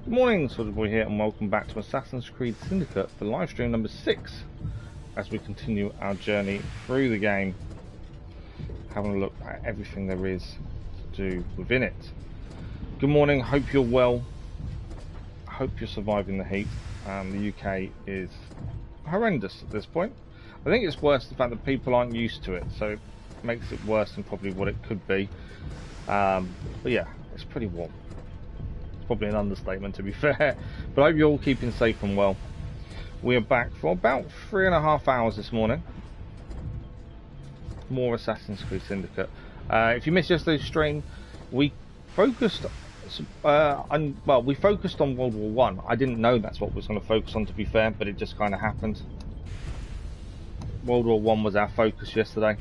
Good morning, Soldier Boy here, and welcome back to Assassin's Creed Syndicate for live stream number 6 as we continue our journey through the game, having a look at everything there is to do within it. Good morning, hope you're well, hope you're surviving the heat. The UK is horrendous at this point. I think it's worse the fact that people aren't used to it, so it makes it worse than probably what it could be. But yeah, it's pretty warm. Probably an understatement, to be fair, but I hope you're all keeping safe and well. We are back for about 3.5 hours this morning. More Assassin's Creed Syndicate. If you missed yesterday's stream, we focused on World War One. I didn't know that's what we was going to focus on, to be fair, but it just kind of happened. World War One was our focus yesterday.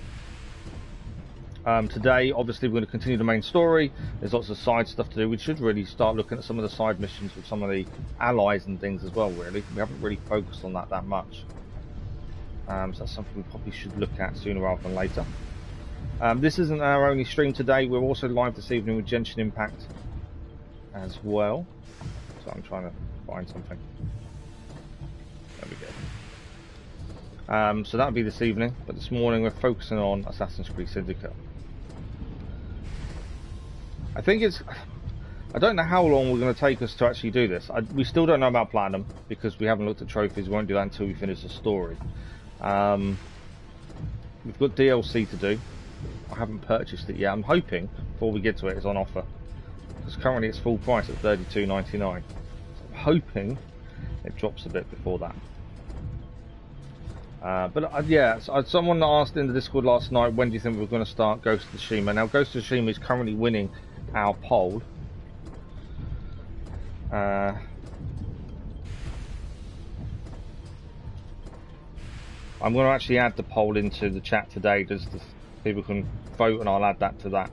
Today, obviously, we're going to continue the main story. There's lots of side stuff to do. We should really start looking at some of the side missions with some of the allies and things as well, really. We haven't really focused on that much. So that's something we probably should look at sooner rather than later. This isn't our only stream today. We're also live this evening with Genshin Impact as well. So I'm trying to find something. There we go. So that'll be this evening, but this morning we're focusing on Assassin's Creed Syndicate. I don't know how long we're going to take us to actually do this. We still don't know about Platinum because we haven't looked at trophies. We won't do that until we finish the story. We've got DLC to do. I haven't purchased it yet. I'm hoping before we get to it it's on offer, because currently it's full price at $32.99. So I'm hoping it drops a bit before that. Yeah, so someone asked in the Discord last night, when do you think we're going to start Ghost of Tsushima? Now, Ghost of Tsushima is currently winning our poll. I'm going to actually add the poll into the chat today, just so people can vote, and I'll add that to that.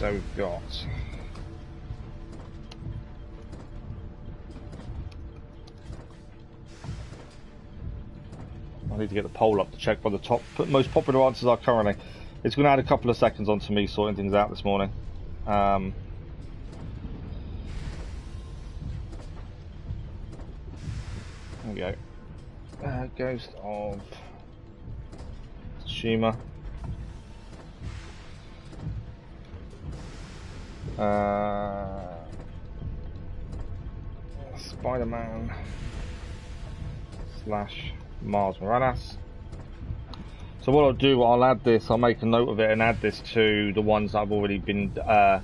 So we've got I need to get the poll up to check what the top most popular answers are currently. It's going to add a couple of seconds onto me sorting things out this morning. There we go. Ghost of Tsushima. Spider-Man / Miles Morales. So what I'll do, I'll add this, I'll make a note of it and add this to the ones that I've already been that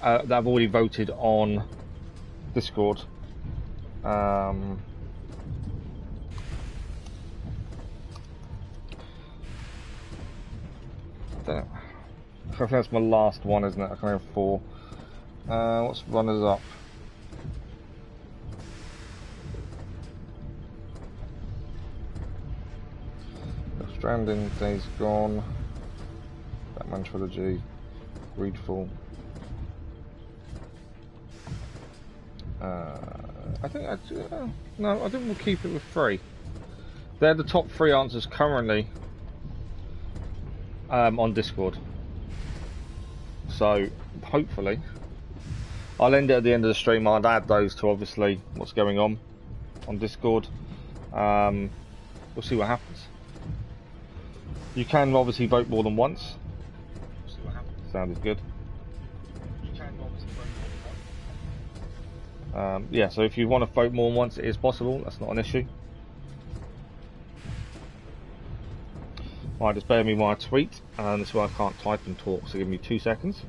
I've already voted on Discord. I don't know. I think that's my last one, isn't it? I can have 4. What's runners up? Stranding, Days Gone, Batman Trilogy, Greedfall. I think no, I think we'll keep it with 3. They're the top 3 answers currently on Discord. So hopefully I'll end it at the end of the stream. I'll add those to obviously what's going on Discord. We'll see what happens. You can obviously vote more than once. We'll see what happens. Sounded good. You can obviously vote more than once. Yeah, so if you want to vote more than once, it is possible. That's not an issue. Right, just bear me while I tweet. This is why I can't type and talk, so give me 2 seconds.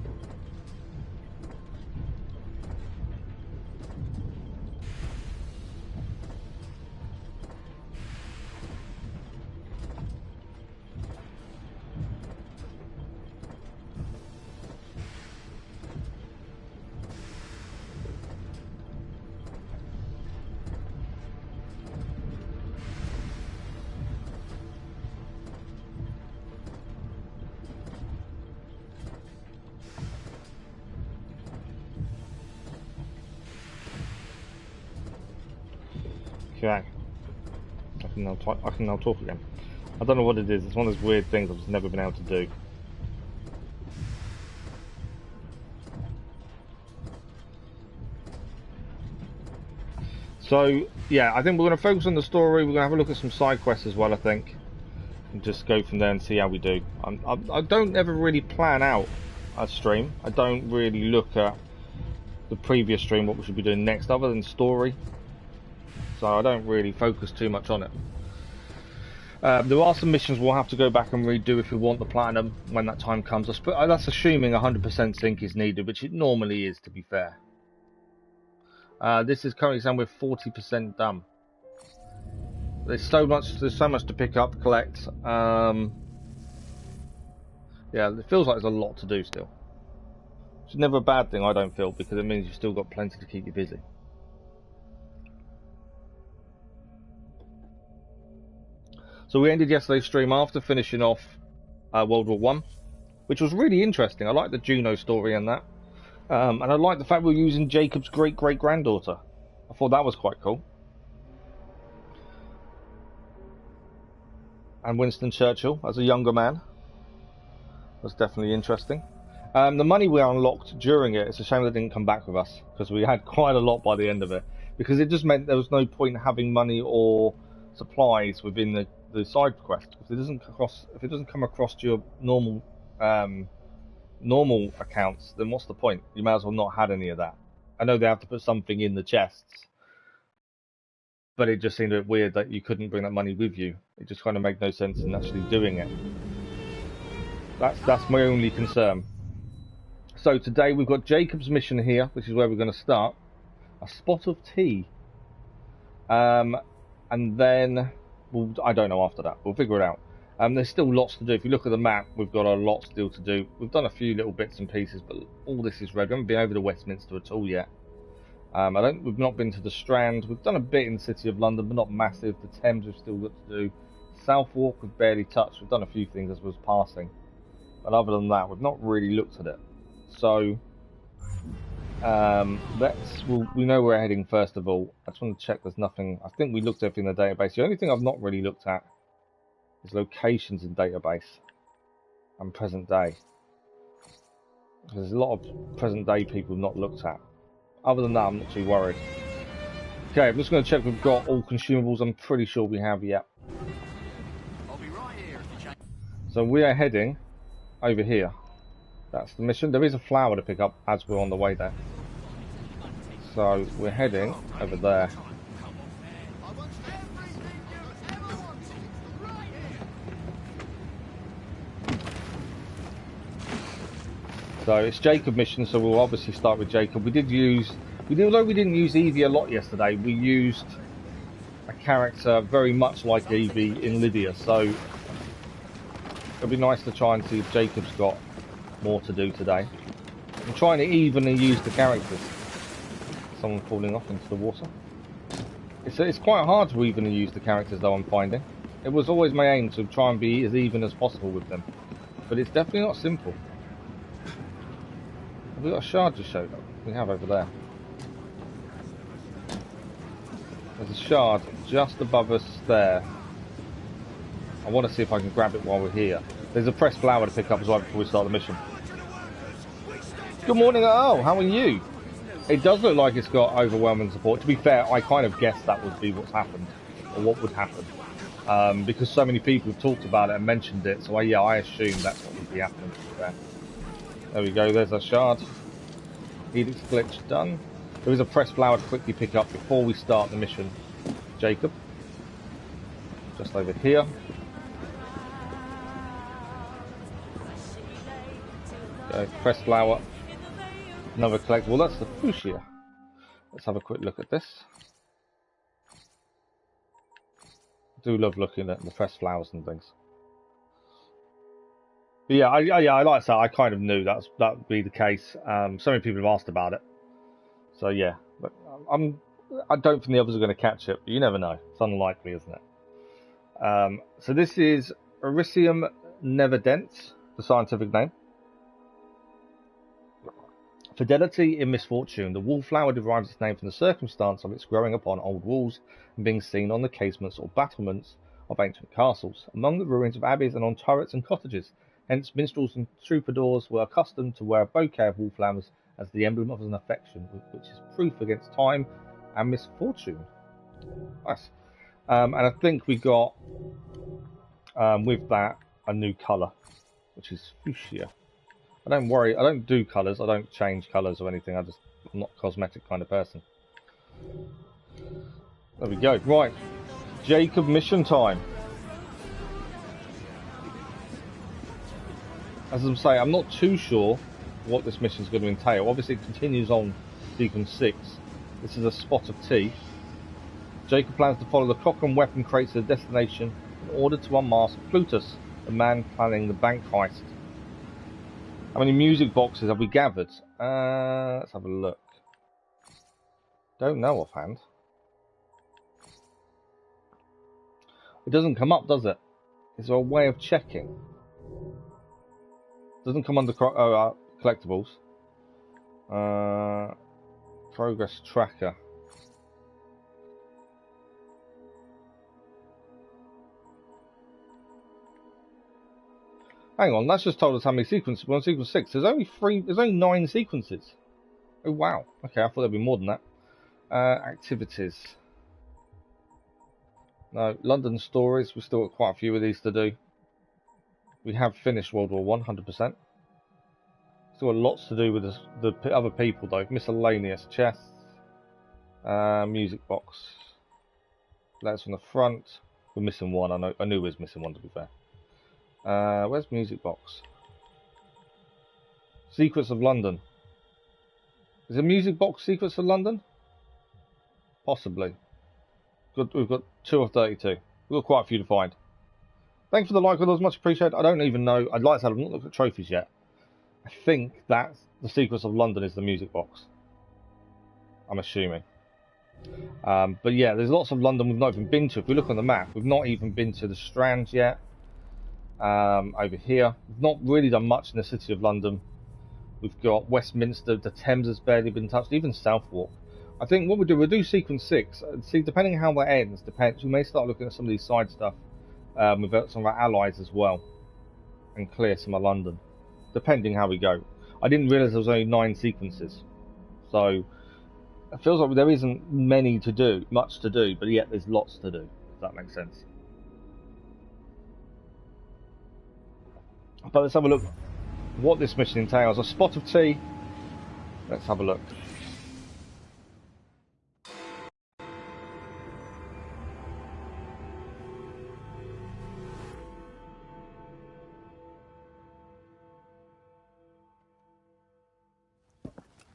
Okay. I can now talk again. I don't know what it is. It's one of those weird things I've just never been able to do. So yeah, I think we're going to focus on the story. We're going to have a look at some side quests as well, I think, and just go from there and see how we do. I don't ever really plan out a stream. I don't really look at the previous stream, what we should be doing next, other than story. So I don't really focus too much on it. There are some missions we'll have to go back and redo if we want the platinum when that time comes. That's assuming 100% sync is needed, which it normally is, to be fair. This is currently saying we're 40% done. There's so much to pick up, collect. Yeah, it feels like there's a lot to do still. It's never a bad thing, I don't feel, because it means you've still got plenty to keep you busy. So we ended yesterday's stream after finishing off World War One, which was really interesting. I like the Juno story and that. And I like the fact we were using Jacob's great-great-granddaughter. I thought that was quite cool. And Winston Churchill as a younger man was definitely interesting. The money we unlocked during it, it's a shame they didn't come back with us, because we had quite a lot by the end of it. Because it just meant there was no point in having money or supplies within the side quest. If it doesn't come across to your normal accounts, then what's the point? You may as well not had any of that. I know they have to put something in the chests, but it just seemed a bit weird that you couldn't bring that money with you. It just kind of made no sense in actually doing it. That's my only concern. So today we've got Jacob's mission here, which is where we're going to start. A spot of tea. And then I don't know after that. We'll figure it out. There's still lots to do. If you look at the map, we've got a lot still to do. We've done a few little bits and pieces, but all this is red. We haven't been over to Westminster at all yet. We've not been to the Strand. We've done a bit in the City of London, but not massive. The Thames we've still got to do. Southwark we've barely touched. We've done a few things as we was passing, but other than that, we've not really looked at it. So we know where we're heading first of all. I just want to check there's nothing. I think we looked at everything in the database. The only thing I've not really looked at is locations in database and present day. There's a lot of present day people not looked at. Other than that, I'm not too worried. Okay, I'm just going to check we've got all consumables. I'm pretty sure we have, yeah. I'll be right here if you change. So we are heading over here. That's the mission. There is a flower to pick up as we're on the way there. So we're heading over there. So it's Jacob mission, so we'll obviously start with Jacob. Although we didn't use Evie a lot yesterday, we used a character very much like Evie in Lydia, so it'll be nice to try and see if Jacob's got more to do today. I'm trying to evenly use the characters. Someone falling off into the water. It's quite hard to evenly use the characters though, I'm finding. It was always my aim to try and be as even as possible with them, but it's definitely not simple. Have we got a shard just showed up? We have over there. There's a shard just above us there. I want to see if I can grab it while we're here. There's a pressed flower to pick up as well before we start the mission. Good morning, oh, how are you? It does look like it's got overwhelming support. To be fair, I kind of guessed that would be what's happened, or what would happen. Because so many people have talked about it and mentioned it, so I assumed that's what would be happening, to be fair. There we go, there's our shard. Helix glitch done. There is a pressed flower to quickly pick up before we start the mission. Jacob. Just over here. Okay, pressed flower. Another collectible. That's the fuchsia. Let's have a quick look at this. I do love looking at the pressed flowers and things. But yeah, I like that. I kind of knew that would be the case. So many people have asked about it. So yeah, but I don't think the others are going to catch it. But you never know. It's unlikely, isn't it? So this is Ericium nevidens, the scientific name. Fidelity in misfortune. The wallflower derives its name from the circumstance of its growing upon old walls and being seen on the casements or battlements of ancient castles, among the ruins of abbeys and on turrets and cottages. Hence, minstrels and troubadours were accustomed to wear a bouquet of wallflowers as the emblem of an affection, which is proof against time and misfortune. Nice. And I think we got, with that, a new colour, which is fuchsia. I don't do colours, I don't change colours or anything, I'm not a cosmetic kind of person. There we go. Right, Jacob mission time. As I'm saying, I'm not too sure what this mission is going to entail. Obviously it continues on sequence 6. This is a spot of tea. Jacob plans to follow the cock and weapon crates to the destination in order to unmask Plutus, the man planning the bank heist. How many music boxes have we gathered? Let's have a look. Don't know offhand. It doesn't come up, does it? Is there a way of checking? Doesn't come under collectibles. Progress tracker. Hang on, that's just told us how many sequences. We're on sequence 6. There's only 9 sequences. Oh wow. Okay, I thought there'd be more than that. Activities. No, London stories. We've still got quite a few of these to do. We have finished World War I, 100%. Still got lots to do with the other people though. Miscellaneous chests. Music box. Letters from the front. We're missing one. I knew we was missing one, to be fair. Where's music box? Secrets of London. Is a music box Secrets of London? Possibly. We've got 2 of 32. We've got quite a few to find. Thanks for the like, those much appreciated. I don't even know. I'd like to have not looked at trophies yet. I think that's the Secrets of London is the music box. I'm assuming. But yeah, there's lots of London we've not even been to. If we look on the map, we've not even been to the Strand yet. Over here, we've not really done much in the City of London. We've got Westminster, the Thames has barely been touched, even Southwark. I think what we'll do sequence 6. See, depending on how that ends, we may start looking at some of these side stuff with some of our allies as well, and clear some of London, depending how we go. I didn't realise there was only 9 sequences, so it feels like there isn't much to do, but yet there's lots to do, if that makes sense. But let's have a look what this mission entails. A spot of tea. Let's have a look.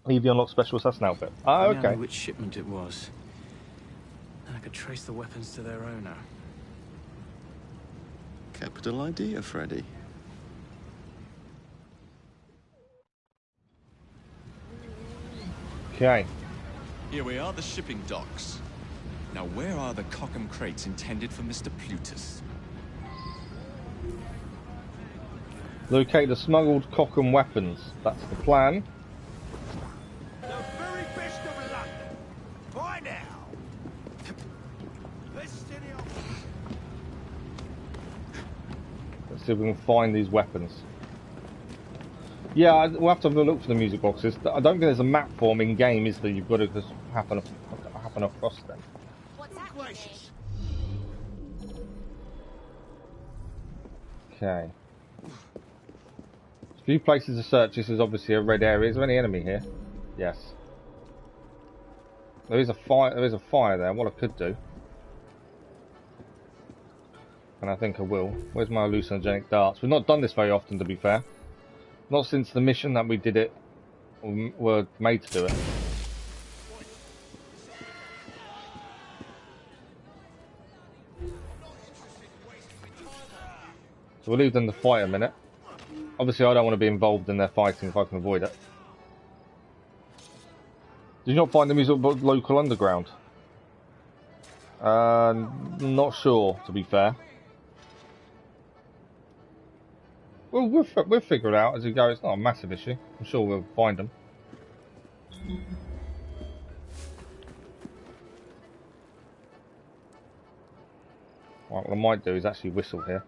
Evie unlocked special assassin outfit. Ah, okay. I know which shipment it was. And I could trace the weapons to their owner. Capital idea, Freddy. Okay. Here we are, the shipping docks. Now, where are the Cockham crates intended for Mr. Plutus? Locate the smuggled Cockham weapons. That's the plan. The very best of London. By now. Let's steady on. Let's see if we can find these weapons. Yeah, we'll have to have a look for the music boxes. I don't think there's a map form in game, is there? You've got to just happen across them. What's happening? Okay. A few places to search. This is obviously a red area. Is there any enemy here? Yes. There is a fire. There is a fire there. What I could do, and I think I will. Where's my hallucinogenic darts? We've not done this very often, to be fair. Not since the mission that we did it, or were made to do it. So we'll leave them to fight a minute. Obviously I don't want to be involved in their fighting if I can avoid it. Did you not find the music local underground? Not sure, to be fair. Well, we'll figure it out as we go. It's not a massive issue. I'm sure we'll find them. Right, what I might do is actually whistle here.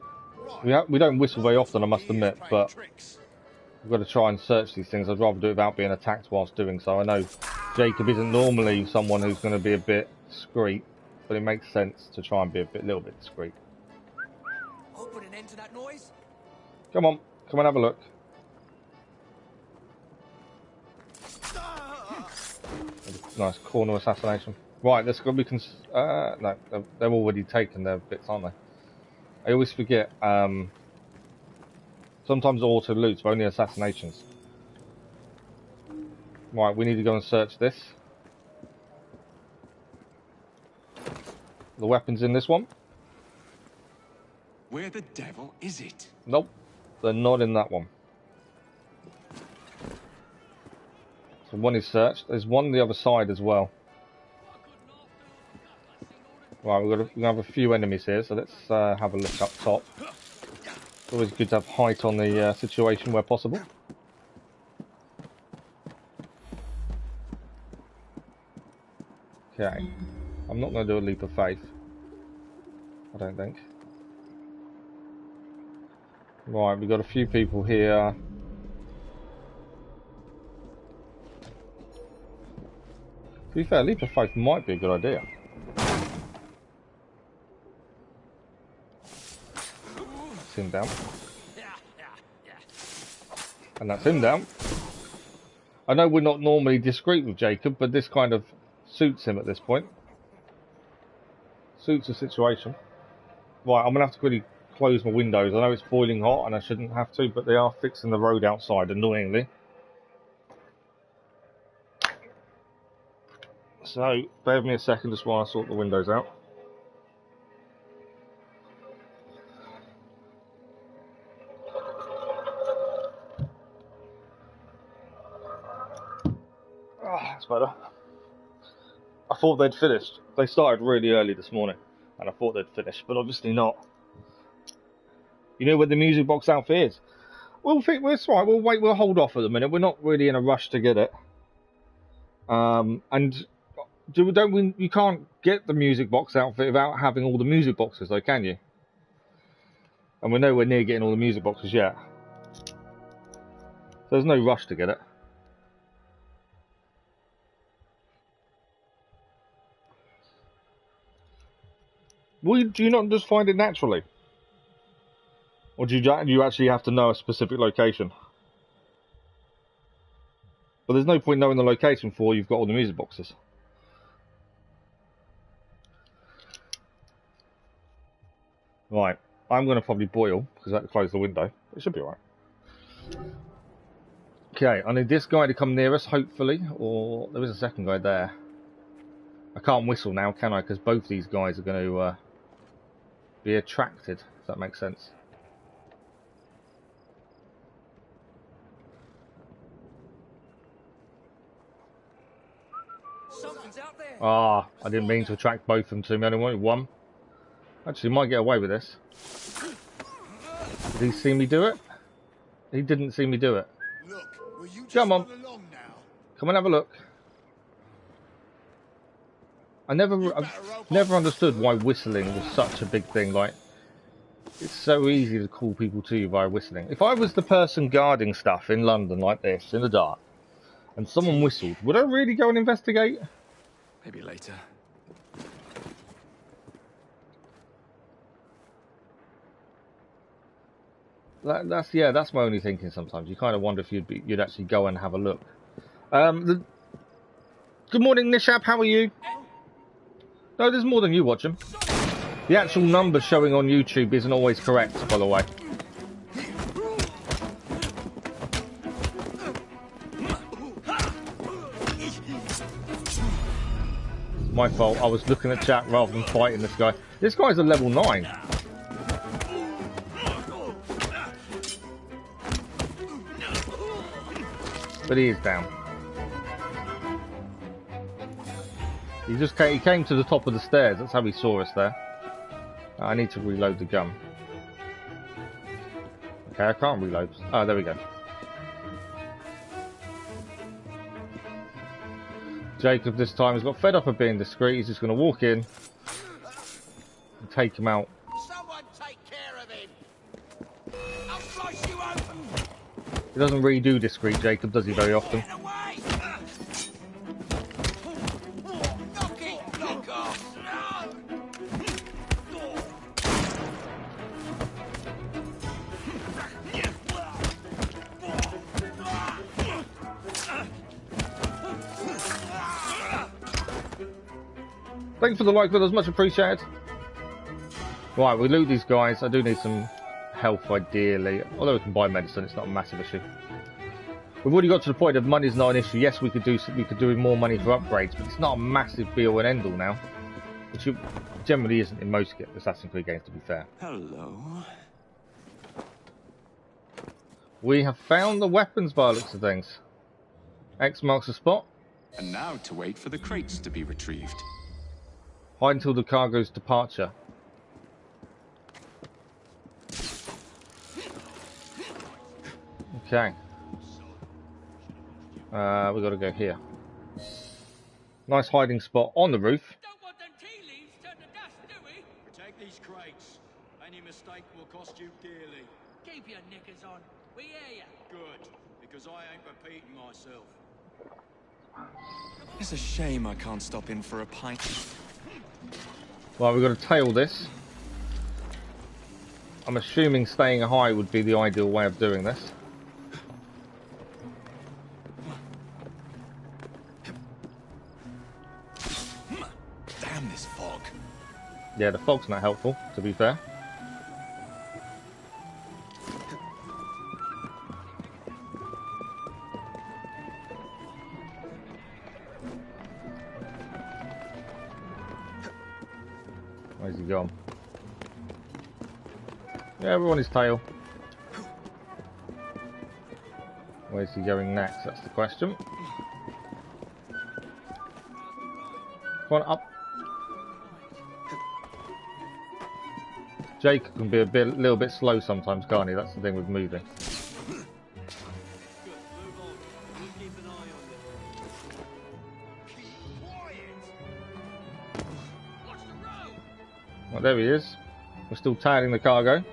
We don't whistle very often, I must admit, but we've got to try and search these things. I'd rather do it without being attacked whilst doing so. I know Jacob isn't normally someone who's going to be a bit discreet, but it makes sense to try and be a little bit discreet. I'll put an end to that noise. Come on, come and have a look. Nice corner assassination. Right, let's go. We can. No, they're already taken their bits, aren't they? I always forget. Sometimes auto loots, but only assassinations. Right, we need to go and search this. The weapons in this one? Where the devil is it? Nope, they're not in that one. So one is searched. There's one on the other side as well. Right, we have a few enemies here, so let's have a look up top. It's always good to have height on the situation where possible. Okay, I'm not going to do a leap of faith. I don't think. Right, we've got a few people here. To be fair, leap of faith might be a good idea. That's him down. And that's him down. I know we're not normally discreet with Jacob, but this kind of suits him at this point. Suits the situation. Right, I'm going to have to quickly close my windows. I know it's boiling hot and I shouldn't have to, but they are fixing the road outside, annoyingly. So, bear with me a second just while I sort the windows out. That's better. I thought they'd finished. They started really early this morning, and I thought they'd finished, but obviously not. You know where the music box outfit is? It's right. We'll wait. We'll hold off for the minute. We're not really in a rush to get it. And you can't get the music box outfit without having all the music boxes, though, can you? And we're nowhere near getting all the music boxes yet. So there's no rush to get it. Well, do you not just find it naturally? Or do you actually have to know a specific location? But there's no point knowing the location before you've got all the music boxes. Right, I'm going to probably boil, because that closed the window. It should be alright. Okay, I need this guy to come near us, hopefully. Or there is a second guy there. I can't whistle now, can I? Because both these guys are going to be attracted, if that makes sense. Something's out there. Ah, I didn't mean to attract both of them to me. I only wanted one. Actually, might get away with this. Did he see me do it? He didn't see me do it. Look, will you just Come on. run along now? Come and have a look. I've never understood why whistling was such a big thing. Like, it's so easy to call people to you by whistling. If I was the person guarding stuff in London like this, in the dark, and someone whistled, would I really go and investigate? Maybe later. That's my only thinking sometimes. You kind of wonder if you'd actually go and have a look. Good morning, Nishab, how are you? No, there's more than you watch them. The actual numbers showing on YouTube isn't always correct, by the way. My fault, I was looking at chat rather than fighting this guy. This guy's a level 9. But he is down. He came to the top of the stairs. That's how he saw us there. I need to reload the gun. Okay, I can't reload. Oh, there we go. Jacob this time has got fed up of being discreet. He's just going to walk in and take him out. Someone take care of him. I'll slice you open. He doesn't really do discreet, Jacob, does he, very often? Get away. Knock it, knock off. Thanks for the like, brothers, much appreciated. Right, we loot these guys. I do need some health, ideally. Although we can buy medicine, it's not a massive issue. We've already got to the point of money's not an issue. Yes, we could do with more money for upgrades, but it's not a massive be-all and end-all now, which it generally isn't in most Assassin's Creed games, to be fair. Hello. We have found the weapons by the looks of things. X marks the spot. And now to wait for the crates to be retrieved. Hide until the cargo's departure. Okay. We got to go here. Nice hiding spot on the roof. Don't want them tea leaves turn to dust, do we? Protect these crates. Any mistake will cost you dearly. Keep your knickers on. We hear ya. Good, because I ain't repeating myself. It's a shame I can't stop in for a pint. Right, we've got to tail this. I'm assuming staying high would be the ideal way of doing this. Damn this fog. Yeah, the fog's not helpful, to be fair. Where's he gone? Yeah, everyone is tail. Where's he going next? That's the question. Come on, up. Jake can be a little bit slow sometimes, can't he? That's the thing with moving. Well, there he is. We're still tailing the cargo.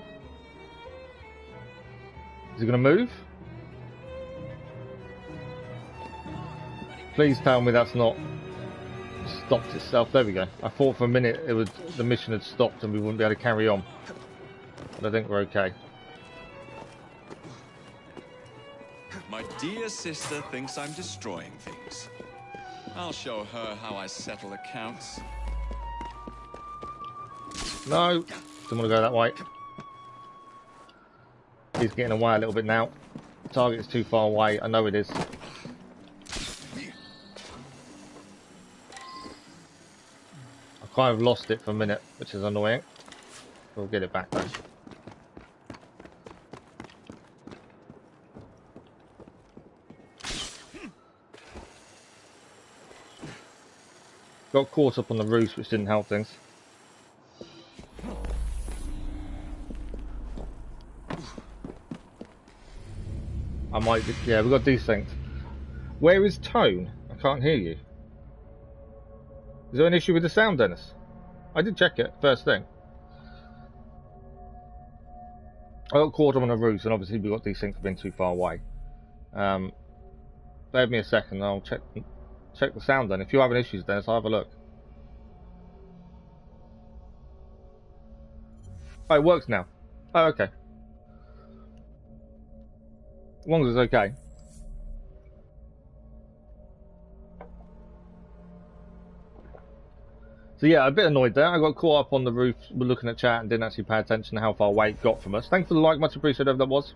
Is he going to move? Please tell me that's not stopped itself. There we go. I thought for a minute the mission had stopped and we wouldn't be able to carry on. But I think we're okay. My dear sister thinks I'm destroying things. I'll show her how I settle accounts. No, don't want to go that way. He's getting away a little bit now. Target is too far away. I know it is. I kind of lost it for a minute, which is annoying. We'll get it back though. Got caught up on the roof, which didn't help things. I might, yeah, we got desynced. Where is tone? I can't hear you. Is there an issue with the sound, Dennis? I did check it first thing. I got caught up on the roof, and obviously we got desynced for being too far away. Bear with me a second, I'll check the sound then. If you're having issues, Dennis, I'll have a look. Oh, it works now. Oh, okay. As long as it's okay. So yeah, a bit annoyed there. I got caught up on the roof, we're looking at chat and didn't actually pay attention to how far away it got from us. Thanks for the like, much appreciated, whoever that was.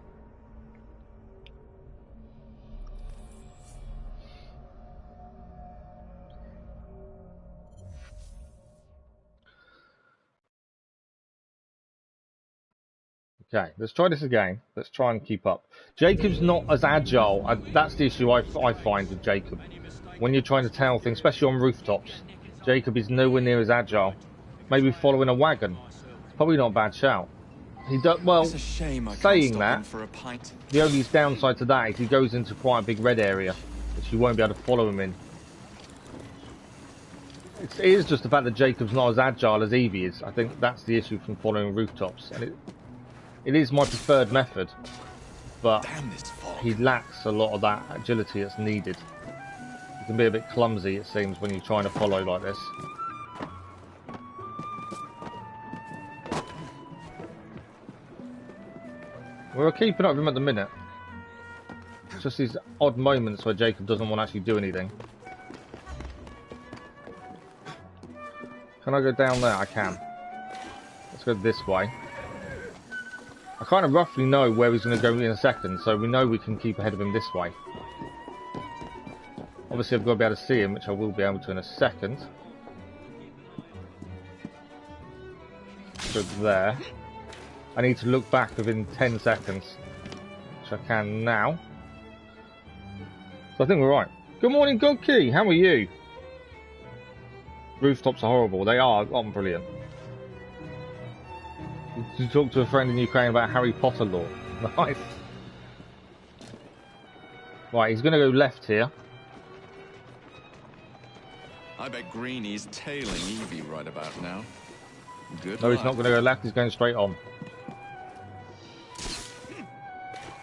Okay, let's try this again. Let's try and keep up. Jacob's not as agile. That's the issue I find with Jacob. When you're trying to tail things, especially on rooftops, Jacob is nowhere near as agile. Maybe following a wagon. It's probably not a bad shout. He does well. It's a shame I saying can't stop that, in for a pint. the only downside to that is he goes into quite a big red area, which you won't be able to follow him in. It is just the fact that Jacob's not as agile as Evie is. I think that's the issue from following rooftops. And it is my preferred method, but he lacks a lot of that agility that's needed. He can be a bit clumsy, it seems, when you're trying to follow like this. We're keeping up with him at the minute. It's just these odd moments where Jacob doesn't want to actually do anything. Can I go down there? I can. Let's go this way. I kind of roughly know where he's going to go in a second, so we know we can keep ahead of him this way. Obviously I've got to be able to see him, which I will be able to in a second. Go there. I need to look back within 10 seconds, which I can now. So I think we're right. Good morning, Godkey. How are you? Rooftops are horrible. They are. Oh, brilliant. You talk to a friend in Ukraine about Harry Potter lore. Nice. Right, he's going to go left here. I bet Greeny's tailing Evie right about now. Good No, luck. he's not going to go left. He's going straight on.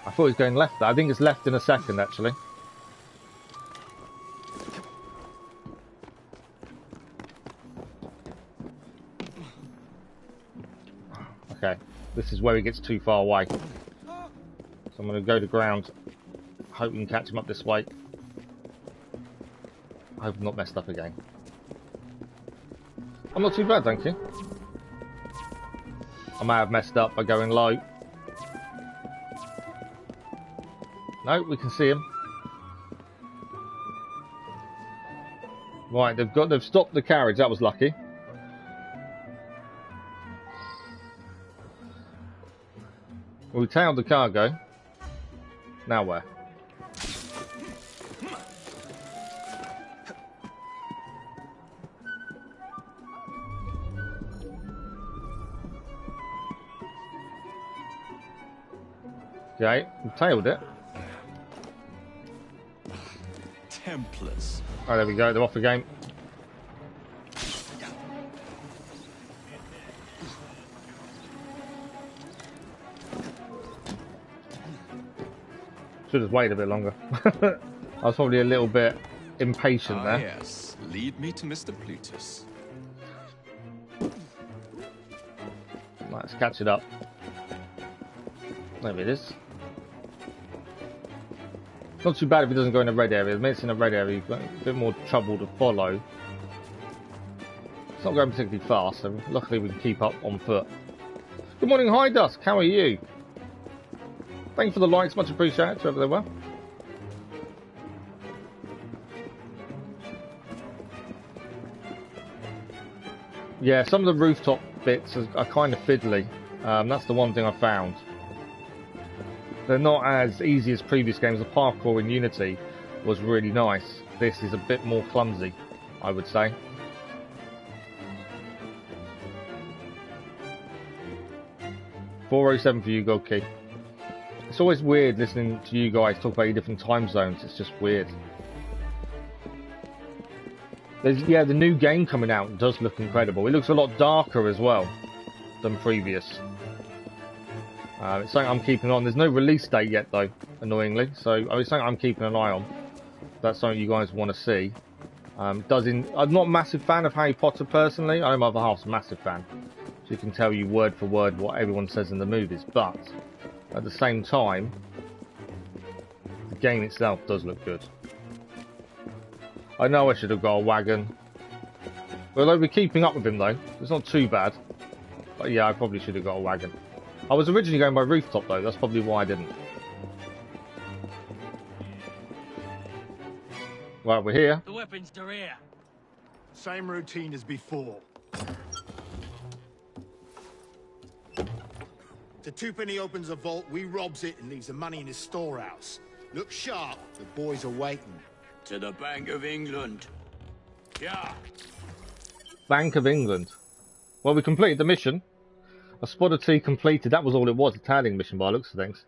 I thought he was going left there. I think it's left in a second, actually. Okay, this is where he gets too far away. So I'm going to go to ground. Hope we can catch him up this way. I hope I'm not messed up again. I'm not too bad, thank you. I may have messed up by going low. No, we can see him. Right, they've stopped the carriage. That was lucky. We tailed the cargo. Now where? Okay, we tailed it. Templars. Oh, there we go. They're off again. Should have waited a bit longer. I was probably a little bit impatient there. Yes. Lead me to Mr. Plutus. Let's catch it up. There it is. Not too bad if it doesn't go in a red area. When it's in a red area, you've got a bit more trouble to follow. It's not going particularly fast, so luckily we can keep up on foot. Good morning, High Dusk. How are you? Thank you for the likes, much appreciated. Whoever they were. Yeah, some of the rooftop bits are kind of fiddly. That's the one thing I found. They're not as easy as previous games. The parkour in Unity was really nice. This is a bit more clumsy, I would say. $4.07 for you, Godkey. It's always weird listening to you guys talk about your different time zones. It's just weird. Yeah, the new game coming out does look incredible. It looks a lot darker as well than previous. It's something I'm keeping on. There's no release date yet, though, annoyingly. So it's something I'm keeping an eye on. That's something you guys want to see. I'm not a massive fan of Harry Potter personally. I know my other half's a massive fan. So you can tell you word for word what everyone says in the movies. But at the same time, the game itself does look good. I know I should have got a wagon. Although we're keeping up with him, though. It's not too bad. But yeah, I probably should have got a wagon. I was originally going by rooftop, though. That's probably why I didn't. Right, we're here. The weapons are here. Same routine as before. The twopenny opens a vault, we robs it and leaves the money in his storehouse. Look sharp, the boys are waiting. To the Bank of England. Yeah. Bank of England. Well, we completed the mission. A spot of tea completed. That was all it was, a tailing mission by the looks of things.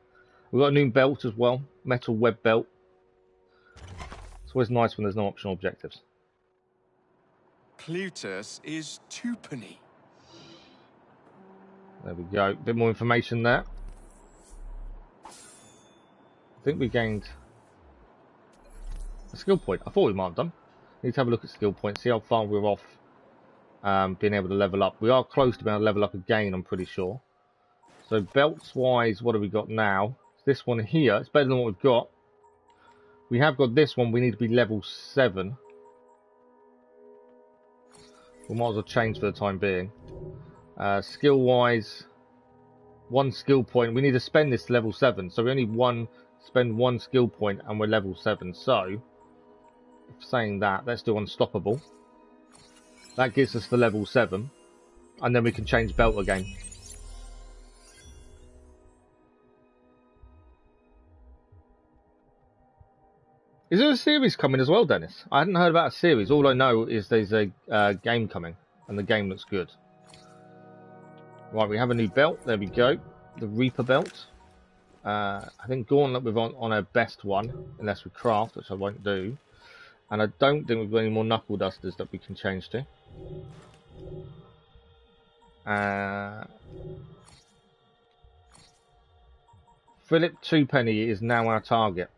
We've got a new belt as well. Metal web belt. It's always nice when there's no optional objectives. Plutus is twopenny. There we go. A bit more information there. I think we gained a skill point. I thought we might have done. Need to have a look at skill points, see how far we're off being able to level up. We are close to being able to level up again, I'm pretty sure. So belts wise, what have we got now? This one here, it's better than what we've got. We have got this one, we need to be level 7. We might as well change for the time being. Skill wise, 1 skill point. We need to spend this to level 7. So we only spend 1 skill point and we're level 7. So, saying that, let's do Unstoppable. That gets us to level 7. And then we can change belt again. Is there a series coming as well, Dennis? I hadn't heard about a series. All I know is there's a game coming. And the game looks good. Right, we have a new belt. There we go. The Reaper belt. I think Gauntlet we're on our best one. Unless we craft, which I won't do. And I don't think we've got any more knuckle dusters that we can change to. Philip Twopenny is now our target.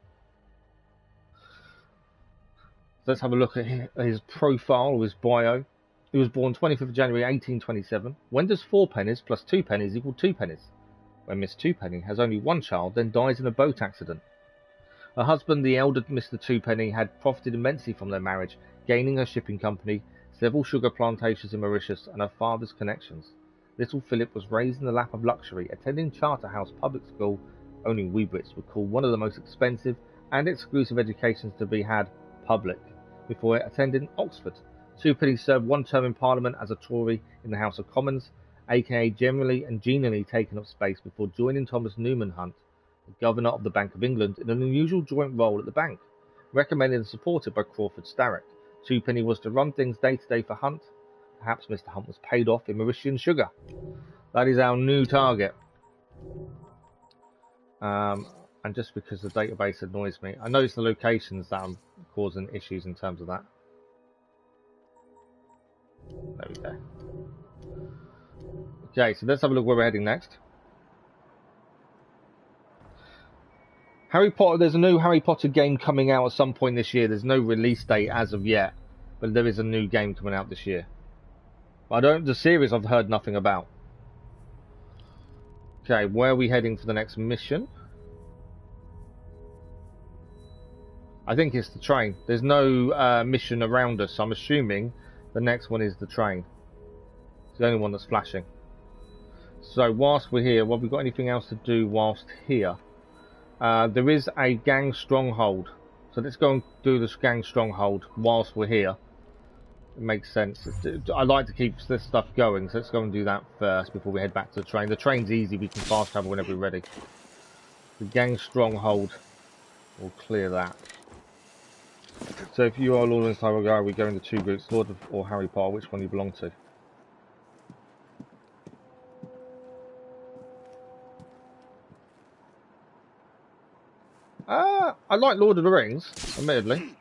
Let's have a look at his profile or his bio. He was born 25th of January 1827. When does 4 pennies plus 2 pennies equal 2 pennies? When Miss Twopenny has only 1 child, then dies in a boat accident. Her husband, the elder Mr. Twopenny, had profited immensely from their marriage, gaining her shipping company, several sugar plantations in Mauritius, and her father's connections. Little Philip was raised in the lap of luxury, attending Charterhouse Public School. Only we Brits would call one of the most expensive and exclusive educations to be had public, before attending Oxford. Twopenny served 1 term in Parliament as a Tory in the House of Commons, aka generally and genially taking up space before joining Thomas Newman Hunt, the Governor of the Bank of England, in an unusual joint role at the bank. Recommended and supported by Crawford Starrick, Twopenny was to run things day to day for Hunt. Perhaps Mr. Hunt was paid off in Mauritian sugar. That is our new target. And just because the database annoys me, I notice the locations that I'm causing issues in terms of that. There we go. Okay, so let's have a look where we're heading next. Harry Potter, there's a new Harry Potter game coming out at some point this year. There's no release date as of yet, but there is a new game coming out this year. The series I've heard nothing about. Okay, where are we heading for the next mission? I think it's the train. There's no mission around us, so I'm assuming the next one is the train. It's the only one that's flashing. So whilst we're here, have we got anything else to do whilst here? There is a Gang Stronghold. So let's go and do this Gang Stronghold whilst we're here. It makes sense. I like to keep this stuff going, so let's go and do that first before we head back to the train. The train's easy, we can fast travel whenever we're ready. The Gang Stronghold will clear that. So if you are Lord and Cyber, we go into 2 groups, Lord or Harry Potter, which one you belong to? I like Lord of the Rings, admittedly.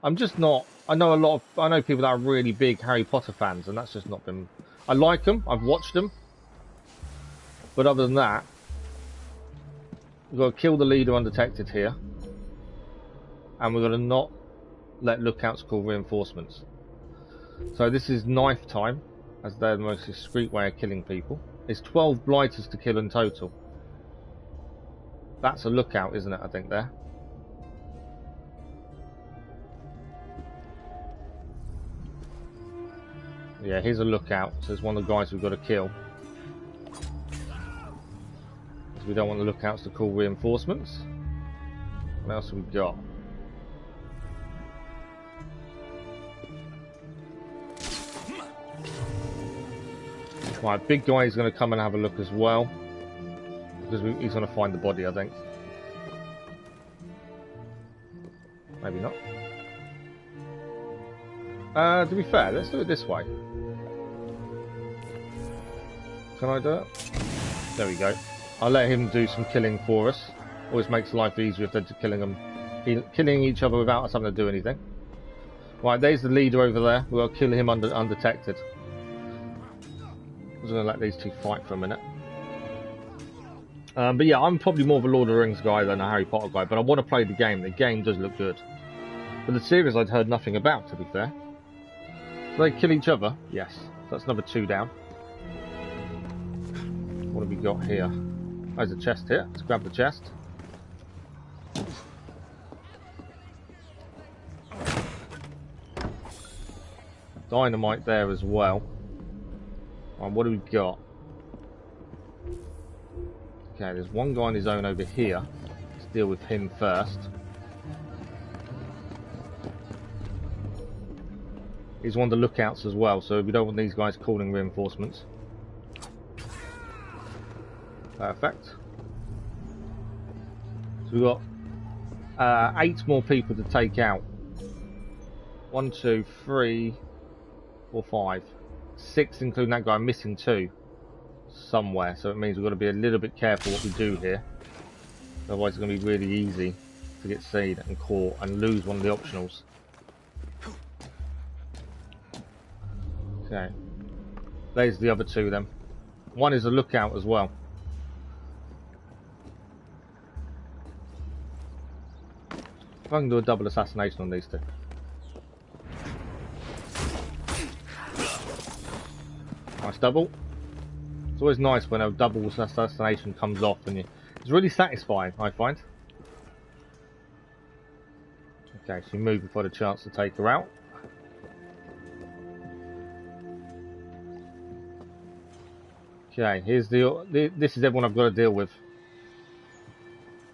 I'm just not. I know people that are really big Harry Potter fans, and that's just not been. I like them. I've watched them, but other than that, we've got to kill the leader undetected here, and we've got to not let lookouts call reinforcements. So this is knife time, as they're the most discreet way of killing people. It's 12 blighters to kill in total. That's a lookout, isn't it? I think there. Yeah, here's a lookout. So there's one of the guys we've got to kill. Because we don't want the lookouts to call reinforcements. What else have we got? Right, big guy is going to come and have a look as well. Because he's going to find the body, I think. Maybe not. To be fair, let's do it this way. Can I do it? There we go. I'll let him do some killing for us. Always makes life easier if they're killing each other without us having to do anything. Right, there's the leader over there. We'll kill him undetected. I'm just going to let these two fight for a minute. But yeah, I'm probably more of a Lord of the Rings guy than a Harry Potter guy, but I want to play the game. The game does look good. But the series I'd heard nothing about, to be fair. Do they kill each other? Yes. So that's number 2 down. What have we got here? There's a chest here. Let's grab the chest. Dynamite there as well. And what do we got? Okay, there's one guy on his own over here. Let's deal with him first. He's one of the lookouts as well, so we don't want these guys calling reinforcements. Perfect. So we've got 8 more people to take out. 1, 2, 3, 4, 5, 6, including that guy. I'm missing 2 somewhere, so it means we've got to be a little bit careful what we do here. Otherwise it's going to be really easy to get seen and caught and lose one of the optionals. Okay, there's the other 2 then. One is a lookout as well. If I can do a double assassination on these 2. Nice double. It's always nice when a double assassination comes off, and it's really satisfying, I find. Okay, so you move before the chance to take her out. Okay, here's this is everyone I've got to deal with.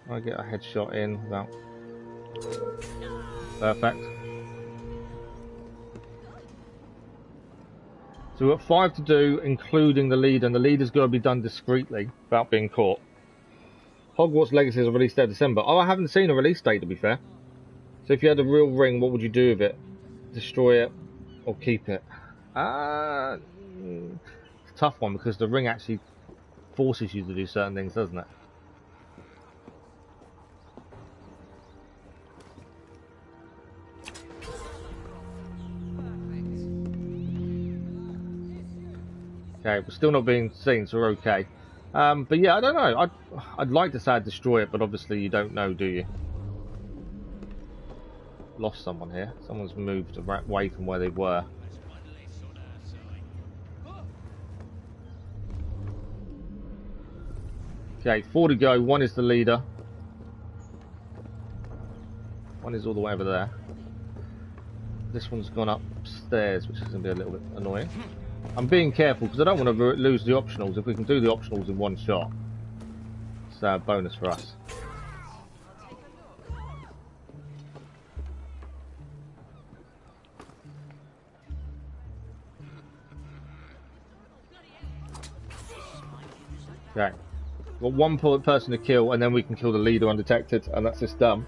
I get a headshot in without. Perfect. So we've got 5 to do, including the leader, and the leader's got to be done discreetly without being caught. Hogwarts Legacy is released in December. Oh, I haven't seen a release date, to be fair. So if you had a real ring, what would you do with it? Destroy it or keep it? It's a tough one, because the ring actually forces you to do certain things, doesn't it? Okay, we're still not being seen, so we're okay. But yeah, I don't know. I'd like to say I'd destroy it, but obviously you don't know, do you? Lost someone here. Someone's moved away from where they were. Okay, 4 to go. 1 is the leader. 1 is all the way over there. This one's gone upstairs, which is going to be a little bit annoying. I'm being careful because I don't want to lose the optionals. If we can do the optionals in 1 shot, it's a bonus for us. Okay, got 1 person to kill, and then we can kill the leader undetected, and that's just done.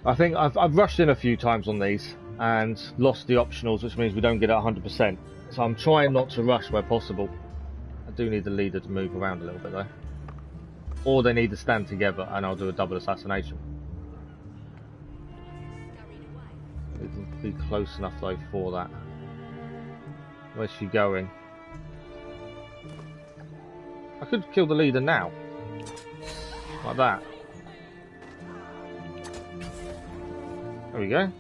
I think I've rushed in a few times on these and lost the optionals, which means we don't get it 100%. So I'm trying not to rush where possible. I do need the leader to move around a little bit though. Or they need to stand together, and I'll do a double assassination. Need to be close enough though for that. Where's she going? I could kill the leader now. Like that. There we go.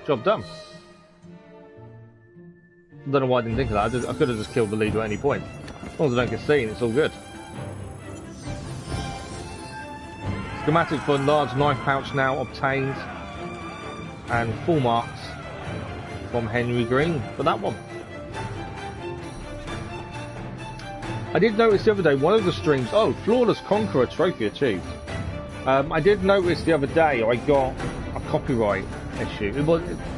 Job done. I don't know why I didn't think of that. I could have just killed the leader at any point. As long as I don't get seen, it's all good. Schematic for large knife pouch now obtained. And full marks from Henry Green for that one. I did notice the other day, one of the streams... Oh, Flawless Conqueror trophy achieved. I did notice the other day I got a copyright issue.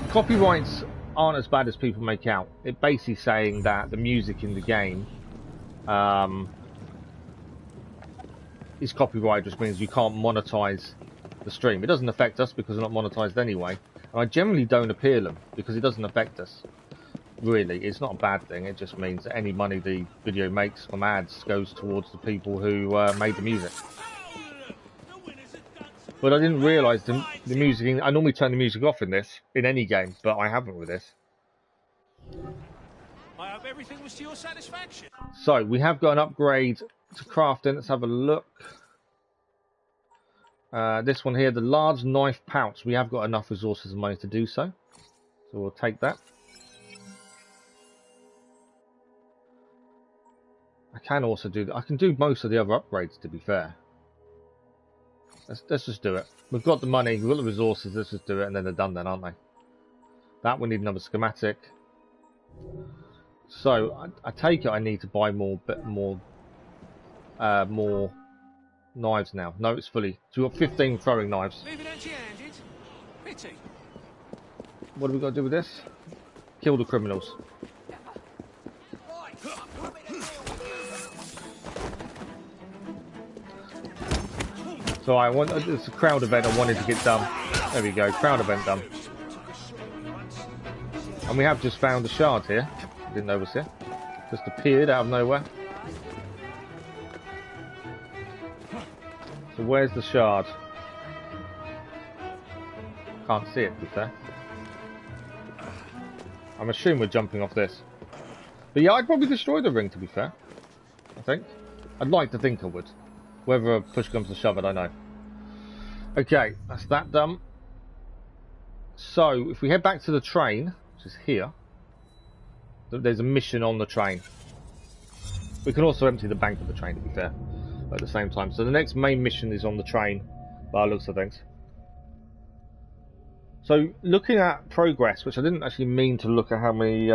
Copyrights aren't as bad as people make out. It's basically saying that the music in the game is copyrighted, which means you can't monetize the stream. It doesn't affect us because we're not monetized anyway. And I generally don't appeal them because it doesn't affect us. Really, it's not a bad thing. It just means that any money the video makes from ads goes towards the people who made the music. But I didn't realise the music. I normally turn the music off in this, in any game, but I haven't with this. I hope everything was to your satisfaction. So, we have got an upgrade to crafting. Let's have a look. This one here, the large knife pouch. We have got enough resources and money to do so. So we'll take that. I can also do that. I can do most of the other upgrades, to be fair. Let's just do it. We've got the money, we've got the resources, let's just do it, and then they're done then, aren't they? That we need another schematic. So, I take it I need to buy more knives now. No, it's fully. So we've got 15 throwing knives. Leave it empty-handed. Pity. What do we got to do with this? Kill the criminals. So it's a crowd event I wanted to get done. There we go, crowd event done. And we have just found a shard here. Didn't know it was here. Just appeared out of nowhere. So where's the shard? Can't see it, to be fair. I'm assuming we're jumping off this. But yeah, I'd probably destroy the ring, to be fair. I think. I'd like to think I would. Whether a push comes to shove, I don't know. Okay, that's that done. So, if we head back to the train, which is here, there's a mission on the train. We can also empty the bank of the train, to be fair, at the same time. So the next main mission is on the train, by the looks of things. So, looking at progress, which I didn't actually mean to look at how many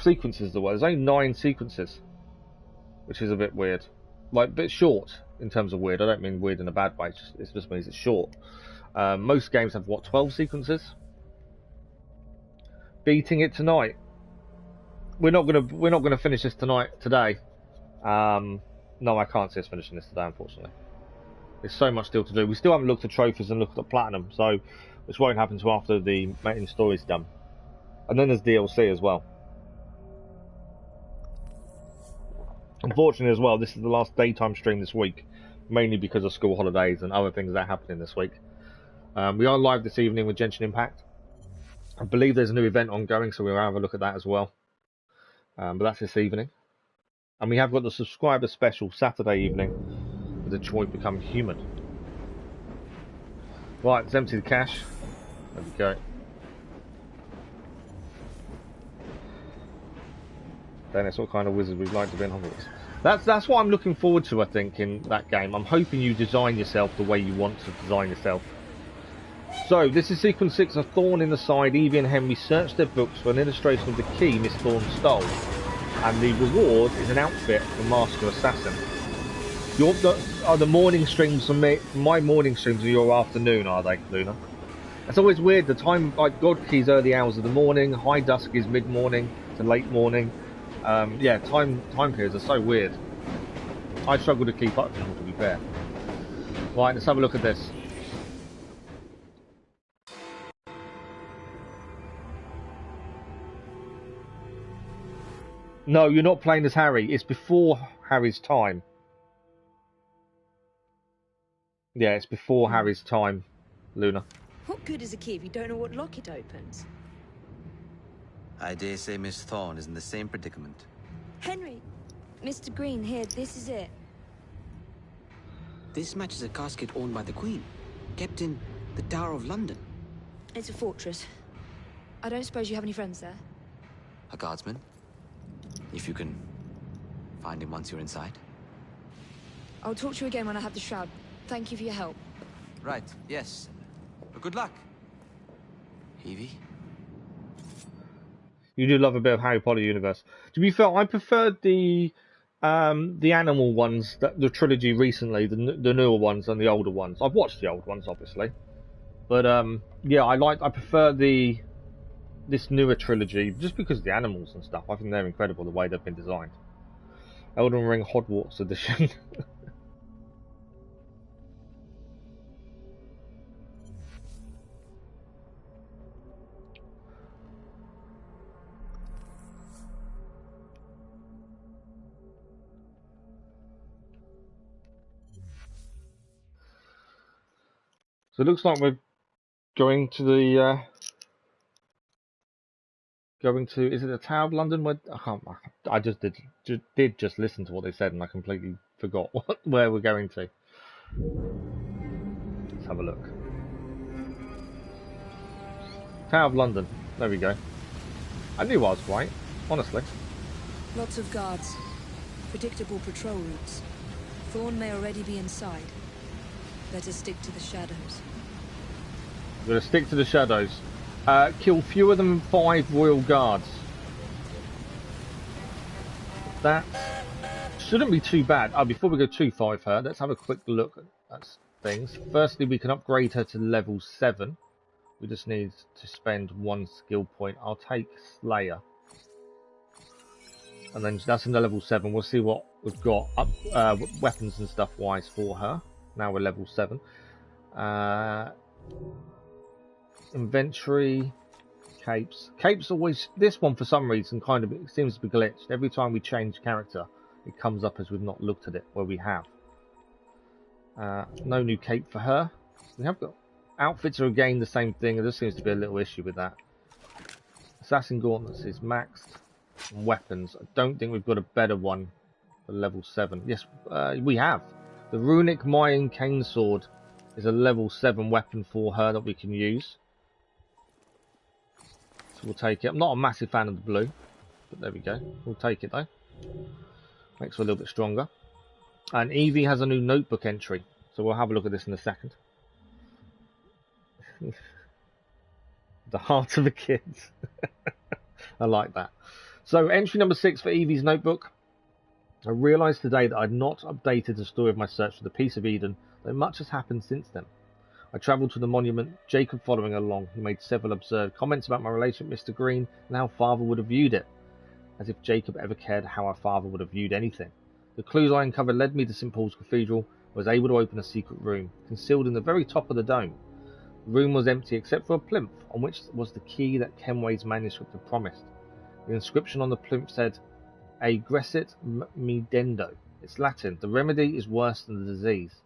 sequences there were. There's only 9 sequences, which is a bit weird. Like, a bit short in terms of weird. I don't mean weird in a bad way. It just means it's short. Most games have what, 12 sequences? Beating it tonight. We're not gonna finish this today. No, I can't see us finishing this today, unfortunately. There's so much still to do. We still haven't looked at trophies and looked at platinum, so which won't happen until after the main story's done. And then there's DLC as well. Unfortunately as well, this is the last daytime stream this week, mainly because of school holidays and other things that are happening this week. We are live this evening with Genshin Impact. I believe there's a new event ongoing, so we'll have a look at that as well. But that's this evening. And we have got the subscriber special Saturday evening with Detroit Become Human. Right, let's empty the cache. There we go. Dennis, what kind of wizard would you like to be in Hogwarts? That's what I'm looking forward to, I think, in that game. I'm hoping you design yourself the way you want to design yourself. So, this is sequence 6, A Thorn in the Side. Evie and Henry search their books for an illustration of the key Miss Thorne stole. And the reward is an outfit for Master Assassin. Are the morning streams from me? My morning streams are your afternoon, are they, Luna? It's always weird. The time, like God Key's early hours of the morning, High Dusk is mid-morning to late morning. Yeah, time periods are so weird. I struggle to keep up with them, to be fair. Right, let's have a look at this. No, you're not playing as Harry. It's before Harry's time. Yeah, it's before Harry's time, Luna. What good is a key if you don't know what lock it opens? I dare say Miss Thorne is in the same predicament. Henry, Mr. Green, here, this is it. This matches a casket owned by the Queen, kept in the Tower of London. It's a fortress. I don't suppose you have any friends there? A guardsman? If you can find him once you're inside. I'll talk to you again when I have the shroud. Thank you for your help. Right, yes. Good luck. Evie? You do love a bit of Harry Potter universe. To be fair, I preferred the animal ones, the trilogy recently, the newer ones and the older ones. I've watched the old ones, obviously, but yeah, I prefer this newer trilogy just because of the animals and stuff. I think they're incredible the way they've been designed. Elden Ring Hogwarts edition. So it looks like we're going to the is it the Tower of London? Where I just did just listen to what they said and I completely forgot where we're going to. Let's have a look. Tower of London. There we go. I knew I was right, honestly. Lots of guards. Predictable patrol routes. Thorn may already be inside. Better stick to the shadows. We're going to stick to the shadows. Kill fewer than 5 royal guards. That shouldn't be too bad. Before we go too far with her, let's have a quick look at things. Firstly, we can upgrade her to level 7. We just need to spend 1 skill point. I'll take Slayer. And then that's in the level 7. We'll see what we've got up weapons and stuff wise for her. Now we're level 7. Inventory, capes. Capes always, this one for some reason kind of seems to be glitched. Every time we change character, it comes up as we've not looked at it, where we have. No new cape for her. We have got outfits are again the same thing. There seems to be a little issue with that. Assassin gauntlets is maxed. And weapons, I don't think we've got a better one for level 7. Yes, we have. The runic Mayan cane sword is a level 7 weapon for her that we can use. So we'll take it. I'm not a massive fan of the blue, but there we go. We'll take it though. Makes her a little bit stronger. And Evie has a new notebook entry, so we'll have a look at this in a second. The heart of the kids. I like that. So entry number 6 for Evie's notebook. I realised today that I'd not updated the story of my search for the Piece of Eden, though much has happened since then. I travelled to the monument, Jacob following along. He made several absurd comments about my relation with Mr. Green and how father would have viewed it. As if Jacob ever cared how our father would have viewed anything. The clues I uncovered led me to St. Paul's Cathedral. I was able to open a secret room, concealed in the very top of the dome. The room was empty except for a plinth, on which was the key that Kenway's manuscript had promised. The inscription on the plinth said, Agressit Midendo. It's Latin. The remedy is worse than the disease.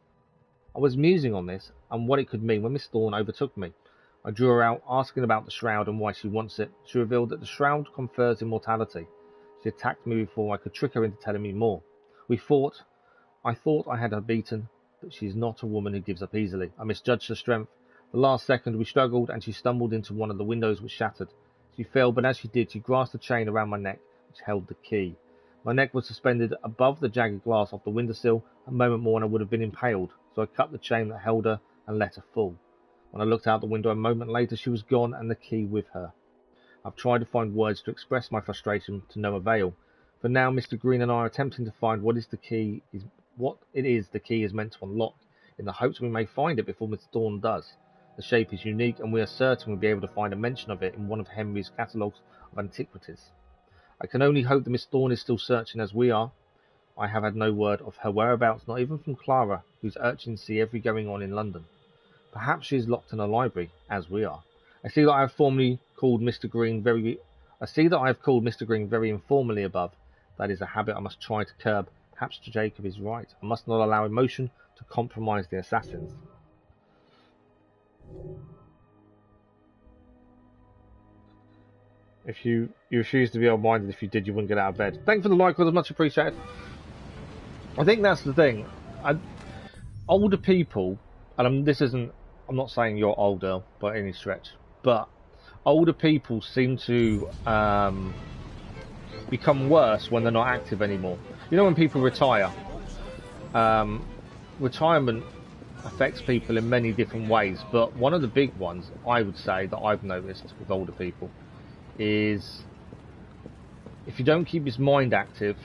I was musing on this and what it could mean when Miss Thorne overtook me. I drew her out, asking about the shroud and why she wants it. She revealed that the shroud confers immortality. She attacked me before I could trick her into telling me more. We fought. I thought I had her beaten, but she is not a woman who gives up easily. I misjudged her strength. The last second we struggled and she stumbled into one of the windows which shattered. She fell, but as she did, she grasped a chain around my neck, which held the key. My neck was suspended above the jagged glass off the windowsill. A moment more and I would have been impaled, so I cut the chain that held her and let her fall. When I looked out the window a moment later, she was gone and the key with her. I've tried to find words to express my frustration to no avail. For now, Mr. Green and I are attempting to find what it is the key is meant to unlock, in the hopes we may find it before Miss Thorne does. The shape is unique, and we are certain we'll be able to find a mention of it in one of Henry's catalogues of antiquities. I can only hope that Miss Thorne is still searching as we are. I have had no word of her whereabouts, not even from Clara, whose urchins see every going on in London. Perhaps she is locked in a library, as we are. I see that I have called Mr. Green very informally above. That is a habit I must try to curb. Perhaps Jacob is right. I must not allow emotion to compromise the assassins. If you refuse to be open-minded, if you did, you wouldn't get out of bed. Thank you for the like, was much appreciated. I think that's the thing. Older people, and I'm not saying you're older by any stretch, but older people seem to become worse when they're not active anymore. You know, when people retire, retirement affects people in many different ways, but one of the big ones I would say that I've noticed with older people is if you don't keep his mind active,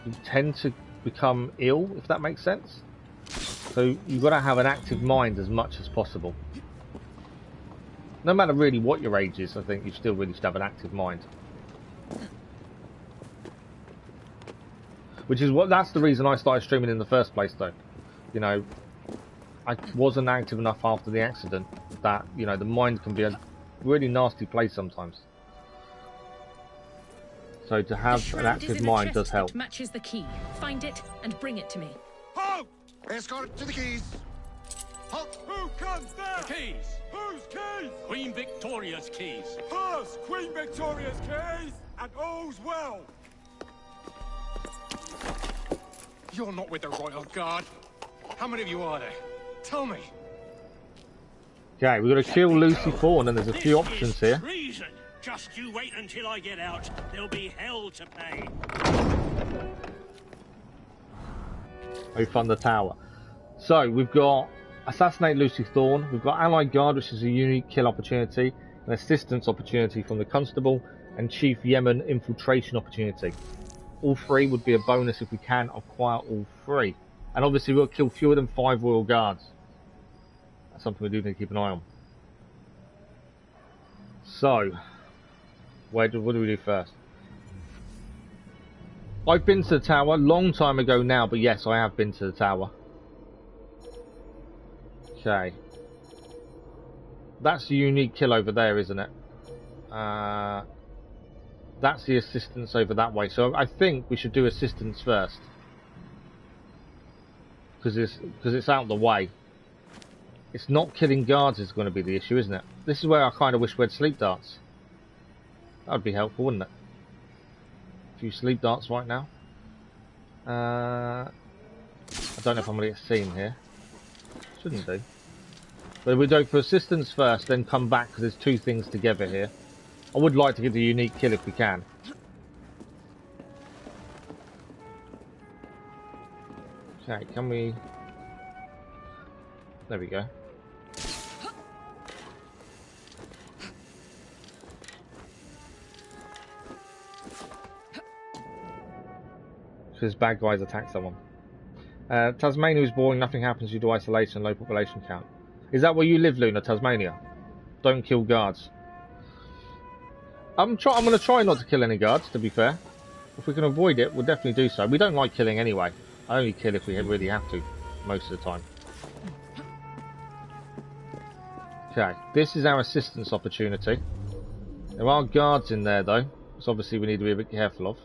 you tend to become ill, if that makes sense. So you've got to have an active mind as much as possible. No matter really what your age is, I think you still really should have an active mind. That's the reason I started streaming in the first place, though. You know, I wasn't active enough after the accident that, you know, the mind can be a really nasty place sometimes. So to have an active mind does help. It matches the key. Find it and bring it to me. Halt! Escort to the keys. Halt! Who comes there? The keys! Whose keys? Queen Victoria's keys. Hers! Queen Victoria's keys! And all's well! You're not with the Royal Guard. How many of you are there? Tell me. Okay, we've got to kill Lucy Thorne, and there's a few options here. Treason! Just you wait until I get out. There'll be hell to pay. We fund the tower. So we've got assassinate Lucy Thorne. We've got allied guard, which is a unique kill opportunity, an assistance opportunity from the constable, and Chief Yemen infiltration opportunity. All three would be a bonus if we can acquire all three. And obviously we'll kill fewer than 5 royal guards. That's something we do need to keep an eye on. So, what do we do first? I've been to the tower, long time ago now, but yes, I have been to the tower. Okay. That's a unique kill over there, isn't it? That's the assistance over that way. So I think we should do assistance first. Because it's out of the way. It's not killing guards is going to be the issue, isn't it? This is where I kind of wish we had sleep darts. That would be helpful, wouldn't it? A few sleep darts right now. I don't know if I'm going to get seen here. Shouldn't do. But we go for assistance first, then come back because there's two things together here. I would like to get the unique kill if we can. Okay, can we... There we go. Because bad guys attack someone. Tasmania is boring, nothing happens due to isolation, low population count. Is that where you live, Luna, Tasmania? Don't kill guards. I'm going to try not to kill any guards, to be fair. If we can avoid it, we'll definitely do so. We don't like killing anyway. I only kill if we really have to, most of the time. Okay, this is our assistance opportunity. There are guards in there, though, so obviously we need to be a bit careful of.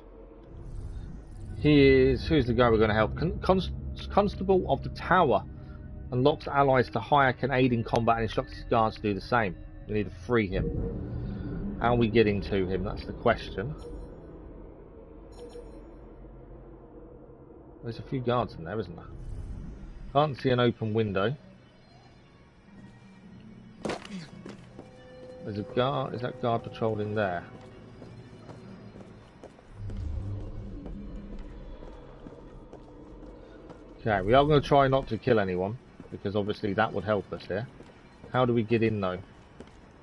Who's the guy we're going to help? Constable of the Tower. Unlocks allies to hire, can aid in combat, and instructs his guards to do the same. We need to free him. How are we getting to him? That's the question. There's a few guards in there, isn't there? Can't see an open window. There's a guard. Is that guard patrolling there? Okay, we are going to try not to kill anyone, because obviously that would help us here. How do we get in, though,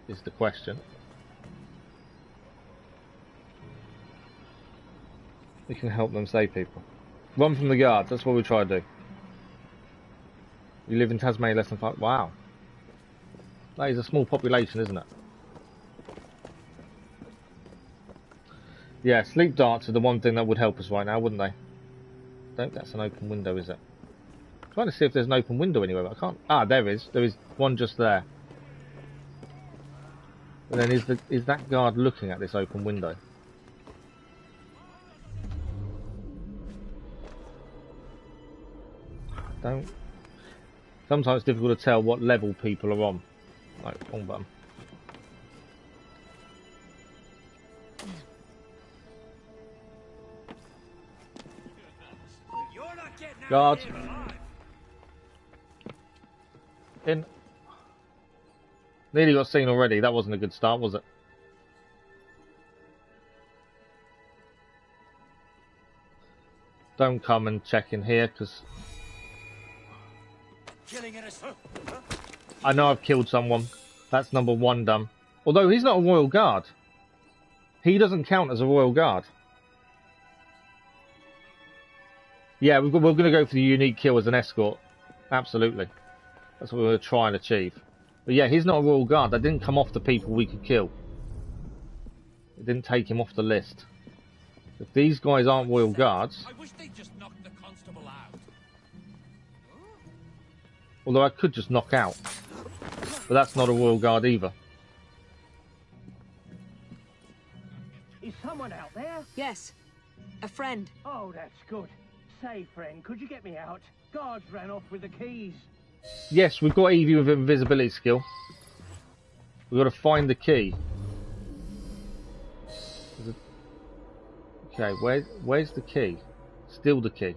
is the question. We can help them save people. Run from the guards, that's what we try to do. You live in Tasmania less than 5... Wow. That is a small population, isn't it? Yeah, sleep darts are the one thing that would help us right now, wouldn't they? I don't think that's an open window, is it? I'm trying to see if there's an open window anywhere, but I can't... Ah, there is. There is one just there. And then is that guard looking at this open window? Don't... Sometimes it's difficult to tell what level people are on. Like, wrong button. Guard. In. Nearly got seen already. That wasn't a good start, was it? Don't come and check in here, because I know I've killed someone. That's number one done. Although he's not a royal guard. He doesn't count as a royal guard. Yeah, we're going to go for the unique kill as an escort. Absolutely. That's what we're going to try and achieve. But yeah, he's not a royal guard. That didn't come off the people we could kill. It didn't take him off the list. If these guys aren't royal guards... I wish they'd just knocked the constable out. Although I could just knock out. But that's not a royal guard either. Is someone out there? Yes. A friend. Oh, that's good. Say, friend, could you get me out? Guards ran off with the keys. Yes, we've got Evie with invisibility skill. We've got to find the key. Okay, where's the key? Steal the key.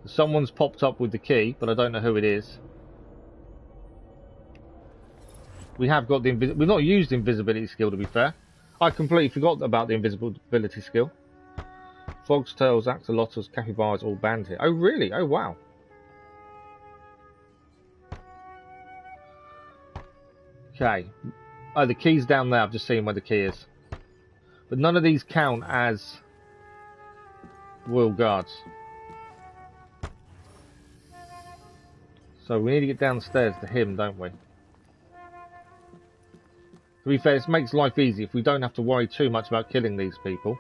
Someone's popped up with the key, but I don't know who it is. We have got the we've not used the invisibility skill, to be fair. I completely forgot about the invisibility skill. Frogs, tails, axolotls, capybaras all banned here. Oh really? Oh wow. Okay. Oh, the key's down there. I've just seen where the key is. But none of these count as royal guards. So we need to get downstairs to him, don't we? To be fair, this makes life easy if we don't have to worry too much about killing these people.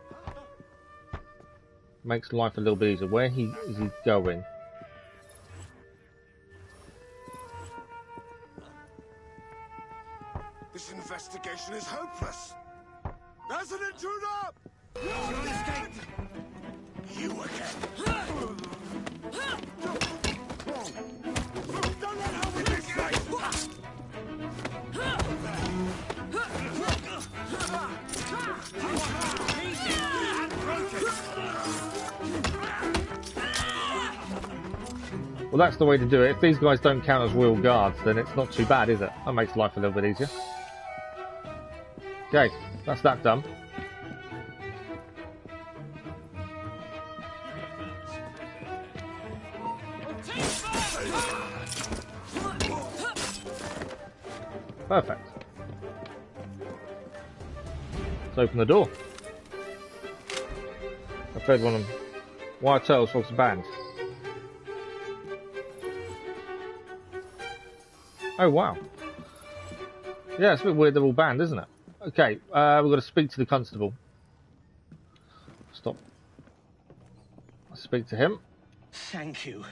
Makes life a little bit easier. Where is he going? This investigation is hopeless. There's an intruder! You'll escape! You again! Don't let her win this fight! Well, that's the way to do it. If these guys don't count as royal guards, then it's not too bad, is it? That makes life a little bit easier. Okay, that's that done. Perfect. Let's open the door. I fed one of them. Wire tails, frogs banned. Oh wow. Yeah, it's a bit weird they're all banned, isn't it? Okay, we've got to speak to the constable. Stop. Let's speak to him. Thank you.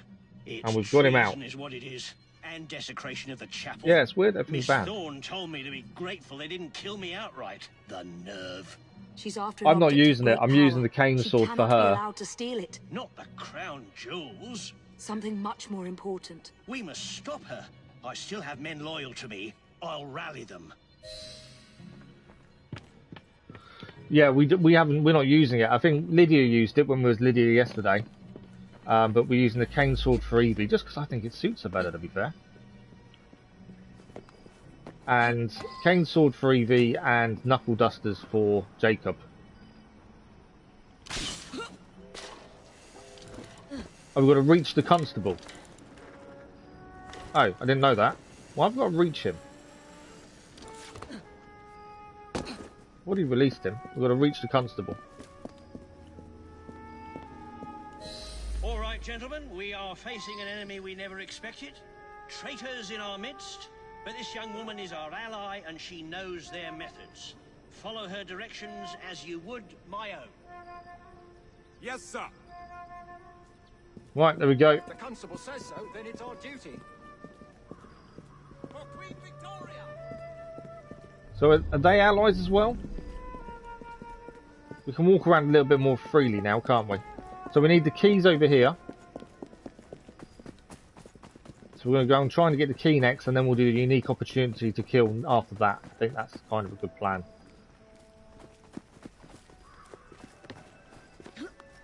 And we've got him out. Is what it is. And desecration of the chapel. Yeah, it's weird everything's Miss banned. Thorne told me to be grateful they didn't kill me outright. The nerve. She's after I'm not using it. I'm using the cane sword for her. Be allowed to steal it. Not the crown jewels. Something much more important. We must stop her. I still have men loyal to me. I'll rally them. Yeah, we're not using it. I think Lydia used it when we was Lydia yesterday. But we're using the cane sword for Evie, just because I think it suits her better, to be fair. And cane sword for Evie and knuckle dusters for Jacob. Oh, we've got to reach the constable. Oh, I didn't know that. Well, I've got to reach him. What he released him? We've got to reach the constable. All right, gentlemen, we are facing an enemy we never expected. Traitors in our midst. But this young woman is our ally, and she knows their methods. Follow her directions as you would my own. Yes, sir. Right, there we go. If the constable says so, then it's our duty. For Queen Victoria! So are they allies as well? We can walk around a little bit more freely now, can't we? So we need the keys over here. So we're going to go and try and get the key next, and then we'll do the unique opportunity to kill after that. I think that's kind of a good plan.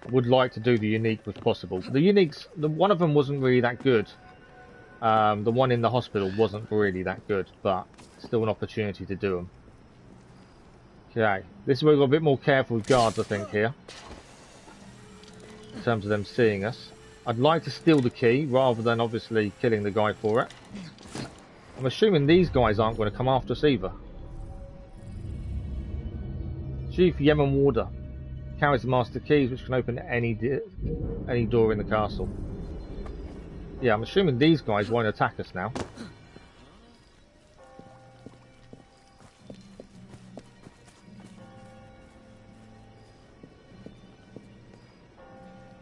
Would like to do the unique if possible. The uniques, one of them wasn't really that good. The one in the hospital wasn't really that good, but still an opportunity to do them. Okay, this is where we've got a bit more careful with guards, I think, here. In terms of them seeing us. I'd like to steal the key, rather than obviously killing the guy for it. I'm assuming these guys aren't going to come after us either. Chief Yemen Warder carries the master keys, which can open any door in the castle. Yeah, I'm assuming these guys won't attack us now.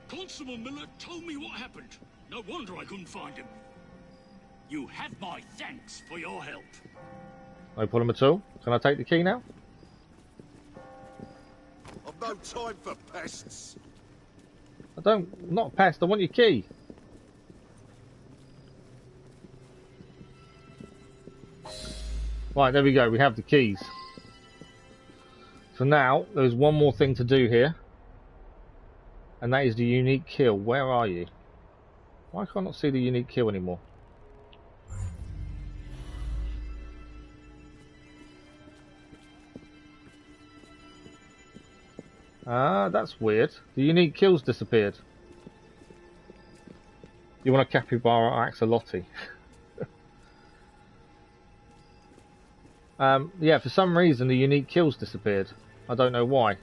Constable Miller told me what happened. No wonder I couldn't find him. You have my thanks for your help. No problem at all. Can I take the key now? I've no time for pests. Not a pest, I want your key. Right, there we go. We have the keys. So now, there's one more thing to do here. And that is the unique kill. Where are you? Why can't I not see the unique kill anymore? Ah, that's weird. The unique kill's disappeared. You want a capybara axolotl? Yeah, for some reason the unique kill's disappeared. I don't know why.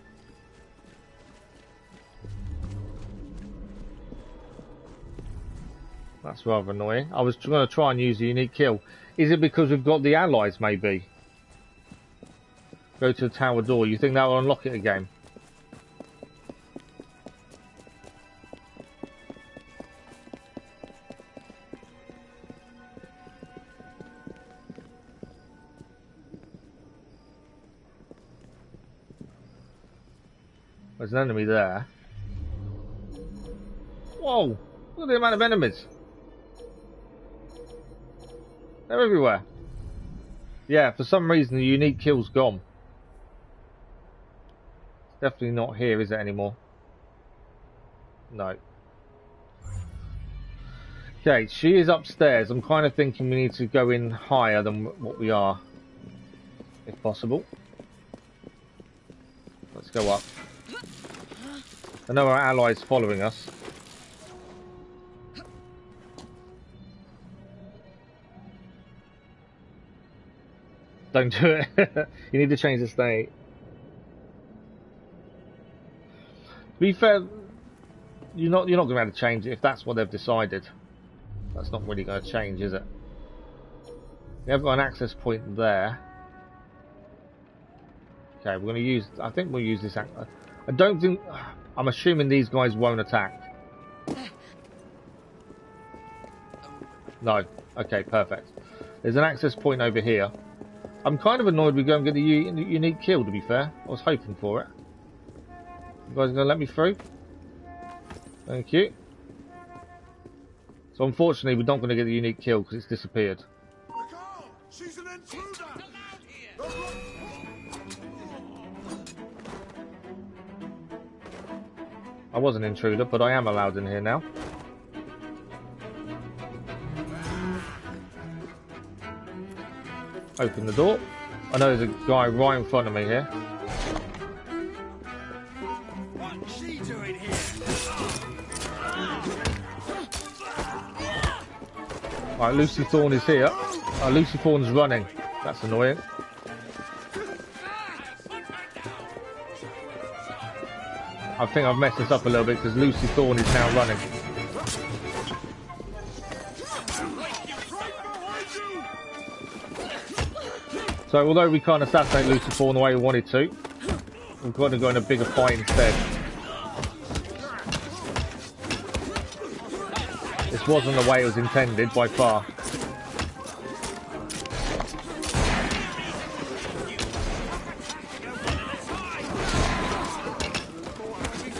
That's rather annoying. I was going to try and use the unique kill. Is it because we've got the allies, maybe? Go to the tower door. You think that will unlock it again? There's an enemy there. Whoa! Look at the amount of enemies. They're everywhere. Yeah, for some reason the unique kill's gone. Definitely not here, is it, anymore? No. Okay, she is upstairs. I'm kind of thinking we need to go in higher than what we are. If possible. Let's go up. I know our allies following us. Don't do it. You need to change the state. To be fair, you're not going to be able to change it if that's what they've decided. That's not really going to change, is it? We have got an access point there. Okay, we're going to use. I think we'll use this. I don't think. I'm assuming these guys won't attack. No. Okay, perfect. There's an access point over here. I'm kind of annoyed we go and get the unique kill, to be fair. I was hoping for it. You guys going to let me through? Thank you. So unfortunately we're not going to get the unique kill because it's disappeared. She's an intruder! I was an intruder, but I am allowed in here now. Open the door. I know there's a guy right in front of me here. What's she doing here? Right, Lucy Thorne is here. Lucy Thorne's running. That's annoying. I think I've messed this up a little bit because Lucy Thorne is now running. So although we can't assassinate Lucy Thorne the way we wanted to, we've got to go in a bigger fight instead. This wasn't the way it was intended by far.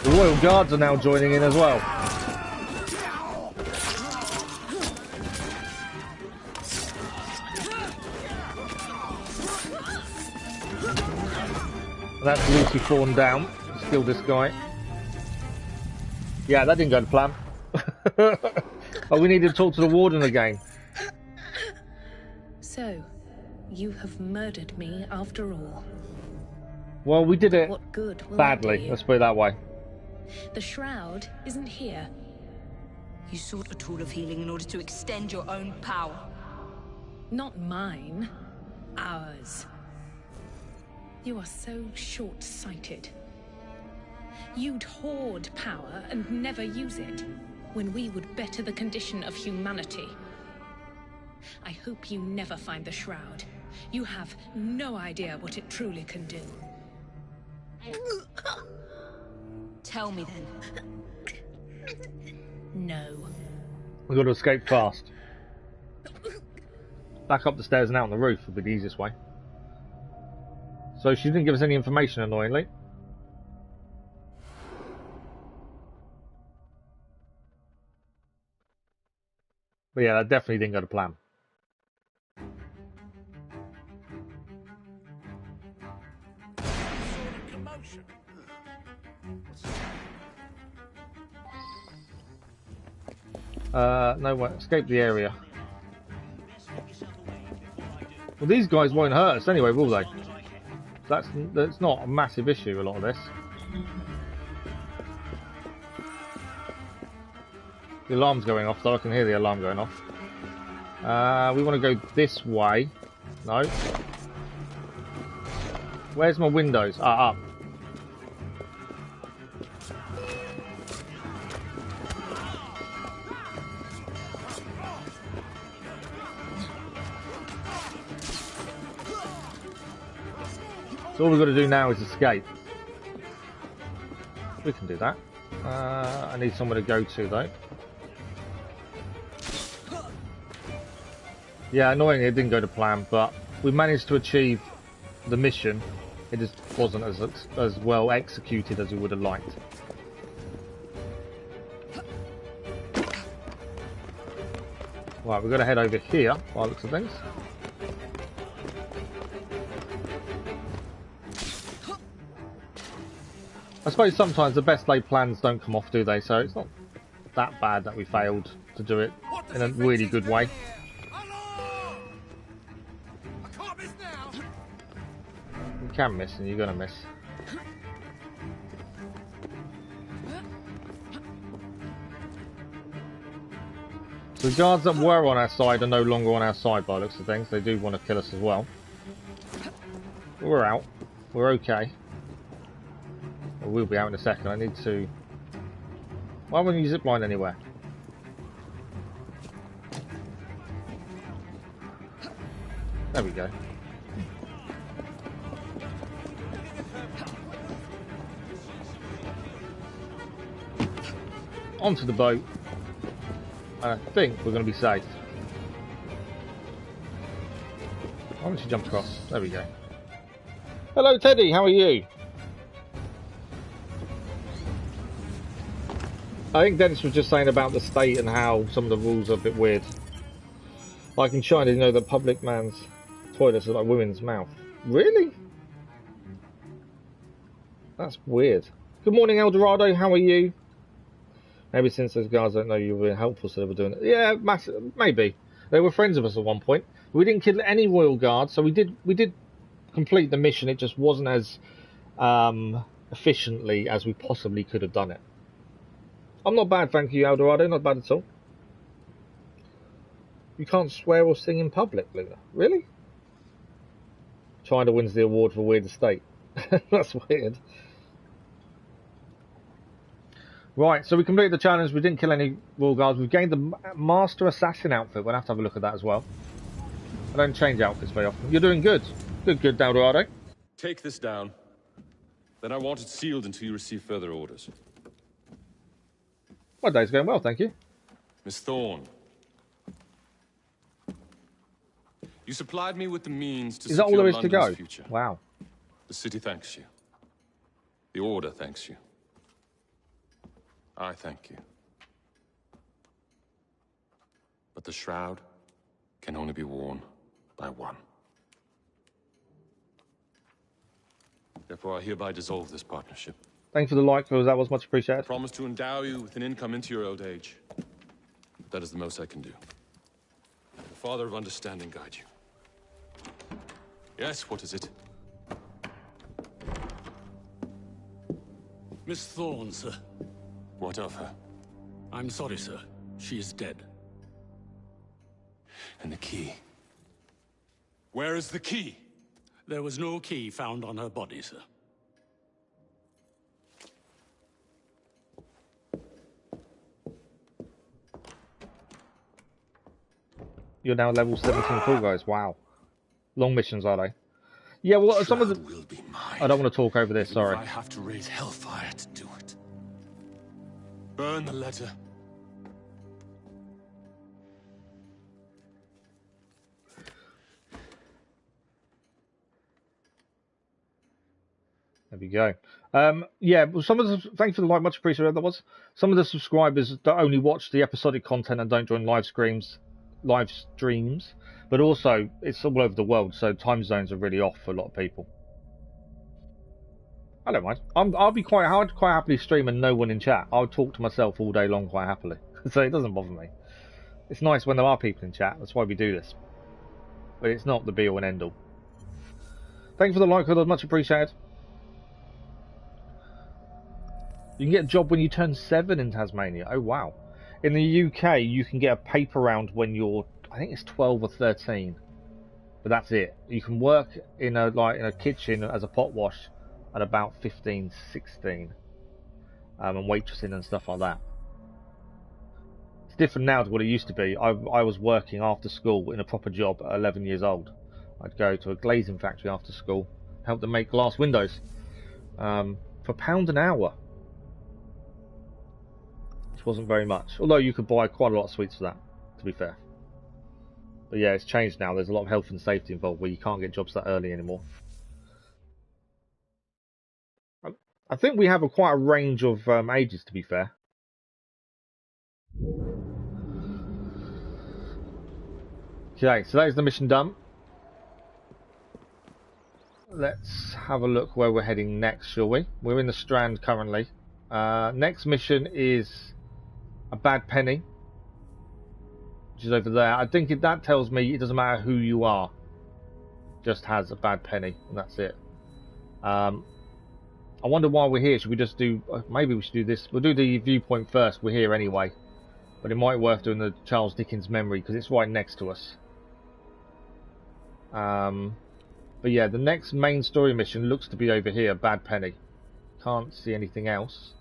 The Royal Guards are now joining in as well. And that's Lucy Thorne down. Let's kill this guy. Yeah, that didn't go to plan. Oh, we need to talk to the warden again. So, you have murdered me after all. Well, we did it What good will badly, that do you? let's put it that way. The shroud isn't here. You sought a tool of healing in order to extend your own power. Not mine. Ours. You are so short-sighted. You'd hoard power and never use it, when we would better the condition of humanity. I hope you never find the shroud. You have no idea what it truly can do. Tell me then. No. We've got to escape fast. Back up the stairs and out on the roof would be the easiest way. So she didn't give us any information, annoyingly. But yeah, that definitely didn't go to plan. No way. Escape the area. Well, these guys won't hurt us anyway, will they? That's not a massive issue, a lot of this. The alarm's going off, though. I can hear the alarm going off. We want to go this way. No. Where's my windows? Ah, up. So all we've got to do now is escape. We can do that. I need somewhere to go to, though. Yeah, annoyingly it didn't go to plan, but we managed to achieve the mission. It just wasn't as well executed as we would have liked. Right, we've got to head over here, by the looks of things. I suppose sometimes the best laid plans don't come off, do they? So it's not that bad that we failed to do it in a really good way. You can miss, and you're going to miss. So the guards that were on our side are no longer on our side by the looks of things. They do want to kill us as well. But we're out. We're okay. Well, we'll be out in a second. I need to... Why wouldn't you zipline anywhere? There we go. Onto the boat. And I think we're going to be safe. Why don't you jump across? There we go. Hello Teddy, how are you? I think Dennis was just saying about the state and how some of the rules are a bit weird. Like in China, you know, the public man's toilets are like women's mouth. Really? That's weird. Good morning, Eldorado. How are you? Maybe since those guys don't know you were helpful, so they were doing it. Yeah, maybe. They were friends of us at one point. We didn't kill any royal guards, so we did complete the mission. It just wasn't as efficiently as we possibly could have done it. I'm not bad, thank you, Eldorado. Not bad at all. You can't swear or sing in public, Luna. Really? China wins the award for weirdest state. That's weird. Right, so we completed the challenge. We didn't kill any royal guards. We've gained the Master Assassin outfit. We'll have to have a look at that as well. I don't change outfits very often. You're doing good. Good, Eldorado. Take this down. Then I want it sealed until you receive further orders. My day's going well, thank you. Miss Thorne. You supplied me with the means to secure London's London's to go? Future. Wow. The city thanks you. The Order thanks you. I thank you. But the shroud can only be worn by one. Therefore, I hereby dissolve this partnership. Thanks for the like, because that was much appreciated. I promise to endow you with an income into your old age. But that is the most I can do. The Father of Understanding guide you. Yes, what is it? Miss Thorne, sir. What of her? I'm sorry, sir. She is dead. And the key? Where is the key? There was no key found on her body, sir. You're now level 17 full, guys. Wow. Long missions, are they? Yeah, well, some of the... will be mine. I don't want to talk over this, sorry. I have to raise hellfire to do it. Burn the letter. There we go. Yeah, well, some of the... Thanks for the like, much appreciated. That was some of the subscribers that only watch the episodic content and don't join live streams, but also it's all over the world, so time zones are really off for a lot of people. I don't mind. I'll quite happily stream and no one in chat. I'll talk to myself all day long quite happily, so it doesn't bother me. It's nice when there are people in chat. That's why we do this. But it's not the be-all and end-all. Thank you for the like, Hood. Much appreciated. You can get a job when you turn 7 in Tasmania. Oh, wow. In the UK, you can get a paper round when you're, I think it's 12 or 13. But that's it. You can work in a kitchen as a pot wash at about 15, 16. And waitressing and stuff like that. It's different now to what it used to be. I was working after school in a proper job at 11 years old. I'd go to a glazing factory after school, help them make glass windows for £1 an hour. Which wasn't very much. Although you could buy quite a lot of sweets for that, to be fair. But yeah, it's changed now. There's a lot of health and safety involved where you can't get jobs that early anymore. I think we have quite a range of ages, to be fair. Okay, so that is the mission done. Let's have a look where we're heading next, shall we? We're in the Strand currently. Next mission is a bad penny, which is over there. I think that tells me it doesn't matter who you are, just has a bad penny, and that's it. I wonder why we're here. Should we just do... maybe we should do this. We'll do the viewpoint first. We're here anyway. But it might be worth doing the Charles Dickens memory, because it's right next to us. But yeah, the next main story mission looks to be over here. Bad Penny. Can't see anything else.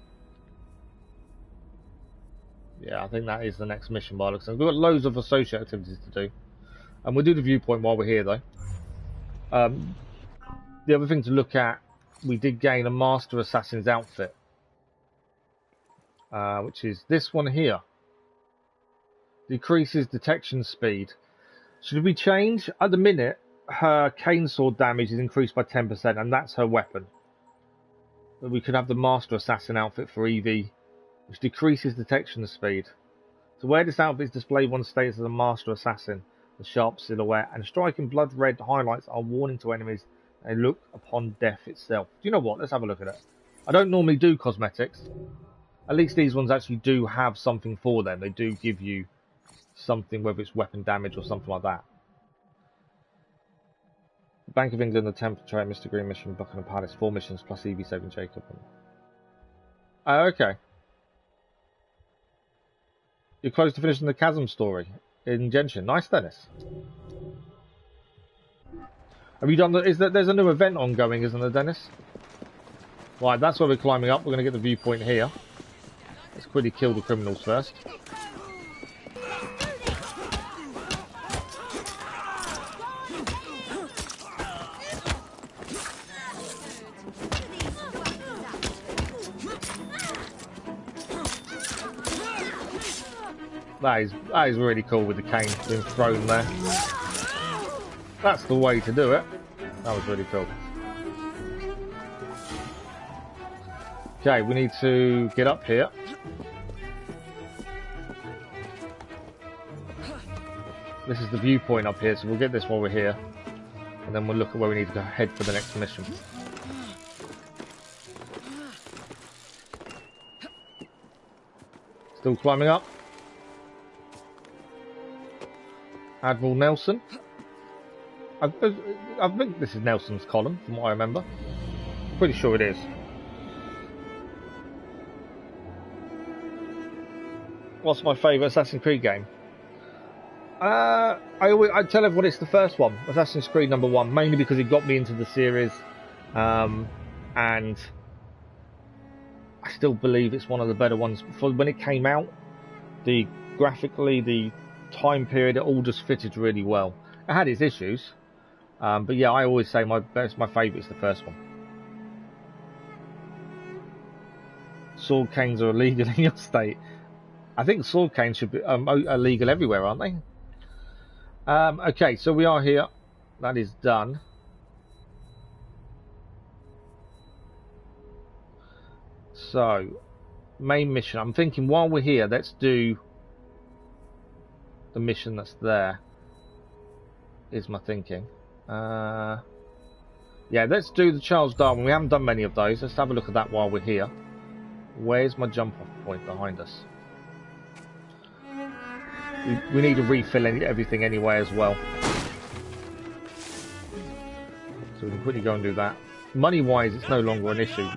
Yeah, I think that is the next mission by looks. We've got loads of associate activities to do. And we'll do the viewpoint while we're here, though. The other thing to look at, we did gain a Master Assassin's outfit, which is this one here. Decreases detection speed. Should we change? At the minute, her cane sword damage is increased by 10%, and that's her weapon. But we could have the Master Assassin outfit for Evie, which decreases detection speed. To wear this outfit is displayed one status as a Master Assassin. The sharp silhouette and striking blood red highlights are warning to enemies. They look upon death itself. Do you know what? Let's have a look at it. I don't normally do cosmetics. At least these ones actually do have something for them. They do give you something, whether it's weapon damage or something like that. Bank of England, the Temple Trade, Mr. Green mission, Buckingham Palace, 4 missions plus Evie saving Jacob. Oh, okay. You're close to finishing the Chasm story in Genshin. Nice, Dennis. Have you done the... there's a new event ongoing, isn't there, Dennis? Right, that's where we're climbing up. We're going to get the viewpoint here. Let's quickly kill the criminals first. That is really cool with the cane being thrown there. That's the way to do it. That was really cool. Okay, we need to get up here. This is the viewpoint up here, so we'll get this while we're here. And then we'll look at where we need to go head for the next mission. Still climbing up. Admiral Nelson. I think this is Nelson's column, from what I remember. Pretty sure it is. What's my favourite Assassin's Creed game? I tell everyone it's the first one, Assassin's Creed #1, mainly because it got me into the series, and I still believe it's one of the better ones. For when it came out, graphically, the time period, it all just fitted really well. It had its issues, but yeah, I always say my favourite is the first one. Sword canes are illegal in your state. I think sword canes should be illegal everywhere, aren't they? Okay, so we are here. That is done. So, main mission. I'm thinking while we're here, let's do the mission that's there. Is my thinking. Yeah, let's do the Charles Darwin. We haven't done many of those. Let's have a look at that while we're here. Where's my jump off point behind us? we need to refill everything anyway as well. So we can quickly go and do that. Money-wise, it's no longer an issue.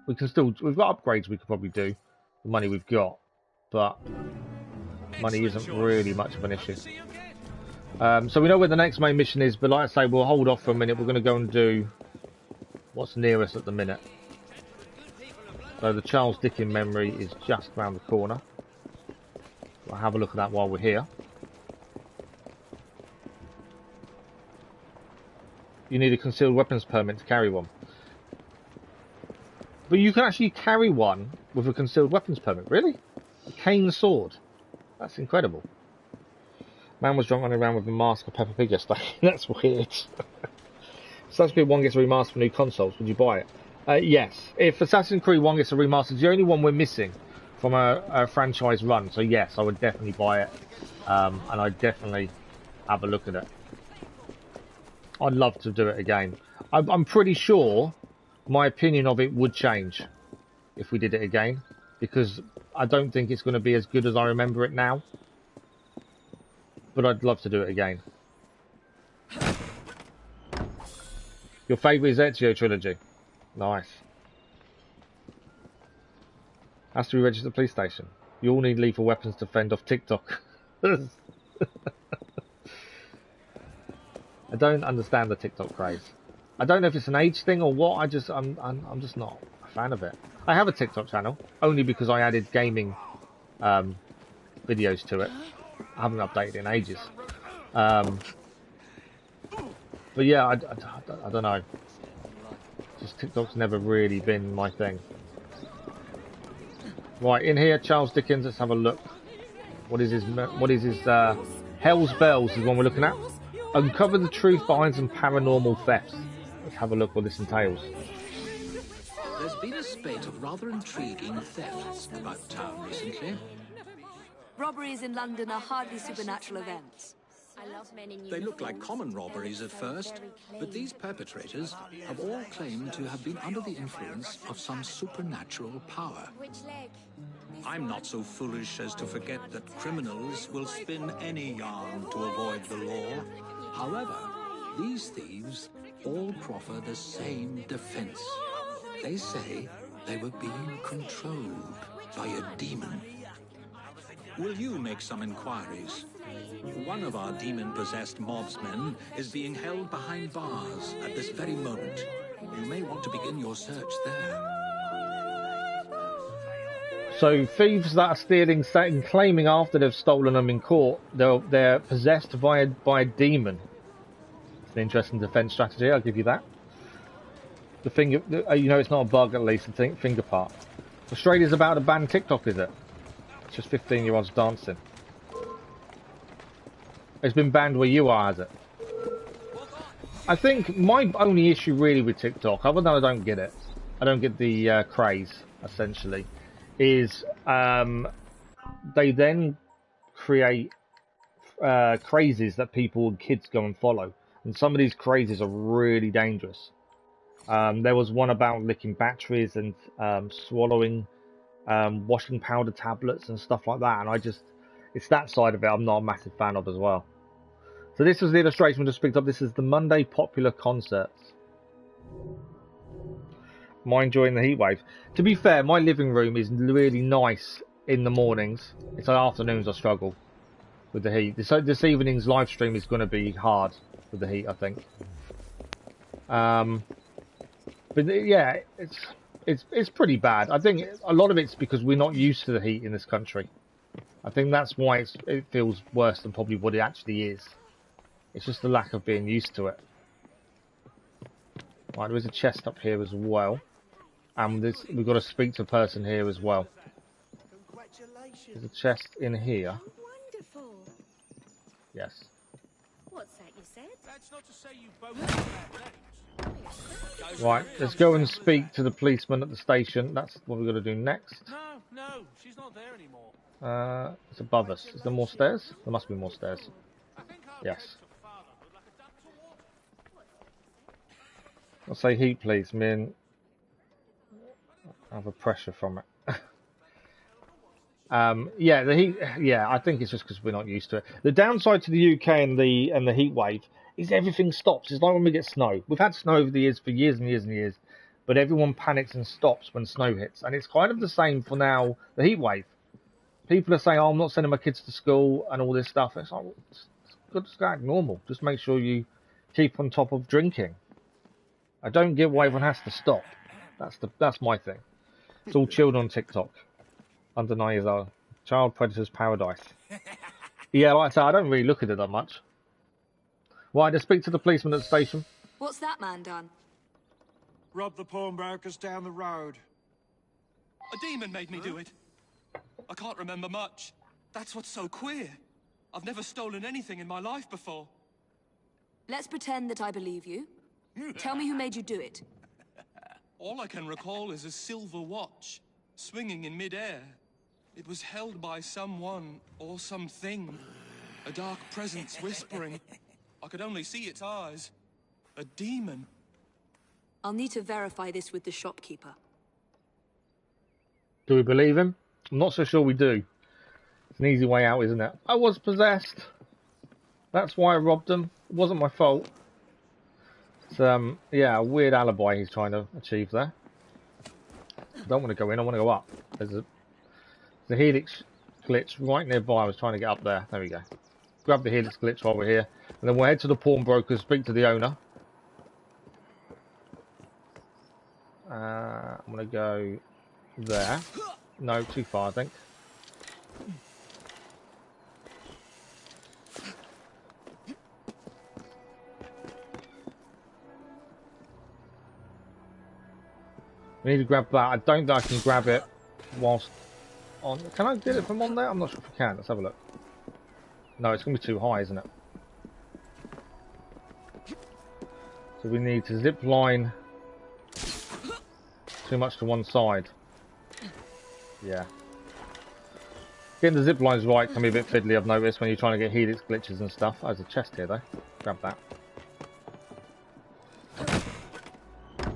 We can still, we've got upgrades we could probably do. The money we've got, but money isn't really much of an issue. So we know where the next main mission is, but like I say, we'll hold off for a minute. We're going to go and do what's near us at the minute. So the Charles Dickens memory is just around the corner. We'll have a look at that while we're here. You need a concealed weapons permit to carry one. But you can actually carry one with a concealed weapons permit. Really? A cane sword. That's incredible. Man was drunk running around with a mask of Peppa Pig yesterday. That's weird. Assassin's Creed 1 gets a remaster for new consoles. Would you buy it? Yes. If Assassin's Creed 1 gets a remaster, it's the only one we're missing from a franchise run. So yes, I would definitely buy it. And I'd definitely have a look at it. I'd love to do it again. I'm pretty sure my opinion of it would change if we did it again, because I don't think it's going to be as good as I remember it now. But I'd love to do it again. Your favourite is Ezio trilogy? Nice. Has to be registered at the police station. You all need lethal weapons to fend off TikTok. I don't understand the TikTok craze. I don't know if it's an age thing or what. I'm just not a fan of it. I have a TikTok channel only because I added gaming videos to it. I haven't updated in ages. But yeah, I don't know. Just TikTok's never really been my thing. Right, in here, Charles Dickens. Let's have a look. What is his Hell's Bells is one we're looking at. Uncover the truth behind some paranormal thefts. Let's have a look what this entails. There's been a spate of rather intriguing thefts about town recently. Robberies in London are hardly supernatural events. They look like common robberies at first, but these perpetrators have all claimed to have been under the influence of some supernatural power. I'm not so foolish as to forget that criminals will spin any yarn to avoid the law. However, these thieves all proffer the same defense. They say they were being controlled by a demon. Will you make some inquiries? One of our demon-possessed mobsmen is being held behind bars at this very moment. You may want to begin your search there. So thieves that are stealing and claiming after they've stolen them in court, they're possessed by a demon. It's an interesting defense strategy, I'll give you that. The finger, you know, it's not a bug at least, the finger part. Australia's about to ban TikTok, is it? It's just 15-year-olds dancing. It's been banned where you are, has it? I think my only issue really with TikTok, other than I don't get it, I don't get the craze, essentially, is they then create crazes that people and kids go and follow. And some of these crazes are really dangerous. There was one about licking batteries and swallowing washing powder tablets and stuff like that. And it's that side of it I'm not a massive fan of as well. So this was the illustration we just picked up. This is the Monday popular concerts. Am I enjoying the heat wave? To be fair, my living room is really nice in the mornings. It's the afternoons I struggle with the heat. This evening's live stream is going to be hard with the heat, I think. But yeah, it's pretty bad. I think a lot of it's because we're not used to the heat in this country. I think that's why it feels worse than probably what it actually is. It's just the lack of being used to it. Right, there is a chest up here as well. And we've got to speak to a person here as well. There's a chest in here. Wonderful. Yes. What's that you said? That's not to say you both. Right, let's go and speak to the policeman at the station. That's what we've got to do next. No, she's not there anymore. It's above us. Is there more stairs? There must be more stairs. Yes. I'll say heat, please. I have a pressure from it. Yeah, the heat. Yeah, I think it's just because we're not used to it. The downside to the UK and the heat wave is everything stops. It's like when we get snow. We've had snow over the years for years and years and years, but everyone panics and stops when snow hits, and it's kind of the same for now. The heat wave. People are saying, "Oh, I'm not sending my kids to school," and all this stuff. It's like it's good to act normal. Just make sure you keep on top of drinking. I don't get why everyone has to stop. That's my thing. It's all children on TikTok. Under 9 years old. Child Predators Paradise. Yeah, like I say, I don't really look at it that much. Why, to speak to the policeman at the station? What's that man done? Rob the pawnbrokers down the road. A demon made me do it. I can't remember much. That's what's so queer. I've never stolen anything in my life before. Let's pretend that I believe you. Tell me who made you do it. All I can recall is a silver watch, swinging in midair. It was held by someone or something. A dark presence whispering. I could only see its eyes. A demon. I'll need to verify this with the shopkeeper. Do we believe him? I'm not so sure we do. It's an easy way out, isn't it? I was possessed. That's why I robbed them. It wasn't my fault. It's, yeah, a weird alibi he's trying to achieve there. I don't want to go in, I want to go up. There's a helix glitch right nearby. I was trying to get up there. There we go. Grab the helix glitch while we're here. And then we'll head to the pawnbroker, speak to the owner. I'm going to go there. No, too far, I think. We need to grab that. I don't think I can grab it whilst on. Can I get it from on there? I'm not sure if I can. Let's have a look. No, it's going to be too high, isn't it? So we need to zip line too much to one side. Yeah. Getting the zip lines right can be a bit fiddly, I've noticed, when you're trying to get helix glitches and stuff. Oh, there's a chest here, though. Grab that.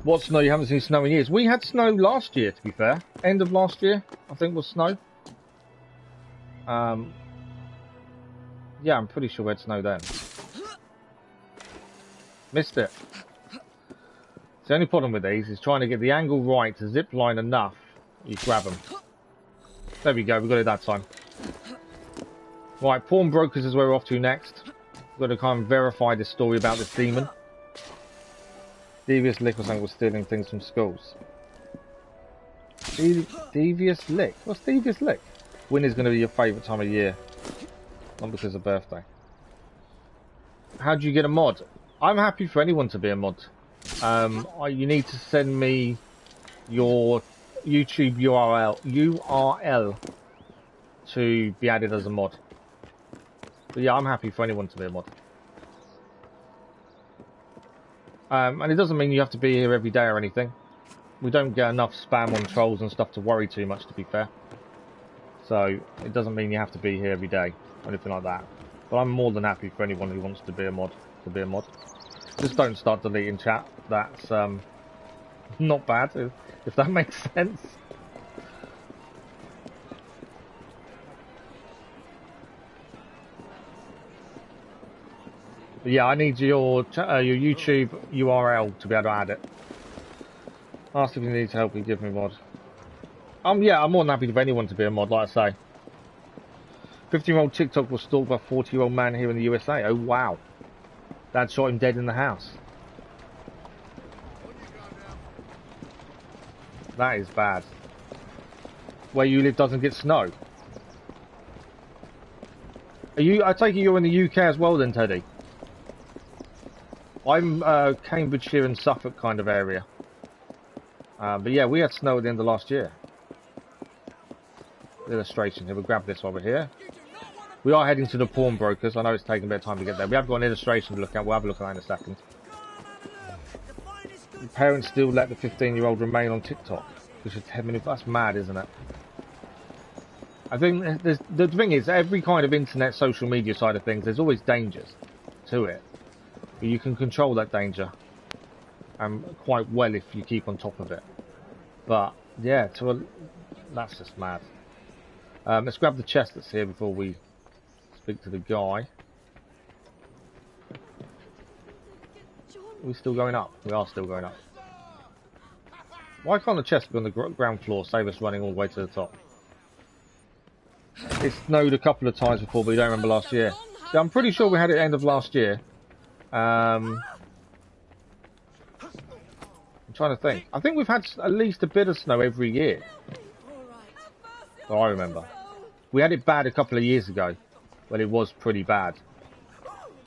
What snow? You haven't seen snow in years. We had snow last year, to be fair. End of last year, I think, was snow. Yeah, I'm pretty sure we had snow then. Missed it. The only problem with these is trying to get the angle right to zip line enough. You grab them. There we go, we got it that time. Right, pawnbrokers is where we're off to next. We've got to kind of verify this story about this demon. Devious Lick or something was stealing things from schools. Devious Lick? What's Devious Lick? Winter's going to be your favourite time of year. Not because of birthday. How do you get a mod? I'm happy for anyone to be a mod. You need to send me your YouTube URL to be added as a mod. But yeah, I'm happy for anyone to be a mod. And it doesn't mean you have to be here every day or anything. We don't get enough spam on trolls and stuff to worry too much, to be fair. So it doesn't mean you have to be here every day or anything like that. But I'm more than happy for anyone who wants to be a mod Just don't start deleting chat. That's not bad, if that makes sense. But yeah, I need your YouTube URL to be able to add it. Ask if you need help, you give me a mod. Yeah, I'm more than happy for anyone to be a mod, like I say. 15-year-old TikTok was stalked by a 40-year-old man here in the USA. Oh, wow. Dad shot him dead in the house. That is bad. Where you live doesn't get snow. I take it you're in the UK as well then, Teddy? I'm Cambridgeshire and Suffolk kind of area. But yeah, we had snow at the end of last year. Illustration here. We'll grab this while we're here. We are heading to the pawnbrokers. I know it's taking a bit of time to get there. We have got an illustration to look at. We'll have a look at that in a second. The parents still let the 15-year-old remain on TikTok. Which is 10 minutes. That's mad, isn't it? I think the thing is, every kind of internet, social media side of things, there's always dangers to it. But you can control that danger. Quite well if you keep on top of it. But, yeah, that's just mad. Let's grab the chest that's here before we speak to the guy. Are we still going up? We are still going up. Why can't the chest be on the ground floor, save us running all the way to the top? It snowed a couple of times before, but we don't remember last year. So I'm pretty sure we had it end of last year. I'm trying to think. I think we've had at least a bit of snow every year. Oh, I remember. We had it bad a couple of years ago, when it was pretty bad.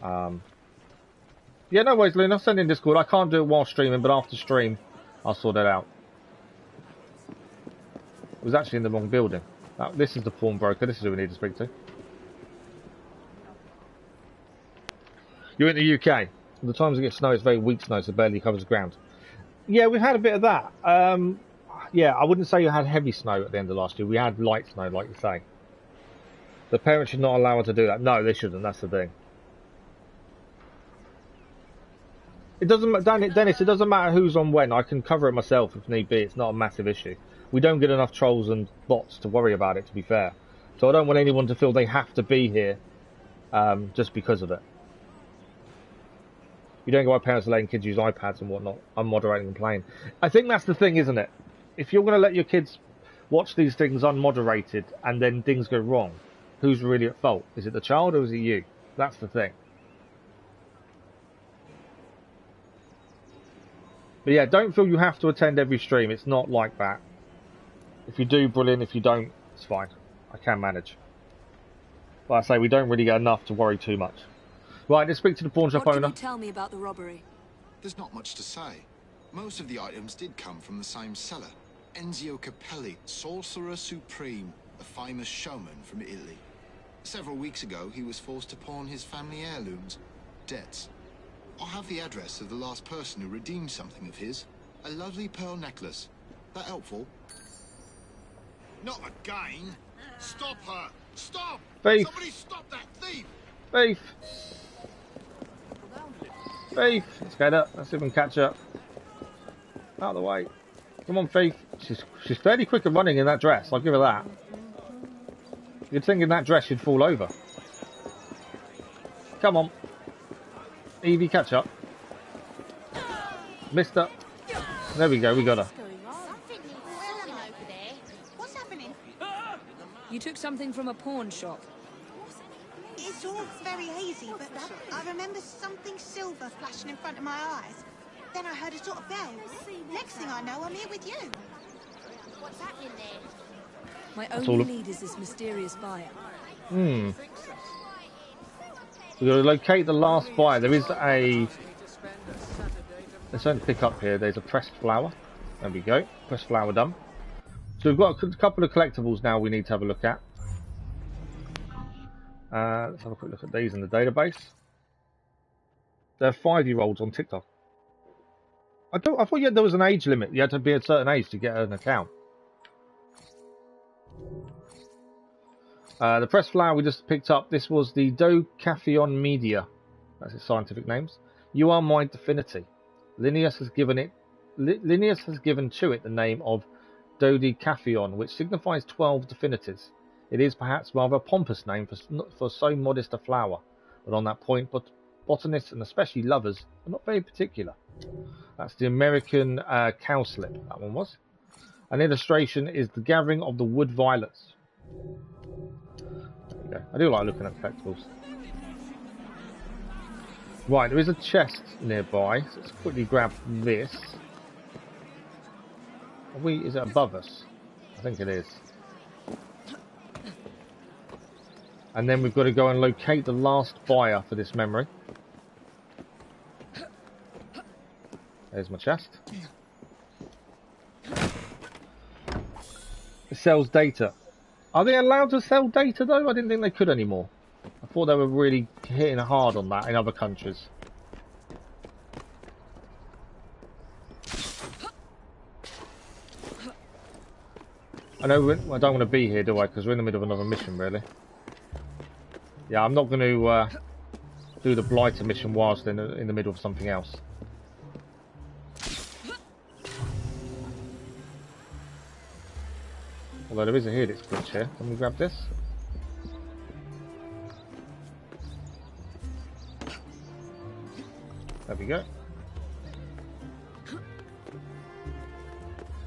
Yeah, no worries, Lynn. I'll send in Discord. I can't do it while streaming, but after stream, I'll sort it out. It was actually in the wrong building. This is the pawnbroker. This is who we need to speak to. You're in the UK. The times it gets snow, it's very weak snow, so it barely covers the ground. Yeah, we've had a bit of that. Yeah, I wouldn't say you had heavy snow at the end of last year. We had light snow, like you say. The parents should not allow her to do that. No, they shouldn't. That's the thing. It doesn't, Dennis. It doesn't matter who's on when. I can cover it myself if need be. It's not a massive issue. We don't get enough trolls and bots to worry about it, to be fair. So I don't want anyone to feel they have to be here just because of it. You don't go by parents letting kids use iPads and whatnot. I'm moderating and playing. I think that's the thing, isn't it? If you're going to let your kids watch these things unmoderated and then things go wrong, who's really at fault? Is it the child or is it you? That's the thing. But yeah, don't feel you have to attend every stream. It's not like that. If you do, brilliant. If you don't, it's fine. I can manage. But I say we don't really get enough to worry too much. Right, let's speak to the pawn shop owner. What can you tell me about the robbery? There's not much to say. Most of the items did come from the same seller. Enzio Capelli, Sorcerer Supreme, a famous showman from Italy. Several weeks ago, he was forced to pawn his family heirlooms. Debts. I'll have the address of the last person who redeemed something of his. A lovely pearl necklace. That helpful? Not again! Stop her! Stop! Faith! Somebody stop that thief! Faith! Faith! Let's get up. Let's see if we can catch up. Out of the way. Come on, Faith. She's fairly quick at running in that dress. I'll give her that. You'd think in that dress she'd fall over. Come on. Evie, catch up. Missed her. There we go, we got her. What's happening? You took something from a pawn shop. It's all very hazy, but I remember something silver flashing in front of my eyes. Then I heard a sort of bell. Next thing I know, I'm here with you. What's happening there? My only lead is this mysterious buyer. We've got to locate the last buyer. There is a... Let's only pick up here. There's a pressed flower. There we go. Pressed flower done. So we've got a couple of collectibles now we need to have a look at. Let's have a quick look at these in the database. They're 5-year-olds on TikTok. I thought there was an age limit. You had to be a certain age to get an account. The pressed flower we just picked up, this was the Docafion Media. That's its scientific names. You are my divinity. Linnaeus has given to it the name of Dodecatheon, which signifies 12 divinities. It is perhaps rather a pompous name for so modest a flower, but on that point, botanists and especially lovers are not very particular. That's the American cowslip, that one was. An illustration is the gathering of the wood violets. There we go. I do like looking at collectibles. Right, there is a chest nearby, so let's quickly grab this. Is it above us? I think it is. And then we've got to go and locate the last buyer for this memory. There's my chest. It sells data. Are they allowed to sell data though? I didn't think they could anymore. I thought they were really hitting hard on that in other countries. I know I don't want to be here, do I? Because we're in the middle of another mission, really. Yeah, I'm not going to do the Blighter mission whilst in the middle of something else. Although there is a helix glitch here. Can we grab this? There we go.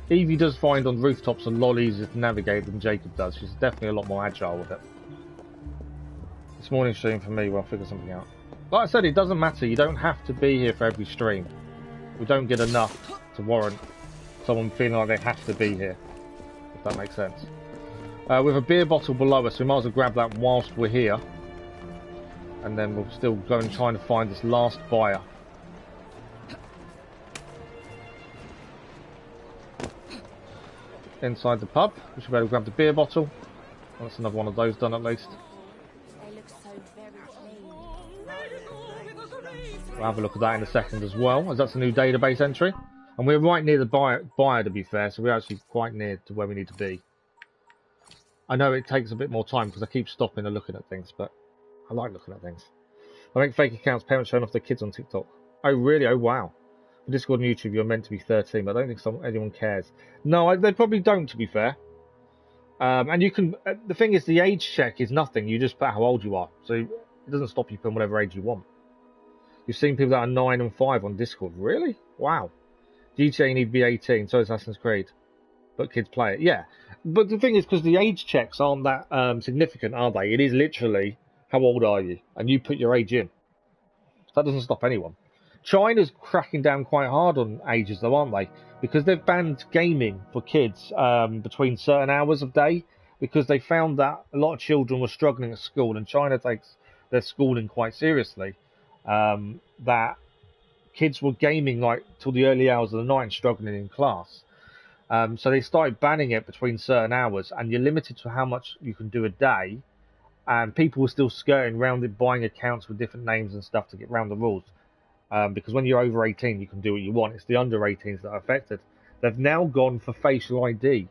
Evie does find on rooftops a lot easier to navigate than Jacob does. She's definitely a lot more agile with it. This morning stream for me, we'll figure something out. Like I said, it doesn't matter. You don't have to be here for every stream. We don't get enough to warrant someone feeling like they have to be here, if that makes sense. With a beer bottle below us, we might as well grab that whilst we're here. And then we'll still go and try and find this last buyer. Inside the pub, we should be able to grab the beer bottle. Well, that's another one of those done at least. They look so very clean. We'll have a look at that in a second as well, as that's a new database entry. And we're right near the buyer to be fair, so we're actually quite near to where we need to be. I know it takes a bit more time because I keep stopping and looking at things, but I like looking at things. I make fake accounts, parents showing off their kids on TikTok. Oh really? Oh wow. For Discord and YouTube you're meant to be 13, but I don't think anyone cares. No, they probably don't, to be fair. And you can, the thing is, the age check is nothing, you just put how old you are. So it doesn't stop you putting whatever age you want. You've seen people that are 9 and 5 on Discord. Really? Wow. GTA you need to be 18, so Assassin's Creed. But kids play it. Yeah. But the thing is, because the age checks aren't that significant, are they? It is literally, how old are you? And you put your age in. That doesn't stop anyone. China's cracking down quite hard on ages, though, aren't they? Because they've banned gaming for kids between certain hours of day, because they found that a lot of children were struggling at school, and China takes their schooling quite seriously. That kids were gaming like till the early hours of the night and struggling in class. So they started banning it between certain hours, and you're limited to how much you can do a day. And people were still skirting around it, buying accounts with different names and stuff to get around the rules. Because when you're over 18, you can do what you want. It's the under 18s that are affected. They've now gone for facial ID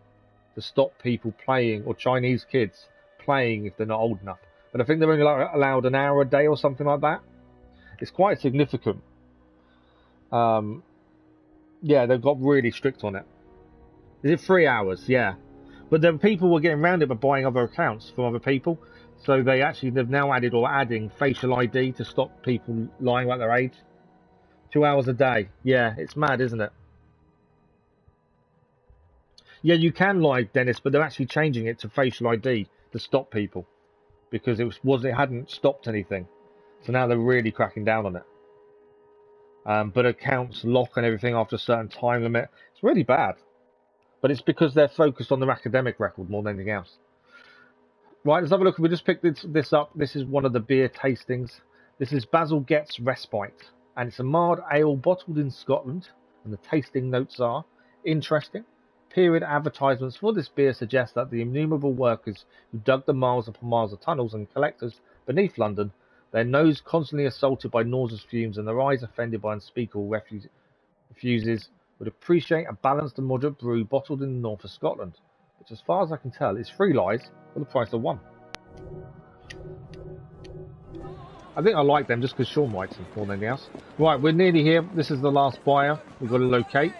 to stop people playing, or Chinese kids playing if they're not old enough. But I think they're only allowed an hour a day or something like that. It's quite significant. Yeah, they've got really strict on it. Is it 3 hours? Yeah. But then people were getting around it by buying other accounts from other people. So they've now added or adding facial ID to stop people lying about their age. 2 hours a day. Yeah, it's mad, isn't it? Yeah, you can lie, Dennis, but they're actually changing it to facial ID to stop people because it hadn't stopped anything. So now they're really cracking down on it. But accounts lock and everything after a certain time limit. It's really bad. But it's because they're focused on their academic record more than anything else. Right, let's have a look. We just picked this up. This is one of the beer tastings. This is Basil Get's Respite. And it's a mild ale bottled in Scotland. And the tasting notes are interesting. Period advertisements for this beer suggest that the innumerable workers who dug the miles upon miles of tunnels and collectors beneath London, their nose constantly assaulted by nauseous fumes and their eyes offended by unspeakable refuses, would appreciate a balanced and moderate brew bottled in the north of Scotland, which as far as I can tell is 3 lies for the price of 1. I think I like them just because Sean likes them more than anything else. Right, we're nearly here. This is the last buyer we've got to locate.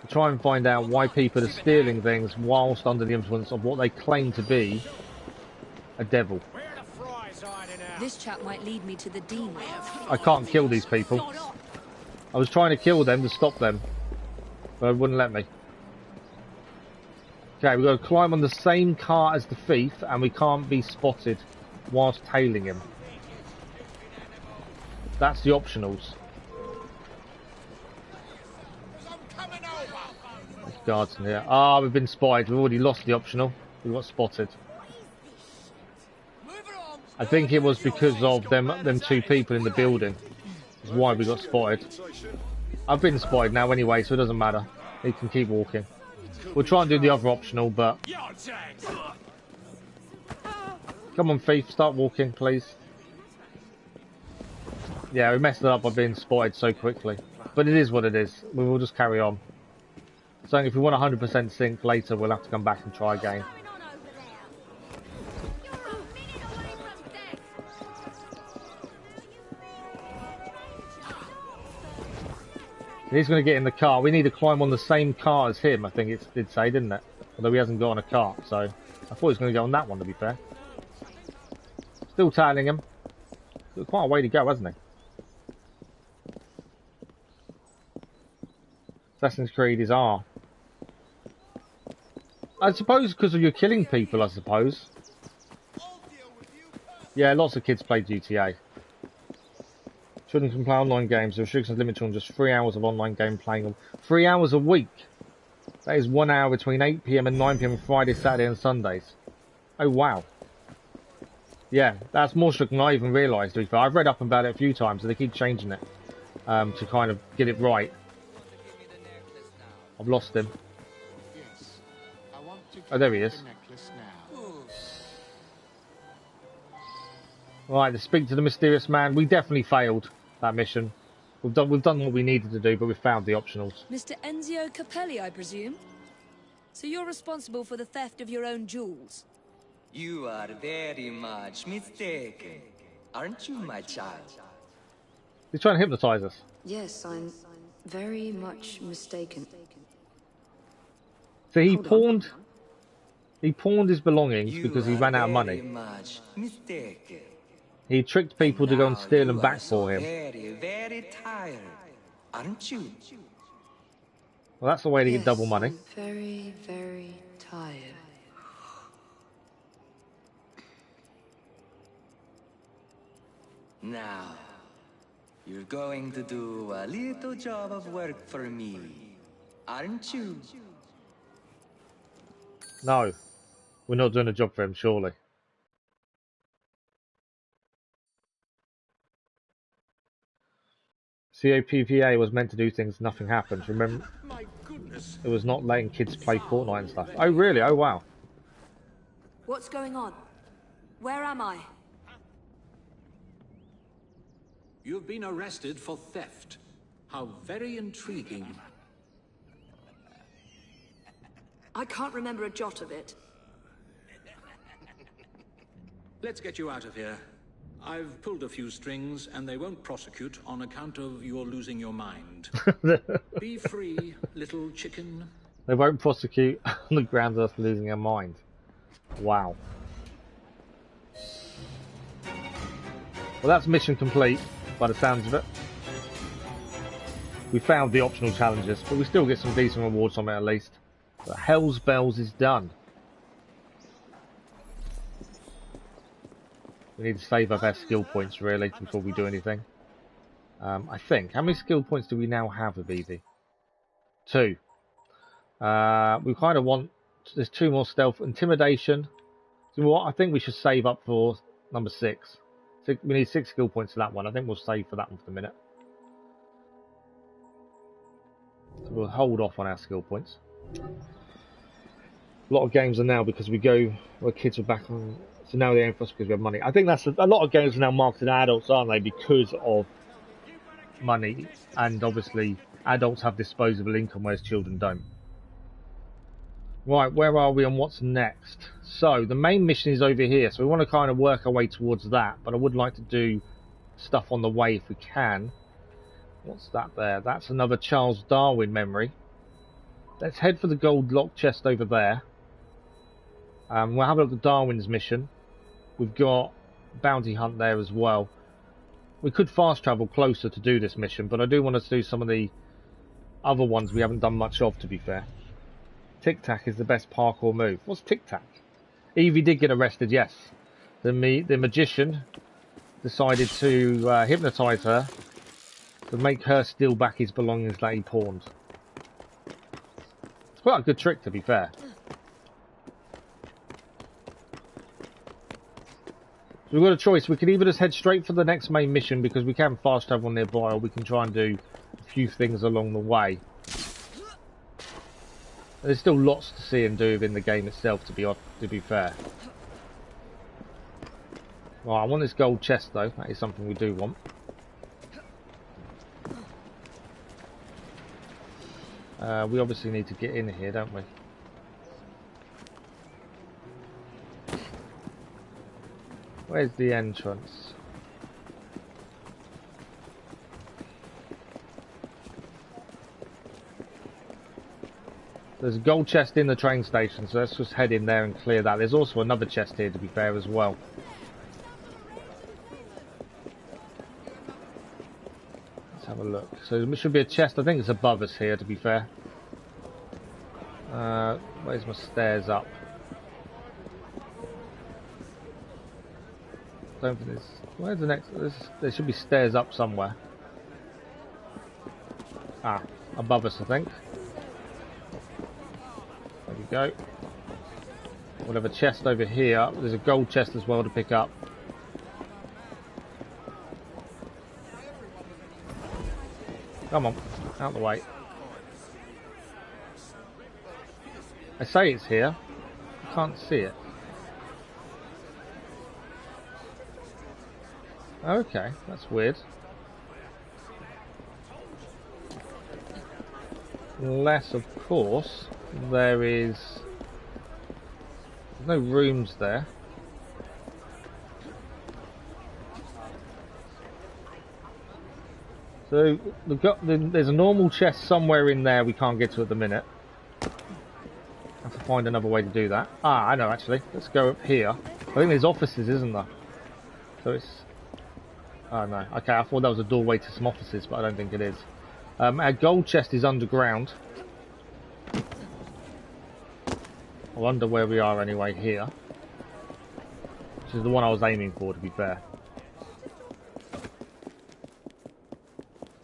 To try and find out why people are stealing things whilst under the influence of what they claim to be a devil. This chap might lead me to the demon. I can't kill these people. I was trying to kill them to stop them, but it wouldn't let me. Okay, we've got to climb on the same car as the thief, and we can't be spotted whilst tailing him. That's the optionals. There's guards in here. Ah, we've been spied. We've already lost the optional. We got spotted. I think it was because of them 2 people in the building. That's why we got spotted. I've been spotted now anyway, so it doesn't matter. He can keep walking. We'll try and do the other optional, but... Come on, thief, start walking, please. Yeah, we messed it up by being spotted so quickly. But it is what it is. We will just carry on. So if we want 100% sync later, we'll have to come back and try again. He's going to get in the car. We need to climb on the same car as him, I think it did say, didn't it? Although he hasn't got on a cart, so I thought he was going to go on that one, to be fair. Still tailing him. Got quite a way to go, hasn't he? Assassin's Creed is R. I suppose because of you killing people, I suppose. Yeah, lots of kids play GTA. Children can play online games. The restrictions limit on just 3 hours of online game playing. 3 hours a week. That is 1 hour between 8 PM and 9 PM on Friday, Saturday and Sundays. Oh, wow. Yeah, that's more strict than I even realised, to be fair. I've read up about it a few times, and they keep changing it to kind of get it right. I've lost him. Oh, there he is. Right, to speak to the mysterious man. We definitely failed that mission. We've done what we needed to do, but we found the optionals. Mr. Enzio Capelli, I presume? So you're responsible for the theft of your own jewels? You are very much mistaken, aren't you, my child? He's trying to hypnotise us. Yes, I'm very much mistaken. So he pawned his belongings because he ran out of money. Much mistaken. He tricked people to go and steal them back for him. Very, very tired, aren't you? Well, that's the way to get double money. I'm very, very tired. Now, you're going to do a little job of work for me, aren't you? No, we're not doing a job for him, surely. COPPA was meant to do things, nothing happened. Remember, it was not letting kids play Fortnite and stuff. Oh, really? Oh, wow. What's going on? Where am I? You've been arrested for theft. How very intriguing. I can't remember a jot of it. Let's get you out of here. I've pulled a few strings, and they won't prosecute on account of your losing your mind. Be free, little chicken. They won't prosecute on the grounds of us losing our mind. Wow. Well, that's mission complete, by the sounds of it. We found the optional challenges, but we still get some decent rewards from it at least. But Hell's Bells is done. We need to save up our skill points, really, before we do anything. I think. How many skill points do we now have with Evie? 2. We kind of want... There's 2 more stealth. Intimidation. So what? I think we should save up for number 6. We need 6 skill points for that one. I think we'll save for that one for the minute. So we'll hold off on our skill points. A lot of games are now because we go where kids are back on... So now they aim for us because we have money. I think that's a lot of games are now marketed at adults, aren't they? Because of money, and obviously adults have disposable income, whereas children don't. Right, where are we and what's next? So the main mission is over here, so we want to kind of work our way towards that. But I would like to do stuff on the way if we can. What's that there? That's another Charles Darwin memory. Let's head for the gold lock chest over there. We'll have a look at Darwin's mission. We've got bounty hunt there as well. We could fast travel closer to do this mission, but I do want us to do some of the other ones we haven't done much of, to be fair. Tic-tac is the best parkour move. What's tic-tac? Evie did get arrested, yes. The magician decided to hypnotise her to make her steal back his belongings that he pawned. It's quite a good trick, to be fair. We've got a choice. We can either just head straight for the next main mission because we can fast travel nearby, or we can try and do a few things along the way. There's still lots to see and do within the game itself, to be fair. Right, I want this gold chest though. That is something we do want. We obviously need to get in here, don't we? Where's the entrance? There's a gold chest in the train station, so let's just head in there and clear that. There's also another chest here, to be fair, as well. Let's have a look. So there should be a chest. I think it's above us here, to be fair. Where's my stairs up? Don't think there's... Where's the next... There should be stairs up somewhere. Ah, above us, I think. There we go. We'll have a chest over here. There's a gold chest as well to pick up. Come on, out the way. I say it's here. I can't see it. Okay, that's weird. Unless, of course, there's no rooms there. So there's a normal chest somewhere in there we can't get to at the minute. Have to find another way to do that. Ah, I know actually. Let's go up here. I think there's offices, isn't there? So it's... Oh no. Okay, I thought that was a doorway to some offices, but I don't think it is. Our gold chest is underground. I wonder where we are anyway here. Which is the one I was aiming for, to be fair.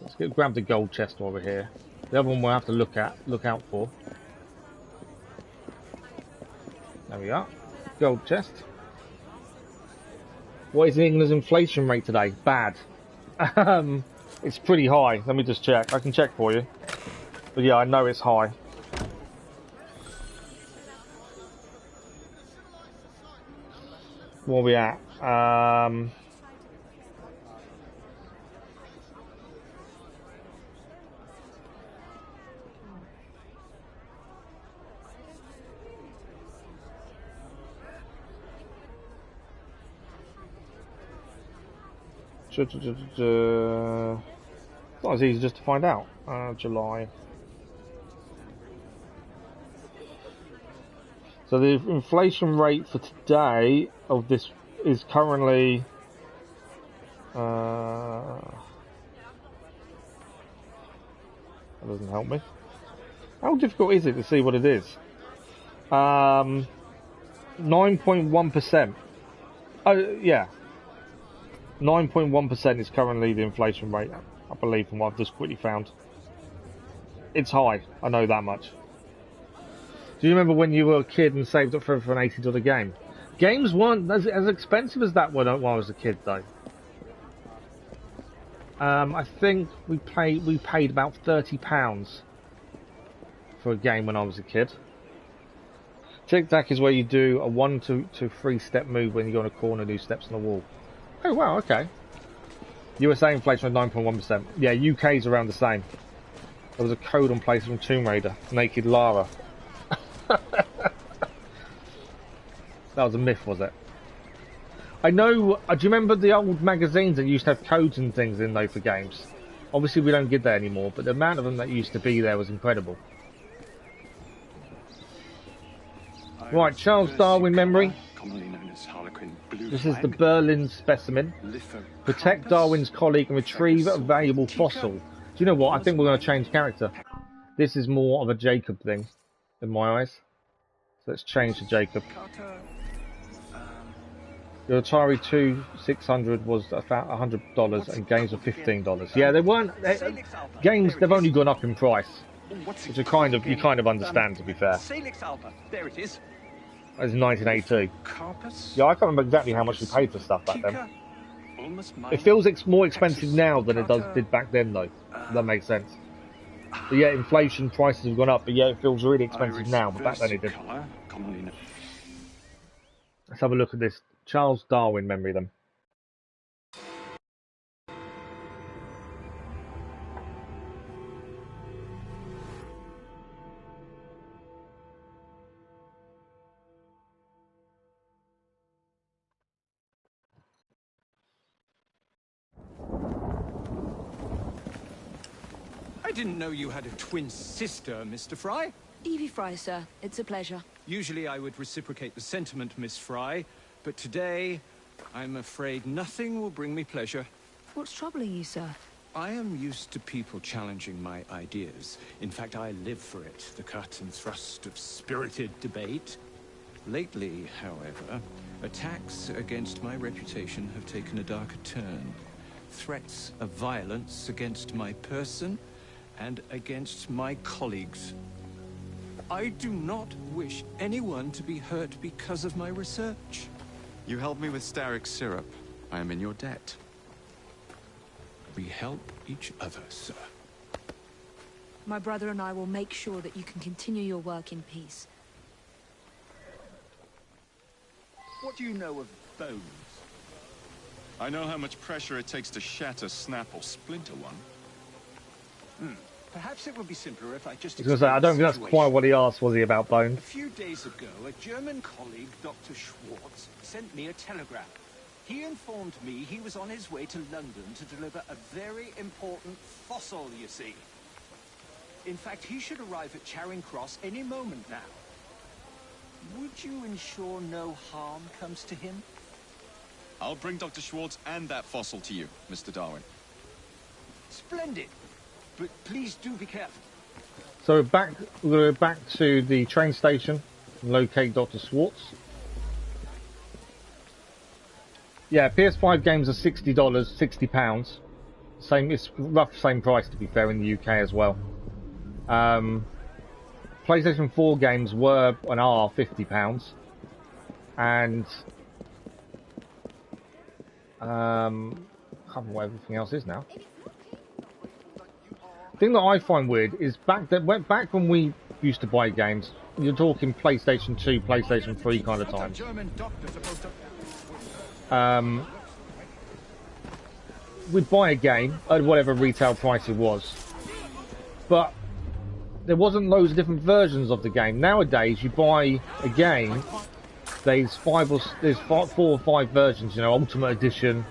Let's grab the gold chest while we're here. The other one we'll have to look out for. There we are. Gold chest. What is England's inflation rate today? Bad. It's pretty high. Let me just check. I can check for you. But yeah, I know it's high. Where are we at? Not as easy just to find out. July. So the inflation rate for today of this is currently that doesn't help me. How difficult is it to see what it is? 9.1%. Oh yeah. 9.1% is currently the inflation rate, I believe, from what I've just quickly found. It's high, I know that much. Do you remember when you were a kid and saved up for an $80 game? Games weren't as expensive as that when I was a kid, though. I think we paid about £30 for a game when I was a kid. Tic-tac is where you do a 1 to 3 step move when you go on a corner, do steps on the wall. Oh wow, okay. USA inflation of 9.1%. Yeah, UK's around the same. There was a code on place from Tomb Raider, Naked Lara. That was a myth, was it? I know, do you remember the old magazines that used to have codes and things in though for games? Obviously we don't get that anymore, but the amount of them that used to be there was incredible. Right, Charles Darwin memory. This is the Berlin specimen. Protect Darwin's colleague and retrieve a valuable fossil. Do you know what? I think we're going to change character. This is more of a Jacob thing, in my eyes. So let's change to Jacob. Your Atari 2600 was $100 and games were $15. Yeah, they weren't... games, they've only gone up in price. Which are you kind of understand, to be fair. There it is. That was 1982. Yeah, I can't remember exactly how much we paid for stuff back then. It feels more expensive now than it did back then, though. If that makes sense. But yeah, inflation, prices have gone up, but yeah, it feels really expensive now, but back then it did. Let's have a look at this Charles Darwin memory then. I didn't know you had a twin sister, Mr. Fry. Evie Fry, sir. It's a pleasure. Usually I would reciprocate the sentiment, Miss Fry, but today, I'm afraid nothing will bring me pleasure. What's troubling you, sir? I am used to people challenging my ideas. In fact, I live for it, the cut and thrust of spirited debate. Lately, however, attacks against my reputation have taken a darker turn. Threats of violence against my person and against my colleagues. I do not wish anyone to be hurt because of my research. You helped me with Starrick syrup. I am in your debt. We help each other, sir. My brother and I will make sure that you can continue your work in peace. What do you know of bones? I know how much pressure it takes to shatter, snap, or splinter one. Perhaps it would be simpler if I just... I was going to say, I don't think that's quite what he asked, was he, about bones? A few days ago, a German colleague, Dr. Schwartz, sent me a telegram. He informed me he was on his way to London to deliver a very important fossil, you see. In fact, he should arrive at Charing Cross any moment now. Would you ensure no harm comes to him? I'll bring Dr. Schwartz and that fossil to you, Mr. Darwin. Splendid. But please do be careful. So we're going to go back to the train station and locate Dr. Schwartz. Yeah, PS5 games are $60, £60. Same, it's rough same price to be fair in the UK as well. PlayStation 4 games were and are £50, and I can't remember what everything else is now. The thing that I find weird is back when we used to buy games, you're talking PlayStation 2, PlayStation 3 kind of times. We'd buy a game at whatever retail price it was, but there wasn't loads of different versions of the game. Nowadays, you buy a game, there's 4 or 5 versions, you know, Ultimate Edition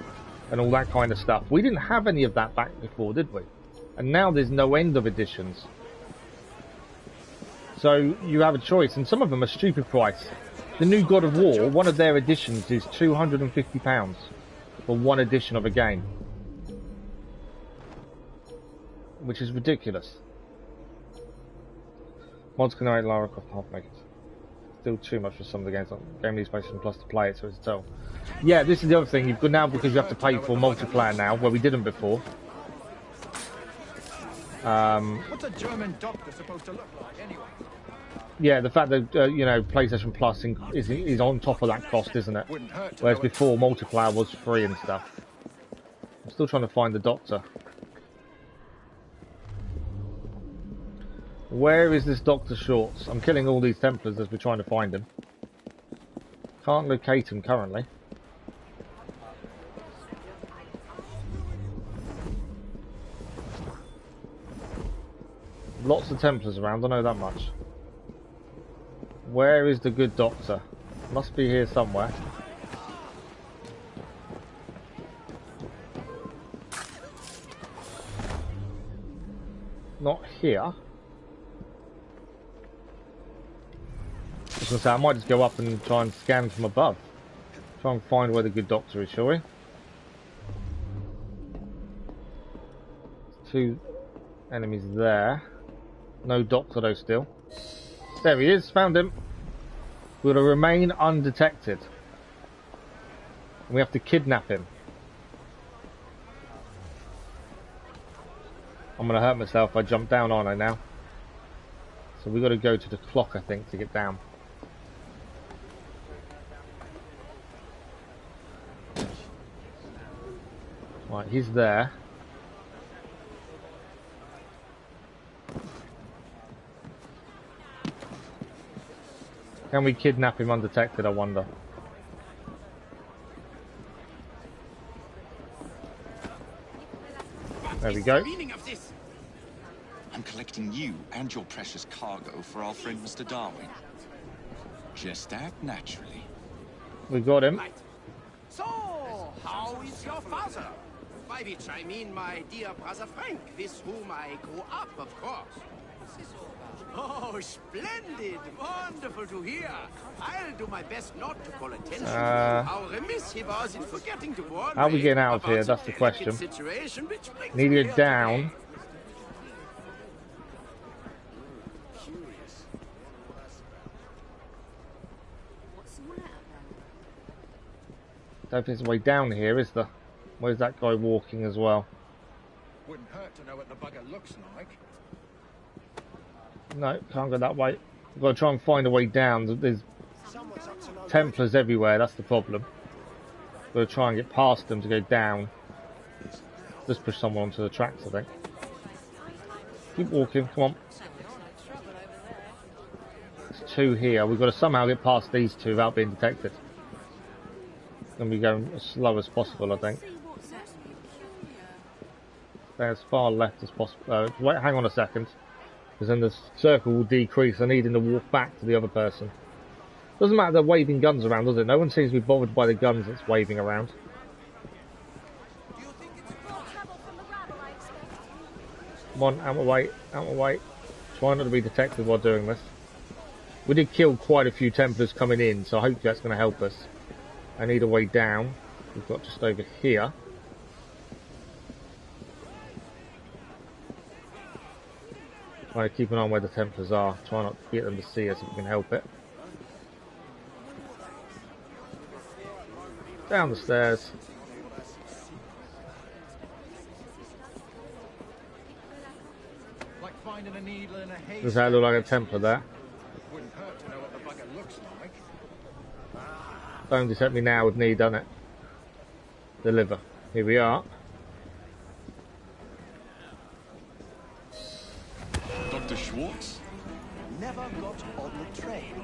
and all that kind of stuff. We didn't have any of that back before, did we? And now there's no end of editions. So you have a choice, and some of them are stupid price. The new God of War, one of their editions is £250 for one edition of a game, which is ridiculous. Mods can narrate Lara Croft half make it. Still too much for some of the games. Game needs PlayStation Plus to play it, so it's a tell. Yeah, this is the other thing. You've got now, because you have to pay for multiplayer now, where we didn't before. What's a German doctor supposed to look like, anyway? Yeah, the fact that you know, PlayStation Plus is on top of that cost, isn't it? Whereas before, multiplayer was free and stuff. I'm still trying to find the Doctor. Where is this Dr. Schwartz? I'm killing all these Templars as we're trying to find him. Can't locate him currently. Lots of Templars around, I know that much. Where is the good Doctor? Must be here somewhere. Not here. I was gonna say, I might just go up and try and scan from above. Try and find where the good Doctor is, shall we? 2 enemies there. No Doctor though still. There he is, found him. We're to remain undetected. And we have to kidnap him. I'm gonna hurt myself if I jump down, aren't I now? So we've got to go to the clock, I think, to get down. Right, he's there. Can we kidnap him undetected, I wonder? There we go. I'm collecting you and your precious cargo for our friend Mr. Darwin. Just act naturally. We got him. So, how is your father? By which I mean my dear brother Frank, with whom I grew up, of course. Oh, splendid! Wonderful to hear. I'll do my best not to call attention to how remiss he was in forgetting to warn how are we me getting out of about here? the That's the delicate question. situation which brings Need to me get here down. today. Don't think there's a way down here, is there? Where's that guy walking as well? Wouldn't hurt to know what the bugger looks like. No, can't go that way. I've got to try and find a way down. There's Templars everywhere, that's the problem. Got to try and get past them to go down. Just push someone onto the tracks, I think. Keep walking, come on. There's two here. We've got to somehow get past these two without being detected. Going to be going as slow as possible, I think. Stay as far left as possible. Wait, hang on a second. Because then the circle will decrease. I need him to walk back to the other person. Doesn't matter they're waving guns around, does it? No one seems to be bothered by the guns that's waving around. Come on, out my way, out my way. Try not to be detected while doing this. We did kill quite a few Templars coming in, so hopefully that's going to help us. I need a way down. We've got just over here. Try to keep an eye on where the Templars are. Try not to get them to see us if we can help it. Down the stairs. Like finding a needle in a haystack. Does that look like a Templar there? Wouldn't hurt to know what the bugger looks like. Don't detect me now with me, done it. Deliver. Here we are. Dr. Schwartz? Never got on the train.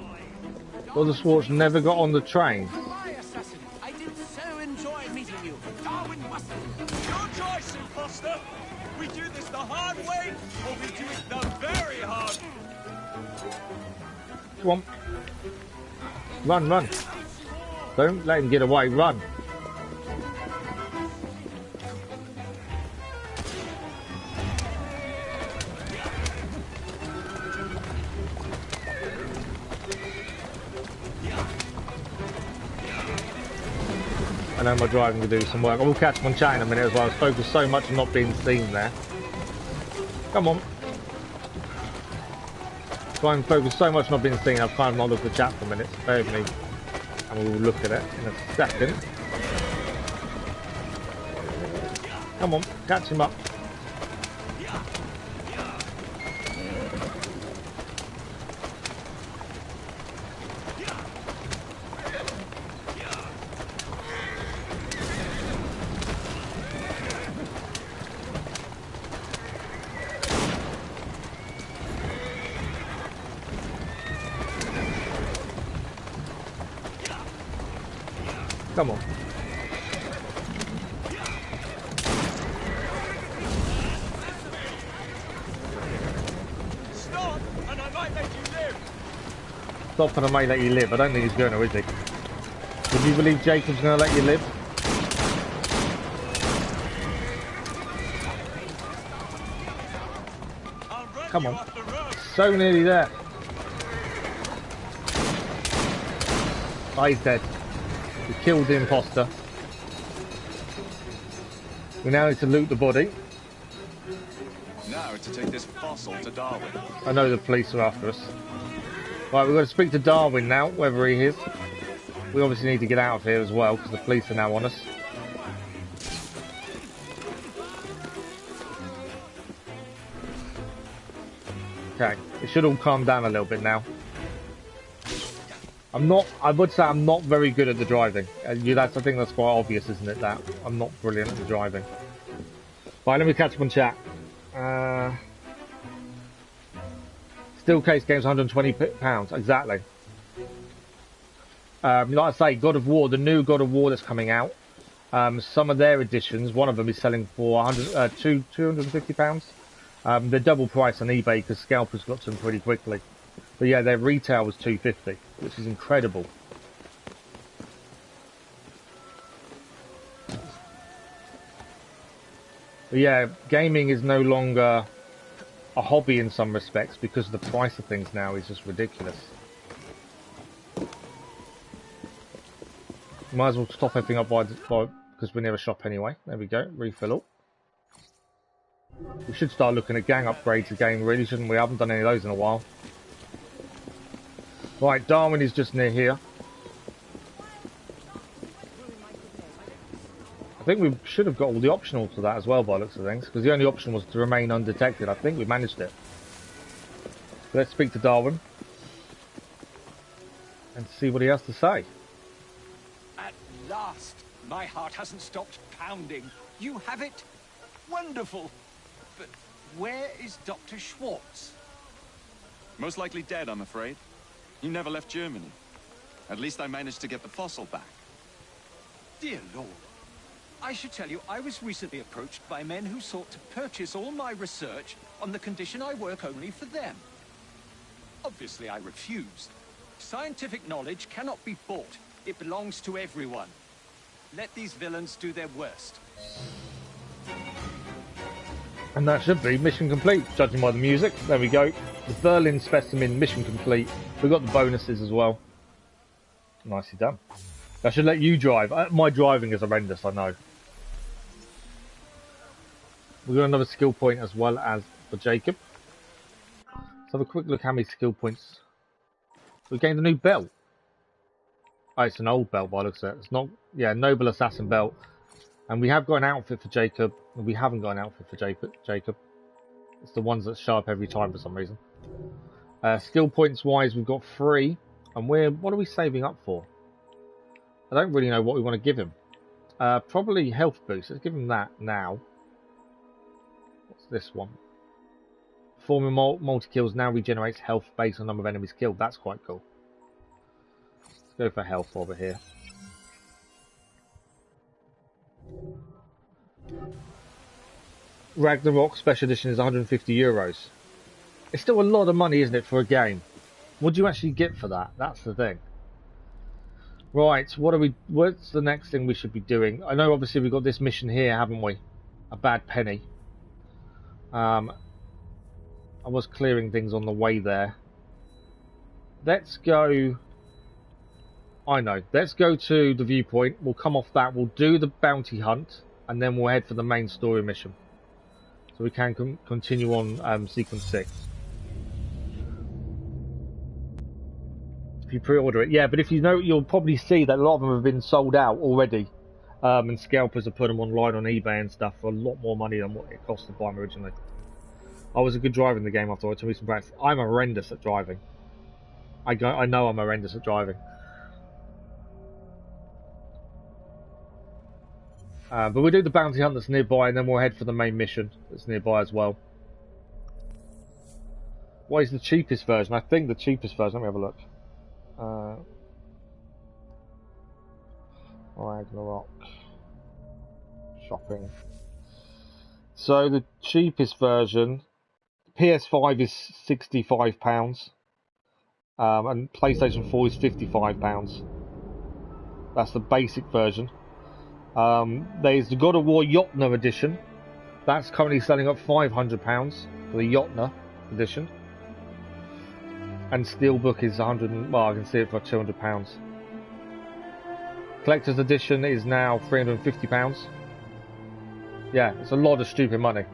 Dr. Schwartz never got on the train. Goodbye, assassin. I did so enjoy meeting you. Darwin mustn't. Your choice, imposter. We do this the hard way, or we do it the very hard. Come on. Run, run. Don't let him get away, run. I know my driving to do some work. I will catch him on chat in a minute as well. I was focused so much on not being seen there. Come on. Try and focus so much on not being seen, I've kind of not looked at the chat for a minute. Bear with me. And we'll look at it in a second. Come on, catch him up. Come on. Stop, and I might let you live. Stop and I may let you live. I don't think he's going to, is he? Would you believe Jacob's going to let you live? Come on. So nearly there. Oh, he's dead. We killed the imposter. We now need to loot the body. Now to take this fossil to Darwin. I know the police are after us. Right, we've got to speak to Darwin now, wherever he is. We obviously need to get out of here as well, because the police are now on us. Okay, it should all calm down a little bit now. I would say I'm not very good at the driving. I think that's quite obvious, isn't it, that I'm not brilliant at the driving. Right, let me catch up on chat. Still case game's £120, exactly. Like I say, God of War, the new God of War that's coming out, some of their editions, one of them is selling for £250. They're double price on eBay because scalpers got to them pretty quickly. But yeah, their retail was $250, which is incredible. But yeah, gaming is no longer a hobby in some respects because the price of things now is just ridiculous. Might as well stop everything up because we're near a shop anyway. There we go, refill all. We should start looking at gang upgrades again, really, shouldn't we? I haven't done any of those in a while. Right, Darwin is just near here. I think we should have got all the optionals to that as well by the looks of things, because the only option was to remain undetected. I think we managed it. Let's speak to Darwin and see what he has to say. At last, my heart hasn't stopped pounding. You have it? Wonderful. But where is Dr. Schwartz? Most likely dead, I'm afraid. He never left Germany. At least I managed to get the fossil back. Dear Lord. I should tell you, I was recently approached by men who sought to purchase all my research on the condition I work only for them. Obviously, I refused. Scientific knowledge cannot be bought. It belongs to everyone. Let these villains do their worst. And that should be mission complete, judging by the music. There we go. The Berlin specimen, mission complete. We've got the bonuses as well. Nicely done. I should let you drive. My driving is horrendous, I know. We've got another skill point as well as for Jacob. Let's have a quick look how many skill points. We gained a new belt. Oh, it's an old belt by the looks of it. It's not, yeah, Noble Assassin belt. And we have got an outfit for Jacob. And we haven't got an outfit for Jacob. It's the ones that show up every time for some reason. Skill points wise, we've got 3. And what are we saving up for? I don't really know what we want to give him. Probably health boost. Let's give him that now. What's this one? Performing multi-kills now regenerates health based on number of enemies killed. That's quite cool. Let's go for health over here. Ragnarok Special Edition is 150 euros. It's still a lot of money, isn't it, for a game? What do you actually get for that? That's the thing. Right, what's the next thing we should be doing? I know obviously we've got this mission here, haven't we? A bad penny. I was clearing things on the way there. Let's go... I know. Let's go to the viewpoint. We'll come off that. We'll do the bounty hunt. And then we'll head for the main story mission. So we can continue on sequence 6. If you pre-order it, yeah, but if you know, you'll probably see that a lot of them have been sold out already, and scalpers have put them online on eBay and stuff for a lot more money than what it cost to buy them originally. I was a good driver in the game after I took some practice. I'm horrendous at driving. I know I'm horrendous at driving. But we'll do the bounty hunt that's nearby, and then we'll head for the main mission that's nearby as well. What is the cheapest version? I think the cheapest version. Let me have a look. Ragnarok shopping. So the cheapest version, PS5 is £65, and PlayStation 4 is £55. That's the basic version. There's the God of War Jotner edition. That's currently selling at £500 for the Jotner edition. And Steelbook is 100. Well, I can see it for £200. Collector's edition is now £350. Yeah, it's a lot of stupid money.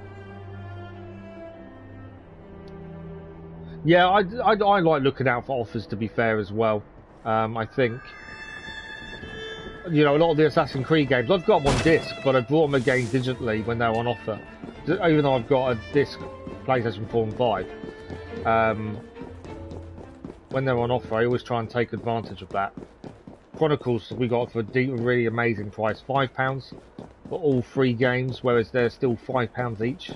Yeah, I like looking out for offers, to be fair, as well. I think, you know, a lot of the Assassin's Creed games, I've got them on disc, but I brought them again digitally when they're on offer. Even though I've got a disc PlayStation 4 and 5. When they're on offer, I always try and take advantage of that. Chronicles we got for a really amazing price, £5 for all 3 games, whereas they're still £5 each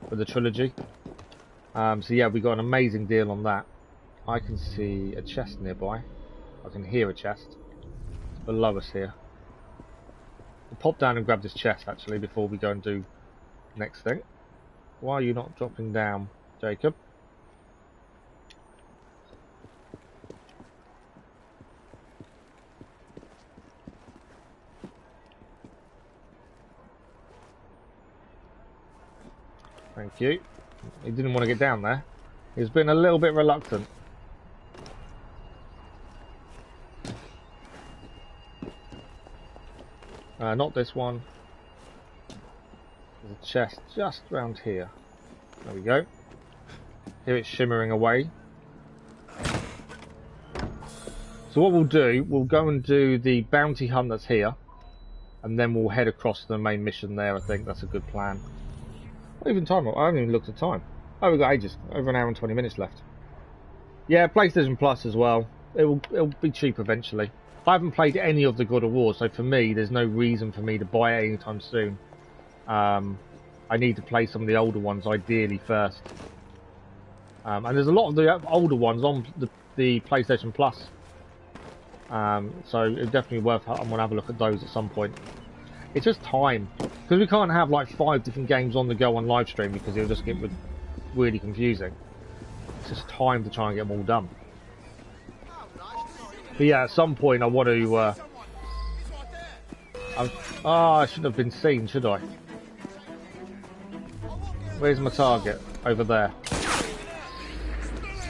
for the trilogy. So yeah, we got an amazing deal on that. I can see a chest nearby. I can hear a chest. It's below us here. We'll pop down and grab this chest actually before we go and do the next thing. Why are you not dropping down, Jacob? Thank you. He didn't want to get down there. He's been a little bit reluctant. Not this one. There's a chest just around here. There we go. Here it's shimmering away. So what we'll do, we'll go and do the bounty hunt that's here. And then we'll head across to the main mission there. I think that's a good plan. What even time? I haven't even looked at time. Oh, we've got ages. Over an hour and 20 minutes left. Yeah, PlayStation Plus as well. It'll be cheap eventually. I haven't played any of the God of War, so for me, there's no reason for me to buy it anytime soon. I need to play some of the older ones ideally first. And there's a lot of the older ones on the PlayStation Plus. So it's definitely worth. I'm gonna have a look at those at some point. It's just time, because we can't have like 5 different games on the go on live stream because it'll just get really confusing. It's just time to try and get them all done. But yeah, at some point I want to. I shouldn't have been seen, should I? Where's my target? Over there.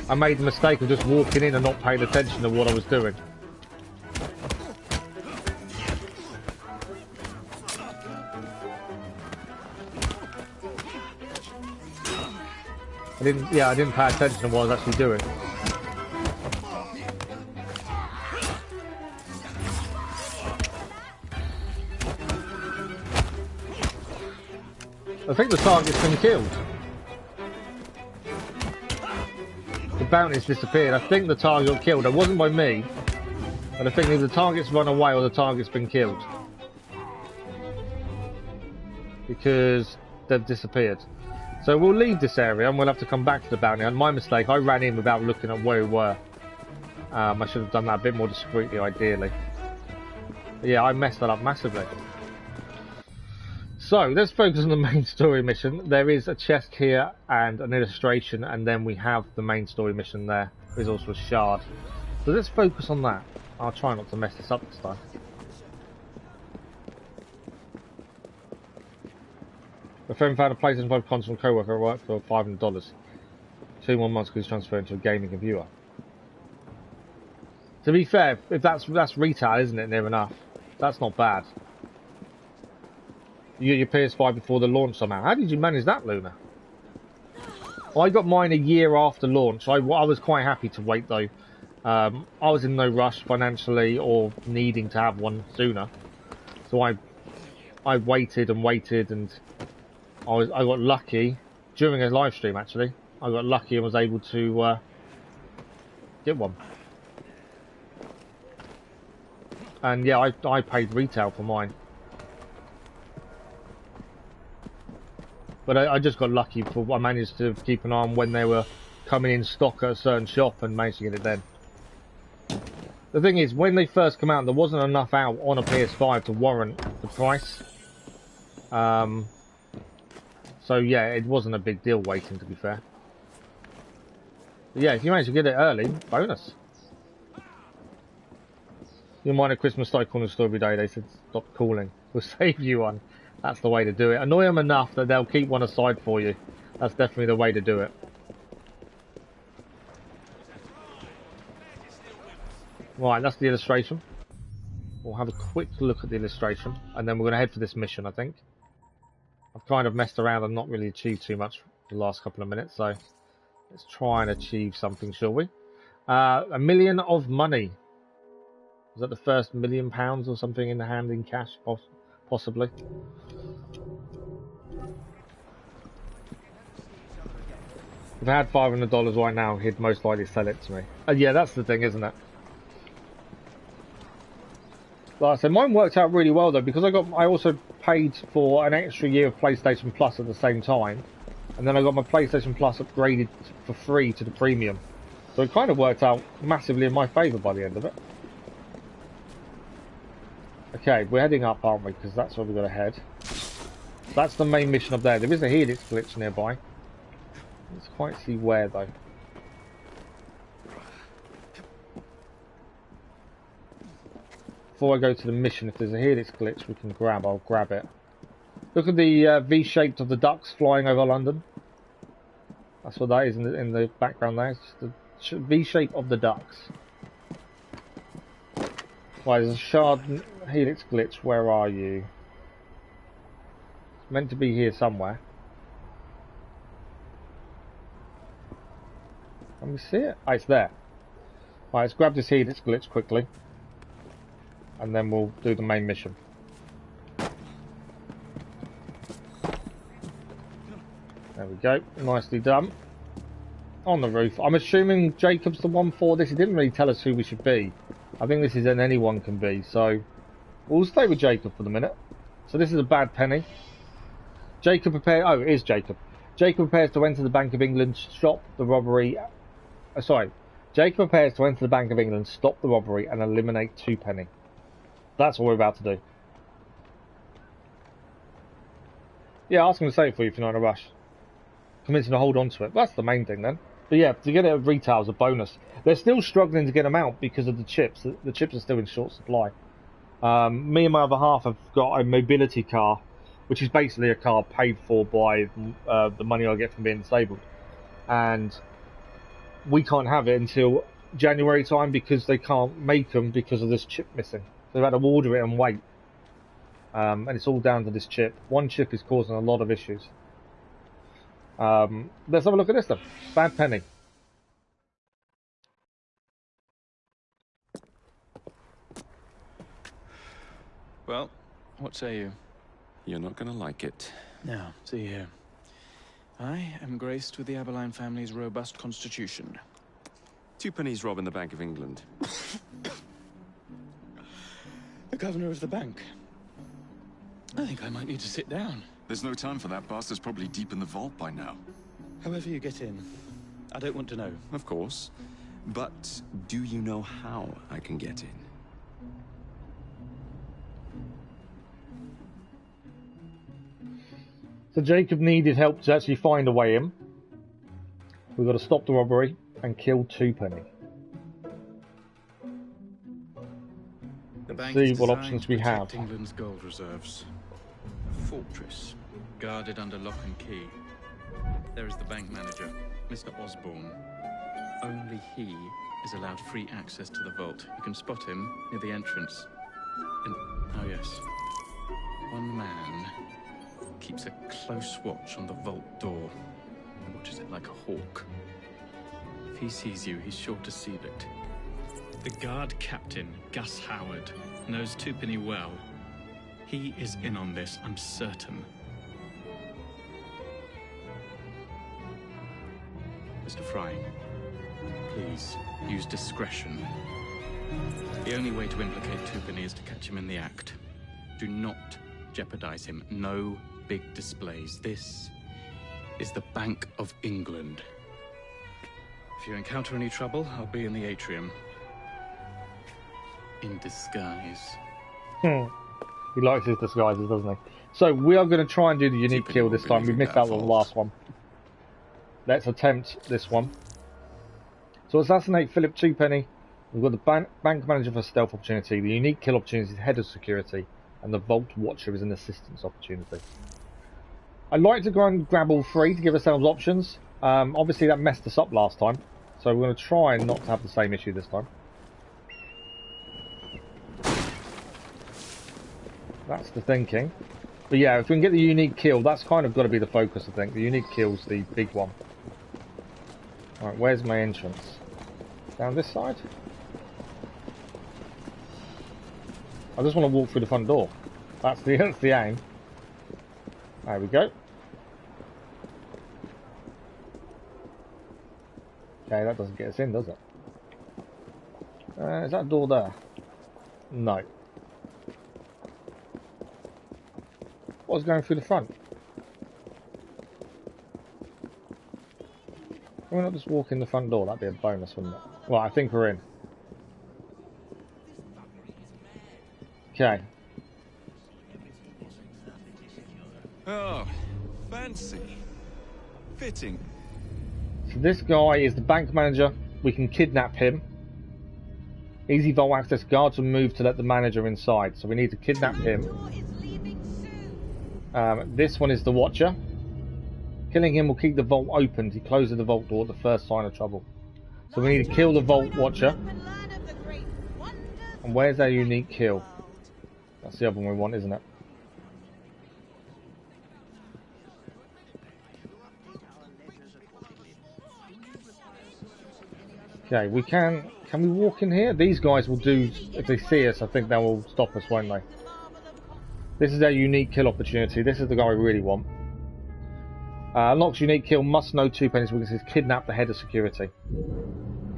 I made the mistake of just walking in and not paying attention to what I was doing. I didn't pay attention to what I was actually doing. I think the target's been killed. The bounty's disappeared. I think the target got killed. It wasn't by me. But I think either the target's run away or the target's been killed. Because they've disappeared. So we'll leave this area and we'll have to come back to the bounty. And my mistake, I ran in without looking at where we were. I should have done that a bit more discreetly, ideally. But yeah, I messed that up massively. So, let's focus on the main story mission. There is a chest here and an illustration, and then we have the main story mission there. There's also a shard. So let's focus on that. I'll try not to mess this up this time. My friend found a PlayStation 5 console co-worker at work for $500. 2 more months because he's transferring to a gaming computer. To be fair, if that's retail, isn't it, near enough? That's not bad. You get your PS5 before the launch somehow. How did you manage that, Luna? I got mine a year after launch. I was quite happy to wait though. I was in no rush financially or needing to have one sooner. So I waited and waited, and I got lucky during a live stream actually. I got lucky and was able to get one. And yeah, I paid retail for mine. But I just got lucky for I managed to keep an eye on when they were coming in stock at a certain shop and managed to get it then. The thing is, when they first come out, there wasn't enough out on a PS5 to warrant the price. So yeah, it wasn't a big deal waiting, to be fair. But yeah, if you manage to get it early, bonus. You'll mind a Christmas start calling the store every day. They said stop calling. We'll save you one. That's the way to do it. Annoy them enough that they'll keep one aside for you. That's definitely the way to do it. Right, that's the illustration. We'll have a quick look at the illustration, and then we're going to head for this mission, I think. I've kind of messed around and not really achieved too much the last couple of minutes, so let's try and achieve something, shall we? 1 million of money. Is that the first £1 million or something in the hand in cash, possibly? If I had $500 right now, he'd most likely sell it to me. Yeah, that's the thing, isn't it? Like I said, mine worked out really well though, because I also paid for an extra year of PlayStation Plus at the same time, and then I got my PlayStation Plus upgraded for free to the premium. So it kind of worked out massively in my favour by the end of it. Okay, we're heading up, aren't we? Because that's where we've got to head. That's the main mission up there. There is a helix glitch nearby. Let's quite see where though. Before I go to the mission, if there's a helix glitch we can grab, I'll grab it. Look at the V-shaped of the ducks flying over London. That's what that is in the background there. It's just the V shape of the ducks. Right, there's a shard helix glitch. Where are you? It's meant to be here somewhere. Can we see it? Oh, it's there. Right, let's grab this helix glitch quickly. And then we'll do the main mission. There we go. Nicely done. On the roof. I'm assuming Jacob's the one for this. He didn't really tell us who we should be. I think this is an anyone can be. So we'll stay with Jacob for the minute. So this is a bad penny. Jacob prepares... Oh, it is Jacob. Jacob prepares to enter the Bank of England, stop the robbery... Jacob prepares to enter the Bank of England, stop the robbery, and eliminate Twopenny. That's what we're about to do. Yeah, ask him to say it for you if you're not in a rush. Convince him to hold on to it. That's the main thing then. But yeah, to get it at retail is a bonus. They're still struggling to get them out because of the chips. The chips are still in short supply. Me and my other half have got a mobility car, which is basically a car paid for by the money I get from being disabled. And we can't have it until January time because they can't make them because of this chip missing. They've had to order it and wait. And it's all down to this chip. One chip is causing a lot of issues. Let's have a look at this then. Bad penny. Well, what say you? You're not gonna like it. Now, see here. I am graced with the Aberline family's robust constitution. Twopenny's robbing the Bank of England. The governor of the bank. I think I might need to sit down. There's no time for that. Bastard's probably deep in the vault by now. However you get in, I don't want to know. Of course. But do you know how I can get in? So Jacob needed help to actually find a way in. We've got to stop the robbery and kill Twopenny. The See what options we have. England's gold reserves. A fortress guarded under lock and key. There is the bank manager, Mr. Osborne. Only he is allowed free access to the vault. You can spot him near the entrance. Oh yes, one man keeps a close watch on the vault door and watches it like a hawk. If he sees you, he's sure to seal it. The guard captain, Gus Howard, knows Twopenny well. He is in on this, I'm certain. Mr. Fry, please use discretion. The only way to implicate Twopenny is to catch him in the act. Do not jeopardize him. No big displays. This is the Bank of England. If you encounter any trouble, I'll be in the atrium. In disguise. He likes his disguises, doesn't he? So we are going to try and do the unique kill this time. We missed out on the last one. Let's attempt this one. So assassinate Philip Twopenny. We've got the bank manager for stealth opportunity. The unique kill opportunity is head of security. And the vault watcher is an assistance opportunity. I'd like to go and grab all three to give ourselves options. Obviously that messed us up last time. So we're going to try and not to have the same issue this time. That's the thinking. But yeah, if we can get the unique kill, that's kind of got to be the focus, I think. The unique kill's the big one. Alright, where's my entrance? Down this side? I just want to walk through the front door. That's the aim. There we go. Okay, that doesn't get us in, does it? Is that door there? No. What was going through the front? Why not just walk in the front door? That'd be a bonus, wouldn't it? Well, I think we're in. Okay. Oh, fancy. Fitting. So this guy is the bank manager. We can kidnap him. Easy vault access. Guards will move to let the manager inside. So we need to kidnap him. This one is the watcher. Killing him will keep the vault open. He closes the vault door at the first sign of trouble. So we need to kill the Vault Watcher. And where's our unique kill? That's the other one we want, isn't it? Okay, we can we walk in here? These guys will do, if they see us, I think they will stop us, won't they? This is our unique kill opportunity. This is the guy we really want. Unlocks unique kill, must know 2 pennies weaknesses, kidnap the head of security.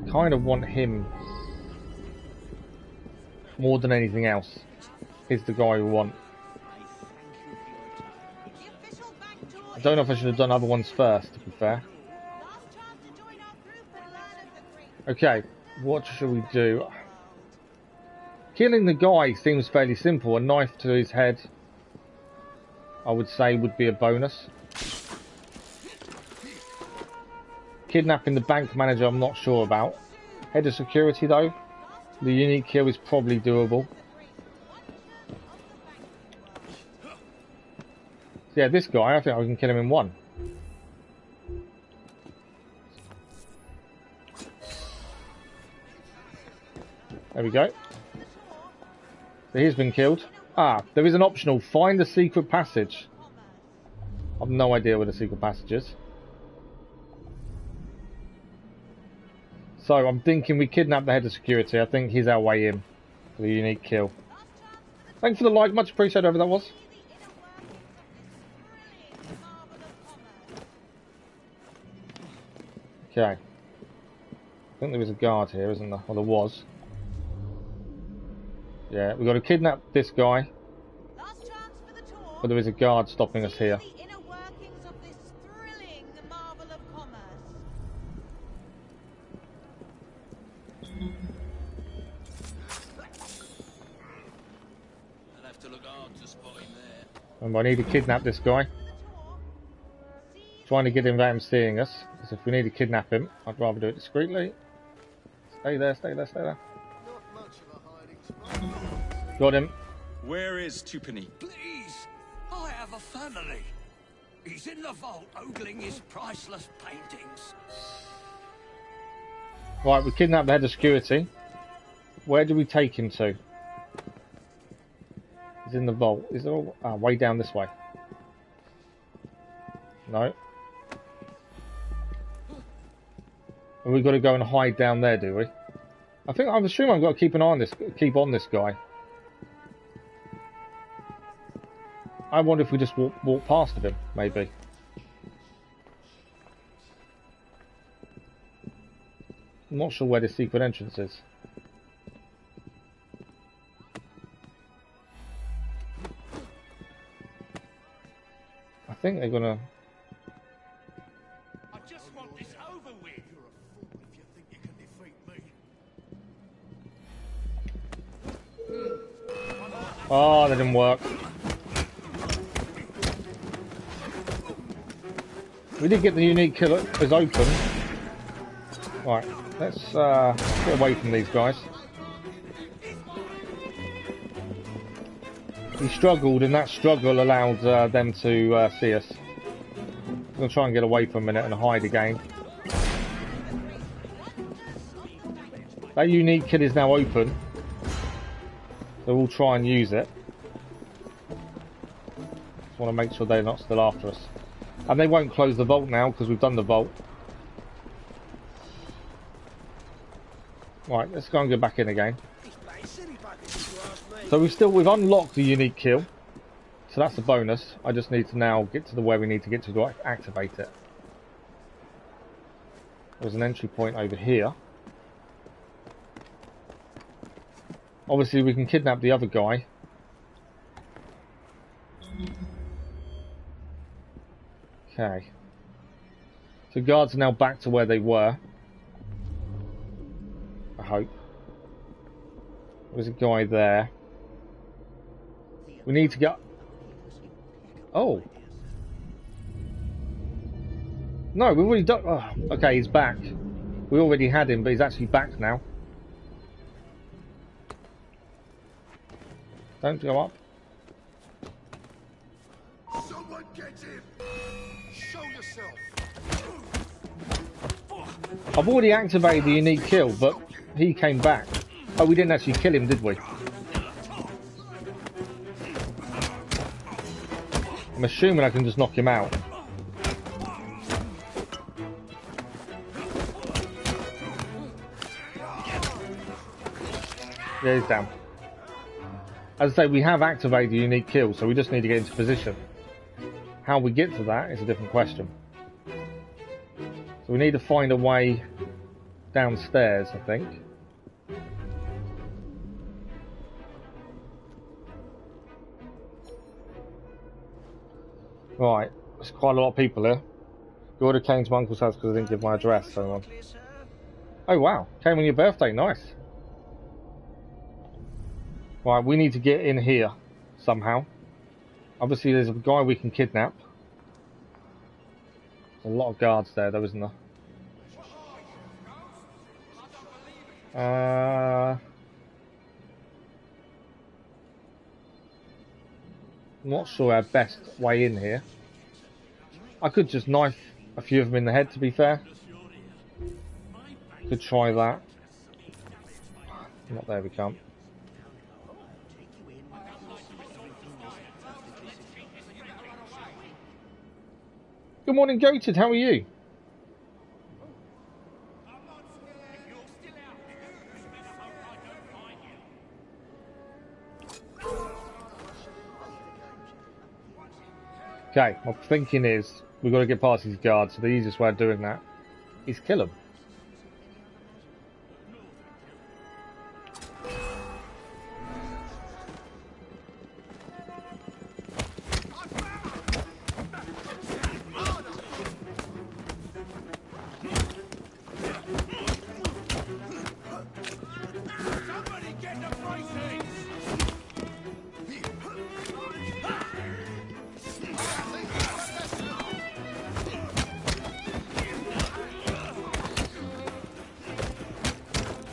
I kind of want him more than anything else. He's the guy we want. I don't know if I should have done other ones first, to be fair. Okay, what should we do? Killing the guy seems fairly simple. A knife to his head, I would say, would be a bonus. Kidnapping the bank manager, I'm not sure about. Head of security, though, the unique kill is probably doable. So yeah, this guy, I think I can kill him in one. There we go. So he's been killed. Ah, there is an optional. Find the secret passage. I've no idea where the secret passage is. So I'm thinking we kidnap the head of security. I think he's our way in for the unique kill. Thanks for the like. Much appreciated, whoever that was. Okay. I think there was a guard here, isn't there? Well, there was. Yeah, we've got to kidnap this guy. But there is a guard stopping us here. And I need to kidnap this guy. Trying to get him without him seeing us. Because if we need to kidnap him, I'd rather do it discreetly. Stay there, stay there, stay there. Got him. Where is Tupani? Please, I have a family. He's in the vault ogling his priceless paintings. Right, we kidnapped the head of security. Where do we take him to? He's in the vault. Is it all way down this way? No. And we've got to go and hide down there, do we? I'm assuming I've got to keep an eye on this, keep on this guy. I wonder if we just walk past him, maybe. I'm not sure where the secret entrance is. I think they're gonna... I just want this over with. You're a fool if you think you can defeat me. Oh, that didn't work. We did get the unique killer as open. Right, let's get away from these guys. We struggled, and that struggle allowed them to see us. I'm going to try and get away for a minute and hide again. That unique kit is now open, so we'll try and use it. Just want to make sure they're not still after us. And they won't close the vault now because we've done the vault. Right, let's go and go back in again. So we've unlocked the unique kill. So that's a bonus. I just need to now get to where we need to get to activate it. There's an entry point over here. Obviously we can kidnap the other guy. Okay. So guards are now back to where they were. I hope. There's a guy there. We need to get... Oh. No, we've already done... Oh, okay, he's back. We already had him, but he's actually back now. Don't go up. Someone get him! Show yourself. I've already activated the unique kill, but he came back. Oh, we didn't actually kill him, did we? I'm assuming I can just knock him out. Yeah, he's down. As I say, we have activated the unique kill, so we just need to get into position. How we get to that is a different question. So we need to find a way downstairs, I think. Right, there's quite a lot of people here. Go to Kane's my uncle's house because I didn't give my address. So oh wow, came on your birthday, nice. Right, we need to get in here somehow. Obviously there's a guy we can kidnap. There's a lot of guards there though, isn't there? I'm not sure our best way in here. I could just knife a few of them in the head, to be fair. Could try that. Not there we come. Good morning, Goated. How are you? Okay, my thinking is we've got to get past these guards, so the easiest way of doing that is kill them.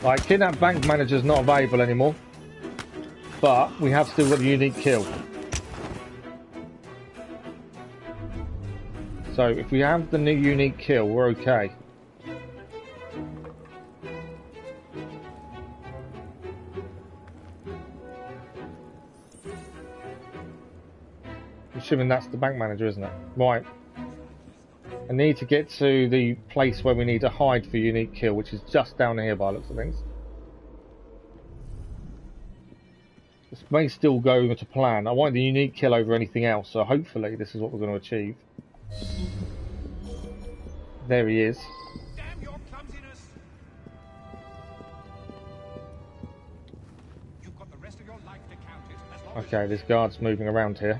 Right, kidnap bank manager's not available anymore, but we have still got the unique kill. So if we have the new unique kill, we're okay. I'm assuming that's the bank manager, isn't it? Right. I need to get to the place where we need to hide for unique kill, which is just down here by the looks of things. This may still go to plan. I want the unique kill over anything else, so hopefully this is what we're going to achieve. There he is. Damn your clumsiness! You've got the rest of your life to count it, as long as Okay, there's guards moving around here.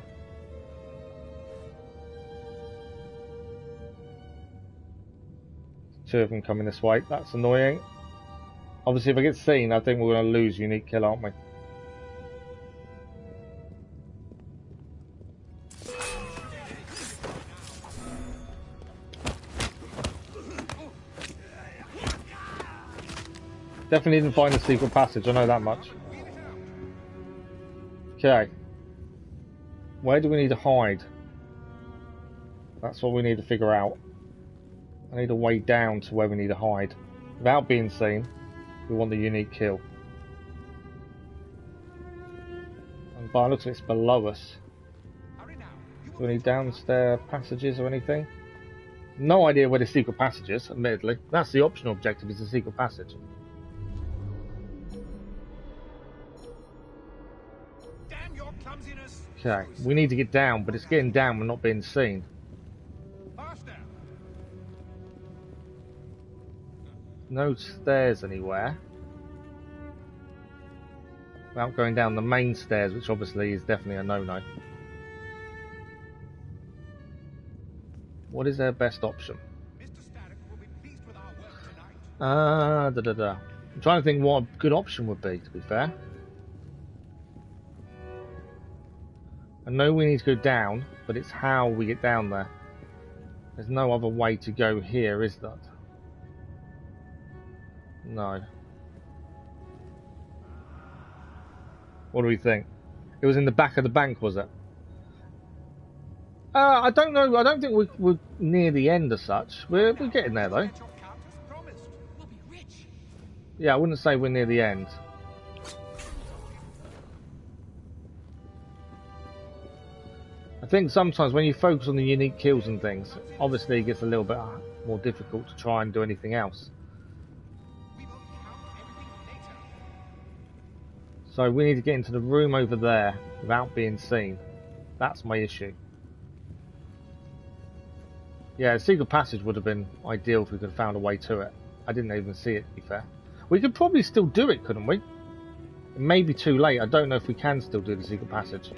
Two of them coming this way. That's annoying. Obviously, if I get seen, I think we're going to lose unique kill, aren't we? Definitely didn't find the secret passage, I know that much. Okay. Where do we need to hide? That's what we need to figure out. I need a way down to where we need to hide. Without being seen, we want the unique kill. And by the looks of it, it's below us. Do we need downstairs passages or anything? No idea where the secret passage is, admittedly. That's the optional objective, is the secret passage. damn your clumsiness! Okay, we need to get down, but it's getting down, we're not being seen. No stairs anywhere. Without going down the main stairs, which obviously is definitely a no-no. What is their best option? I'm trying to think what a good option would be, to be fair. I know we need to go down, but it's how we get down there. There's no other way to go here, is there? No. What do we think? It was in the back of the bank, was it? I don't know. I don't think we're near the end as such. We're getting there though. Yeah, I wouldn't say we're near the end. I think sometimes when you focus on the unique kills and things, obviously it gets a little bit more difficult to try and do anything else. So we need to get into the room over there without being seen. That's my issue. Yeah, a secret passage would have been ideal if we could have found a way to it. I didn't even see it, to be fair. We could probably still do it, couldn't we? It may be too late. I don't know if we can still do the secret passage.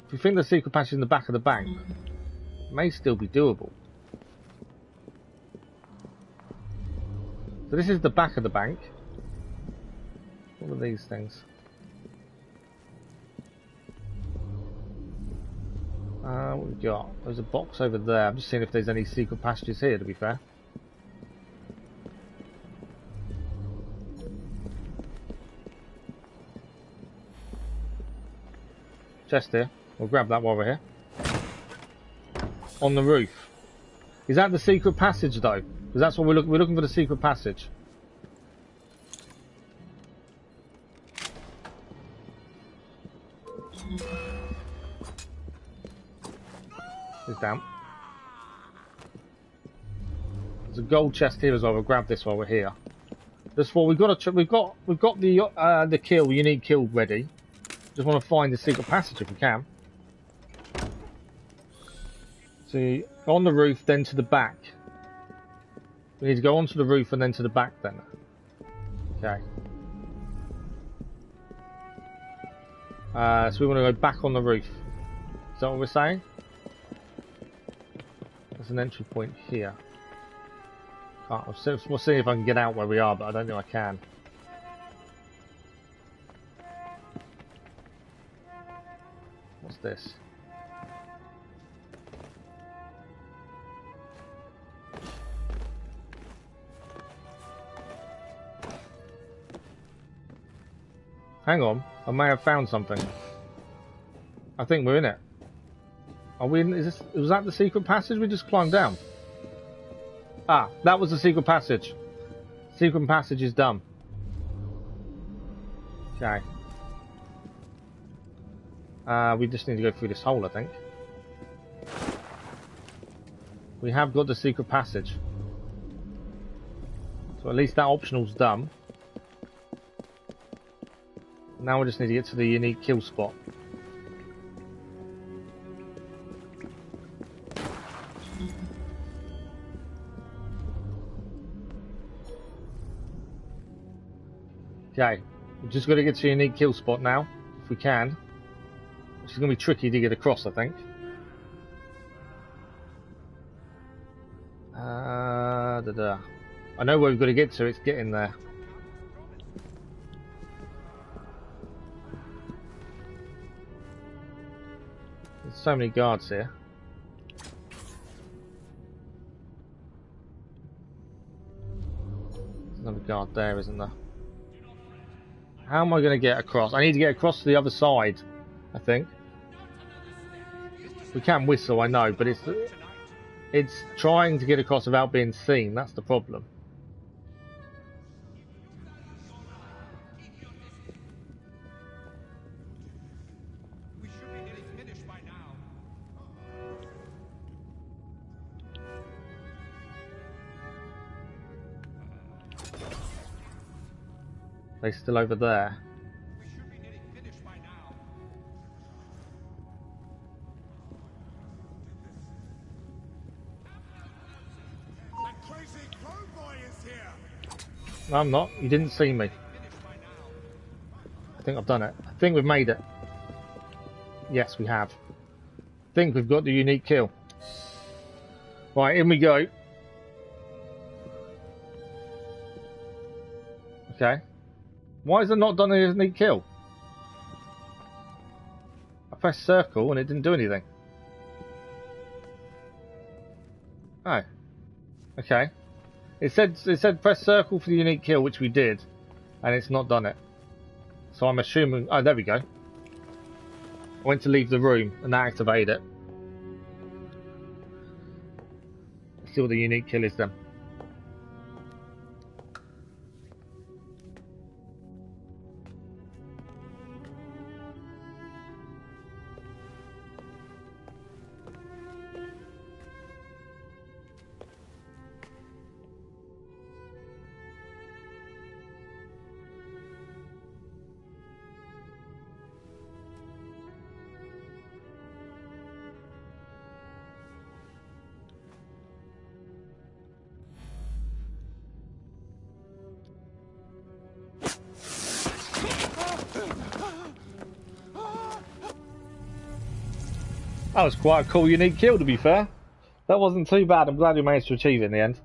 If you think the secret passage in the back of the bank, it may still be doable. So this is the back of the bank. What are these things? What we got? There's a box over there. I'm just seeing if there's any secret passages here, to be fair. Chest here. We'll grab that while we're here. On the roof. Is that the secret passage though? Because that's what we're looking for, the secret passage. It's down. There's a gold chest here as well. We'll grab this while we're here. That's what we've got to. We've got the kill, unique kill ready. Just want to find the secret passage if we can. So on the roof, then to the back. We need to go onto the roof and then to the back then. Okay. So we want to go back on the roof. Is that what we're saying? There's an entry point here. We'll see if I can get out where we are, but I don't think I can. What's this? Hang on, I may have found something. I think we're in it. Are we in? Was that the secret passage we just climbed down? Ah, that was the secret passage. Secret passage is done. Okay. We just need to go through this hole, I think. We have got the secret passage. So at least that optional's done. Now we just need to get to the unique kill spot. Okay, we've just got to get to the unique kill spot now, if we can. Which is going to be tricky to get across, I think. I know where we've got to get to, it's getting there. There's so many guards here. There's another guard there, isn't there? How am I going to get across? I need to get across to the other side, I think. We can whistle, I know, but it's trying to get across without being seen. That's the problem. They're still over there. No, I'm not. You didn't see me. I think I've done it. I think we've made it. Yes, we have. I think we've got the unique kill. Right, in we go. Okay. Why has it not done a unique kill? I pressed circle and it didn't do anything. Oh. Okay. It said press circle for the unique kill, which we did, and it's not done it. So I'm assuming... Oh, there we go. I went to leave the room and that activated it. Let's see what the unique kill is then. That was quite a cool unique kill, to be fair. That wasn't too bad. I'm glad we managed to achieve it in the end.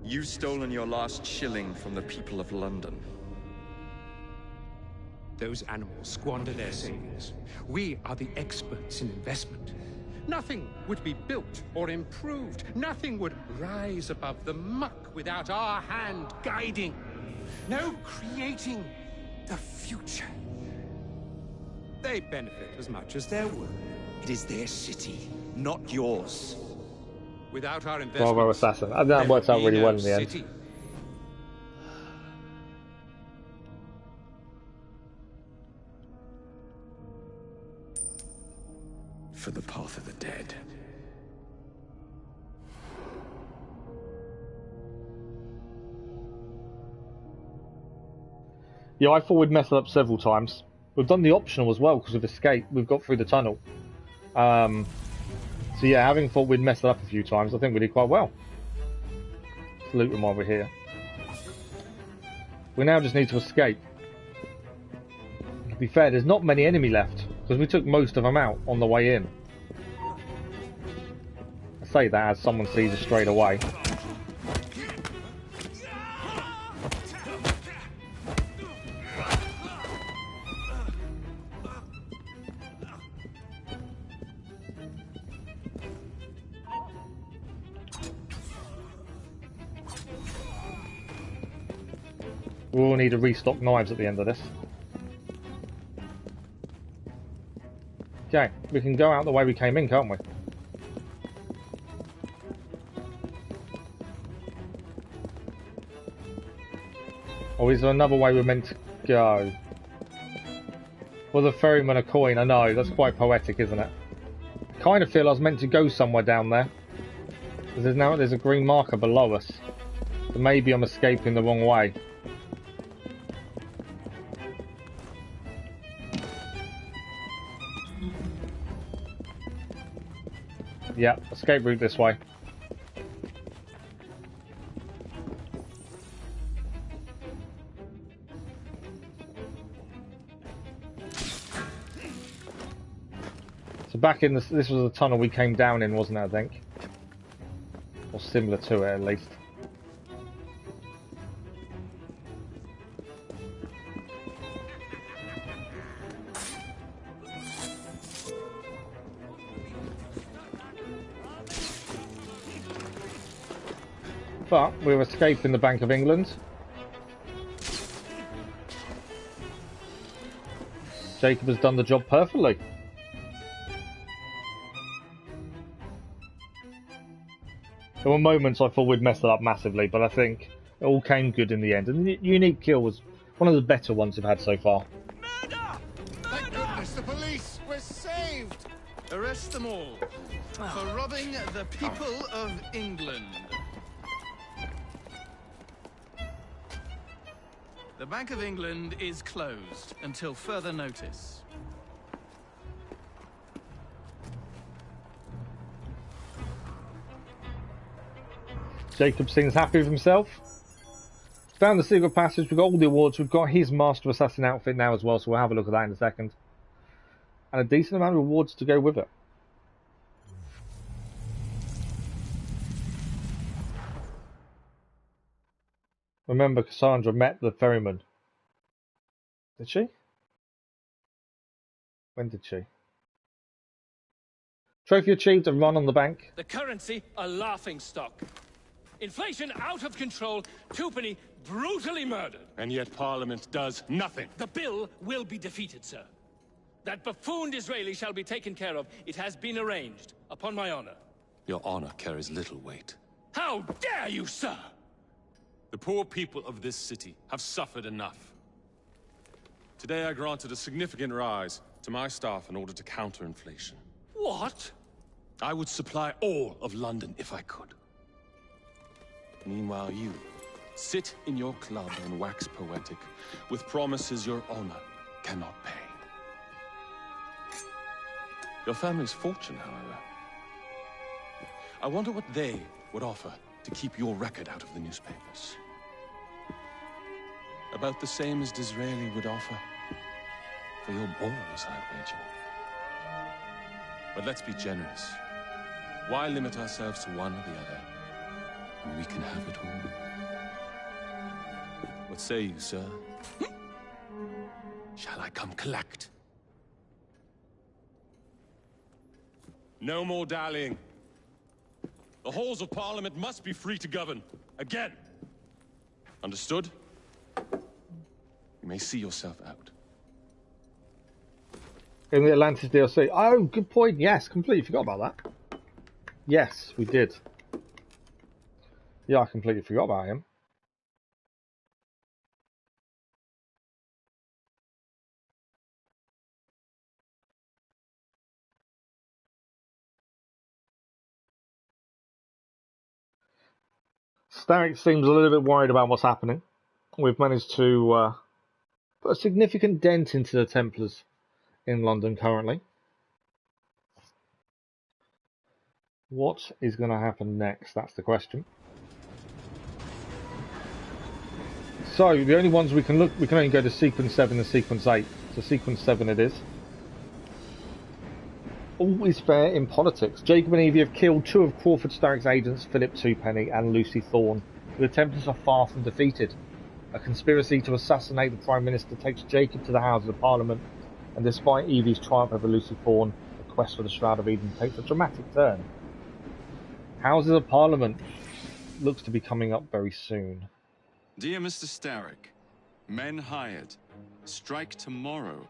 You've stolen your last shilling from the people of London. Those animals squander their savings. We are the experts in investment. Nothing would be built or improved. Nothing would rise above the muck without our hand guiding. No creating the future. They benefit as much as their work. It is their city, not yours. Without our investment, Well, assassin. I think that worked out really well in the end. For the path of the dead. Yeah, I thought we'd mess it up several times. We've done the optional as well because we've escaped. We've got through the tunnel. So yeah, having thought we'd mess it up a few times, I think we did quite well. Let's loot them while we're here. We now just need to escape. To be fair, there's not many enemy left because we took most of them out on the way in. I say that as someone sees us straight away. We will need to restock knives at the end of this. Okay, we can go out the way we came in, can't we? Or is there another way we're meant to go? Well, the ferryman a coin, I know, that's quite poetic, isn't it? I kind of feel I was meant to go somewhere down there. Because there's a green marker below us. So maybe I'm escaping the wrong way. Yeah, escape route this way. So back in this was the tunnel we came down in, wasn't it, I think? Or similar to it, at least. But we're escaping the Bank of England. Jacob has done the job perfectly. There were moments I thought we'd mess it up massively, but I think it all came good in the end. And the unique kill was one of the better ones we've had so far. Thank goodness, the police! We're saved! Arrest them all for robbing the people of England. The Bank of England is closed until further notice. Jacob seems happy with himself. Found the secret passage, we've got all the awards, we've got his Master Assassin outfit now as well, so we'll have a look at that in a second. And a decent amount of rewards to go with it. Remember, Cassandra met the ferryman. Did she? When did she? Trophy achieved, a run on the bank. The currency, a laughingstock. Inflation out of control, Twopenny brutally murdered. And yet Parliament does nothing. The bill will be defeated, sir. That buffoon Disraeli shall be taken care of. It has been arranged, upon my honor. Your honor carries little weight. How dare you, sir! The poor people of this city have suffered enough. Today I granted a significant rise to my staff in order to counter inflation. What? I would supply all of London if I could. Meanwhile, you sit in your club and wax poetic with promises your honor cannot pay. Your family's fortune, however. I wonder what they would offer to keep your record out of the newspapers. About the same as Disraeli would offer for your balls, I'd wager. But let's be generous. Why limit ourselves to one or the other when we can have it all? What say you, sir? Shall I come collect? No more dallying. The halls of Parliament must be free to govern. Again. Understood? You may see yourself out. In the Atlantis DLC. Oh, good point. Yes, completely forgot about that. Yes, we did. Yeah, I completely forgot about him. Starrick seems a little bit worried about what's happening. We've managed to put a significant dent into the Templars in London currently. What is going to happen next? That's the question. So the only ones we can only go to sequence 7 and sequence 8. So sequence 7 it is. All is fair in politics. Jacob and Evie have killed 2 of Crawford Starrick's agents, Philip Twopenny and Lucy Thorne. The Templars are far from defeated. A conspiracy to assassinate the Prime Minister takes Jacob to the Houses of Parliament, and despite Evie's triumph over Lucy Thorne, the quest for the Shroud of Eden takes a dramatic turn. Houses of Parliament looks to be coming up very soon. Dear Mr. Starrick, men hired. Strike tomorrow.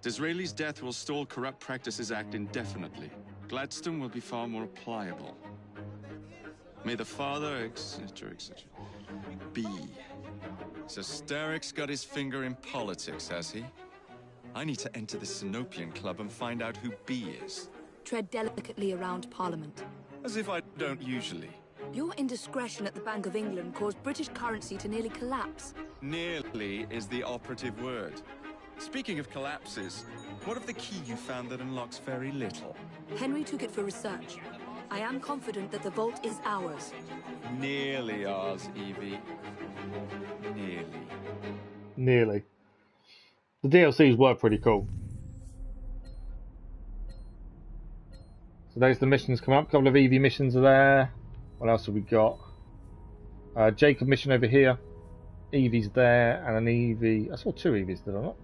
Disraeli's death will stall Corrupt Practices Act indefinitely. Gladstone will be far more pliable. May the father, etc., etc. B. So Starrick's got his finger in politics, has he? I need to enter the Sinopian Club and find out who B is. Tread delicately around Parliament. As if I don't usually. Your indiscretion at the Bank of England caused British currency to nearly collapse. Nearly is the operative word. Speaking of collapses, what of the key you found that unlocks very little? Henry took it for research. I am confident that the vault is ours. Nearly ours, Evie. Nearly. Nearly. The DLCs were pretty cool. So there's the missions coming up. A couple of Evie missions are there. What else have we got? Jacob mission over here. Evie's there, and an Evie. I saw 2 Evies, did I not?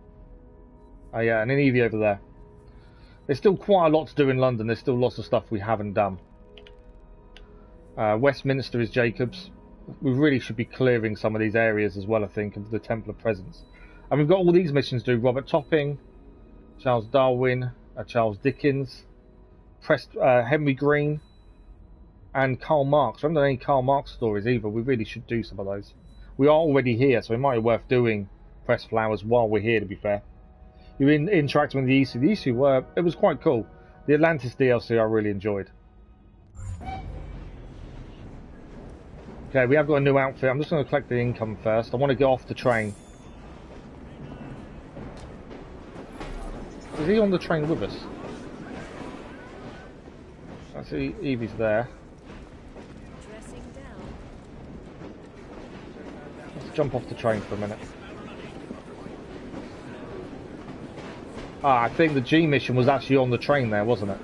Oh yeah, and an Evie over there. There's still quite a lot to do in London. There's still lots of stuff we haven't done. Westminster is Jacob's. We really should be clearing some of these areas as well, I think, of the Templar presence. And we've got all these missions to do. Robert Topping, Charles Darwin, Charles Dickens, Henry Green, and Karl Marx. We haven't done any Karl Marx stories either. We really should do some of those. We are already here, so it might be worth doing Press Flowers while we're here, to be fair. You're interacting with the EC. The EC it was quite cool. The Atlantis DLC I really enjoyed. Okay, we have got a new outfit. I'm just going to collect the income first. I want to get off the train. Is he on the train with us? I see Evie's there. Let's jump off the train for a minute. Ah, I think the G mission was actually on the train there, wasn't it?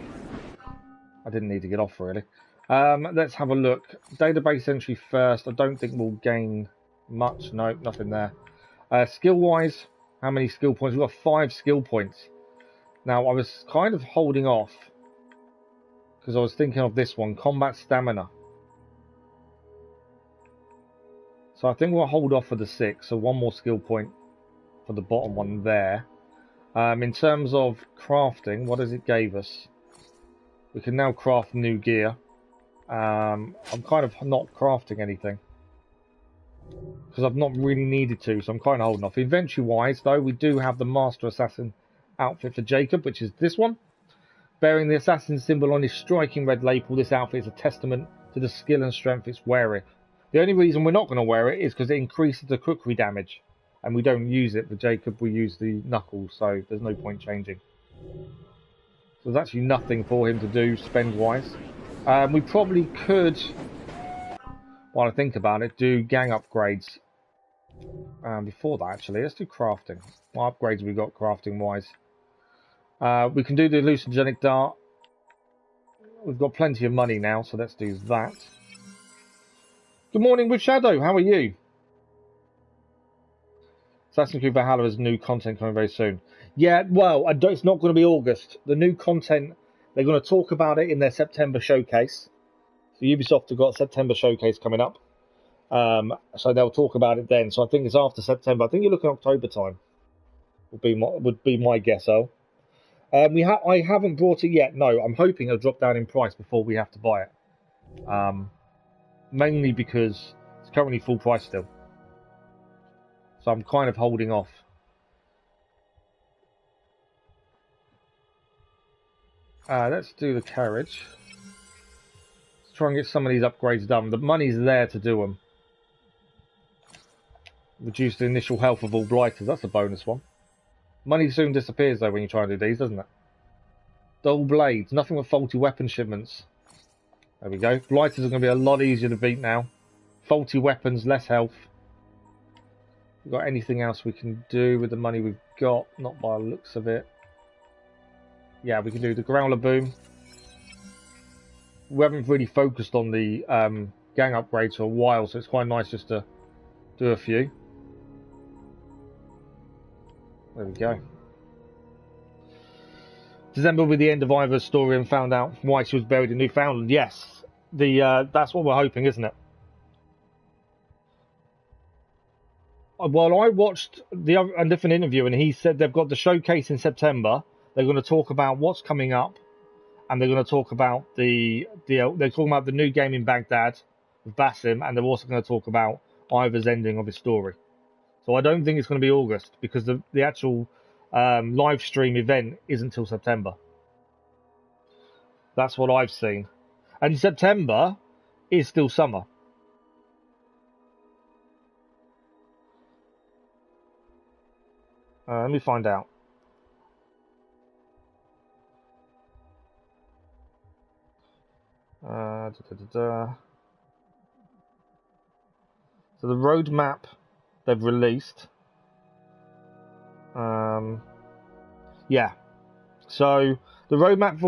I didn't need to get off, really. Let's have a look. Database entry first. I don't think we'll gain much. Nope, nothing there. Skill-wise, how many skill points? We've got 5 skill points. Now, I was kind of holding off because I was thinking of this one, combat stamina. So I think we'll hold off for the 6. So 1 more skill point for the bottom one there. In terms of crafting, what has it gave us? We can now craft new gear. I'm kind of not crafting anything because I've not really needed to, so I'm kind of holding off. Inventory-wise, though, we do have the Master Assassin outfit for Jacob, which is this one. Bearing the assassin symbol on his striking red lapel, this outfit is a testament to the skill and strength it's wearing. The only reason we're not going to wear it is because it increases the cookery damage, and we don't use it for Jacob, we use the knuckles, so there's no point changing. So there's actually nothing for him to do spend-wise. We probably could, while I think about it, do gang upgrades. Before that, actually, let's do crafting. What upgrades have we got crafting-wise? We can do the hallucinogenic dart. We've got plenty of money now, so let's do that. Good morning with Shadow, how are you? Assassin's Creed Valhalla has new content coming very soon. Yeah, well, it's not going to be August. The new content, they're going to talk about it in their September showcase. So Ubisoft have got a September showcase coming up. So they'll talk about it then. So I think it's after September. I think you're looking October time. Would be my guess, though. I haven't brought it yet. No, I'm hoping it'll drop down in price before we have to buy it. Mainly because it's currently full price still. So I'm kind of holding off. Let's do the carriage. Let's try and get some of these upgrades done. The money's there to do them. Reduce the initial health of all blighters. That's a bonus one. Money soon disappears though when you try and do these, doesn't it? Dull blades. Nothing with faulty weapon shipments. There we go. Blighters are going to be a lot easier to beat now. Faulty weapons, less health. We got anything else we can do with the money we've got? Not by the looks of it. Yeah, we can do the Growler Boom. We haven't really focused on the gang upgrades for a while, so it's quite nice just to do a few. There we go. December will be the end of Ivor's story and found out why she was buried in Newfoundland. Yes, that's what we're hoping, isn't it? Well, I watched a different interview and he said they've got the showcase in September. They're going to talk about what's coming up, and they're going to talk about they're talking about the new game in Baghdad with Basim, and they're also going to talk about Ivor's ending of his story. So I don't think it's going to be August because the actual live stream event isn't until September. That's what I've seen, and September is still summer. Let me find out. So the roadmap they've released. Yeah. So the roadmap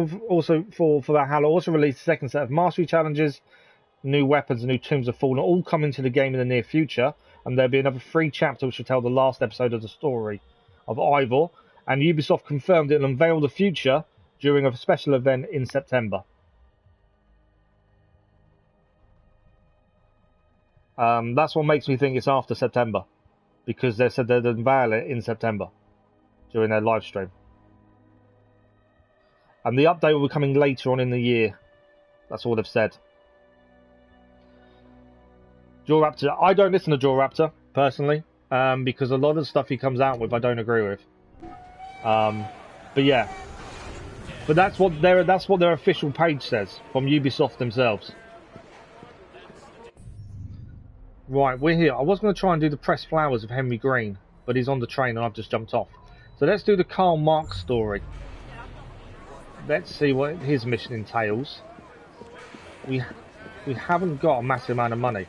for Valhalla also released a second set of mastery challenges, new weapons, and new Tombs of Fallen, all coming to the game in the near future. And there'll be another free chapter which will tell the last episode of the story of Ivor. And Ubisoft confirmed it'll unveil the future during a special event in September. That's what makes me think it's after September, because they said they'd unveil it in September during their live stream. And the update will be coming later on in the year. That's all they've said. Jaw Raptor. I don't listen to Jaw Raptor personally, because a lot of the stuff he comes out with I don't agree with. But yeah, but that's what their official page says from Ubisoft themselves. Right, we're here. I was going to try and do the pressed flowers of Henry Green, but he's on the train and I've just jumped off. So let's do the Karl Marx story. Let's see what his mission entails. We haven't got a massive amount of money.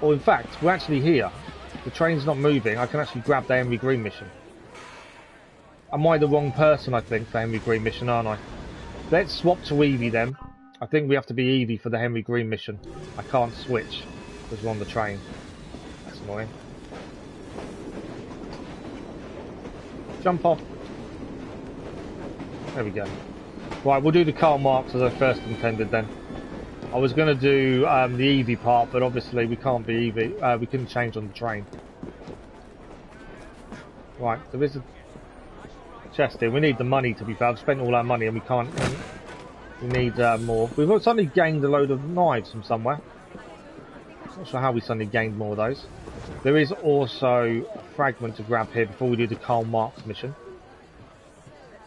Or in fact, we're actually here. The train's not moving. I can actually grab the Henry Green mission. Am I the wrong person, I think, for Henry Green mission, aren't I? Let's swap to Evie then. I think we have to be Evie for the Henry Green mission. I can't switch because we're on the train. That's annoying. Jump off. There we go. Right, we'll do the Karl Marx as I first intended then. I was going to do the Evie part, but obviously we can't be Evie. We couldn't change on the train. Right, there is a... chest here. We need the money, to be fair. I've spent all our money and we can't... We need more. We've suddenly gained a load of knives from somewhere. Not sure how we suddenly gained more of those. There is also a fragment to grab here before we do the Karl Marx mission.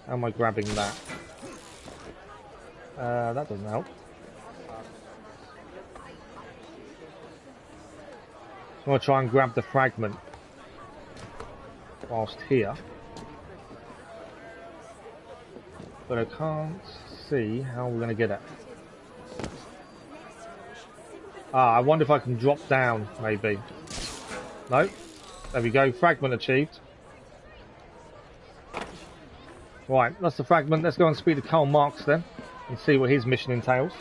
How am I grabbing that? That doesn't help. I'm going to try and grab the fragment whilst here. But I can't see how we're going to get it. I wonder if I can drop down, maybe. No. There we go. Fragment achieved. Right, that's the fragment. Let's go and speak to Karl Marx then and see what his mission entails.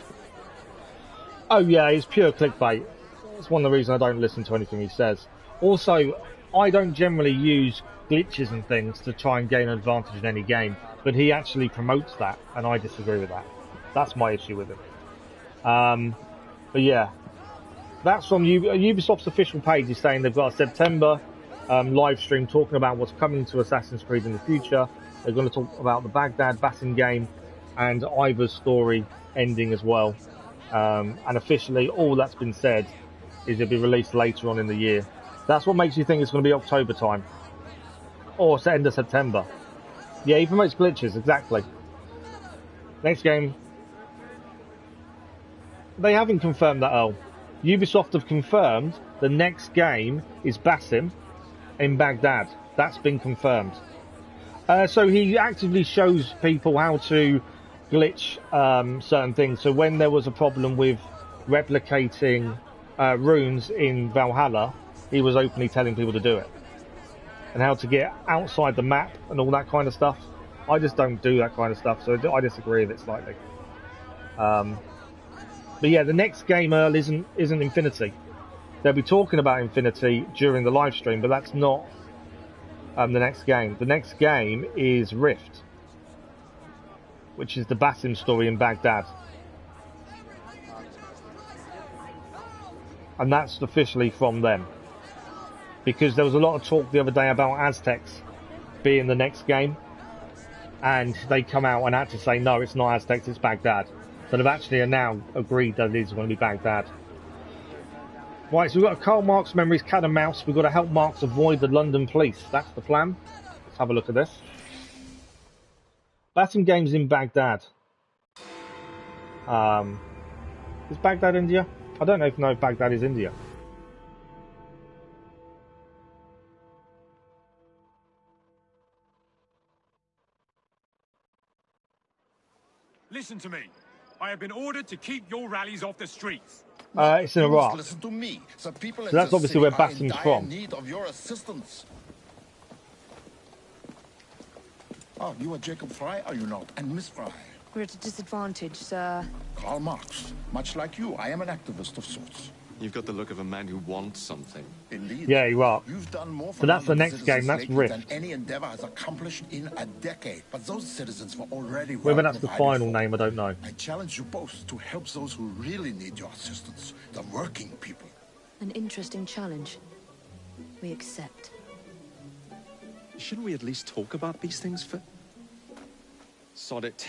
Oh yeah, it's pure clickbait. It's one of the reasons I don't listen to anything he says. Also, I don't generally use glitches and things to try and gain an advantage in any game, but he actually promotes that, and I disagree with that. That's my issue with him. But yeah, that's from Ubisoft's official page. Is saying they've got a September live stream talking about what's coming to Assassin's Creed in the future. They're going to talk about the Baghdad Basim game and Ivor's story ending as well. And officially, all that's been said is it'll be released later on in the year. That's what makes you think it's going to be October time. Or it's the end of September. Yeah, he promotes glitches, exactly. Next game. They haven't confirmed that, Earl. Ubisoft have confirmed the next game is Basim in Baghdad. That's been confirmed. So he actively shows people how to glitch certain things. So when there was a problem with replicating runes in Valhalla, he was openly telling people to do it. And how to get outside the map and all that kind of stuff. I just don't do that kind of stuff, so I disagree with it slightly. But yeah, the next game, Earl, isn't Infinity. They'll be talking about Infinity during the live stream, but that's not the next game. The next game is Rift, which is the Basim story in Baghdad. And that's officially from them. Because there was a lot of talk the other day about Aztecs being the next game. And they come out and had to say, no, it's not Aztecs, it's Baghdad. So they've actually now agreed that it is going to be Baghdad. Right, so we've got a Karl Marx Memories cat and mouse. We've got to help Marx avoid the London police. That's the plan. Let's have a look at this. Basim games in Baghdad. Is Baghdad India? I don't know if Baghdad is India. Listen to me. I have been ordered to keep your rallies off the streets. It's in Iraq. Listen to me. The people So that's obviously where Basim's from. Need of your assistance. Oh, you are Jacob Fry, are you not? And Miss Fry. We're at a disadvantage, sir. Karl Marx. Much like you, I am an activist of sorts. You've got the look of a man who wants something. Indeed. Yeah, you are. You've done more for so that's the next game. That's Rift. Than any endeavor has accomplished in a decade. But those citizens were already whether that's the final name, I don't know. I challenge you both to help those who really need your assistance, the working people. An interesting challenge. We accept. Shouldn't we at least talk about these things for... Sod it.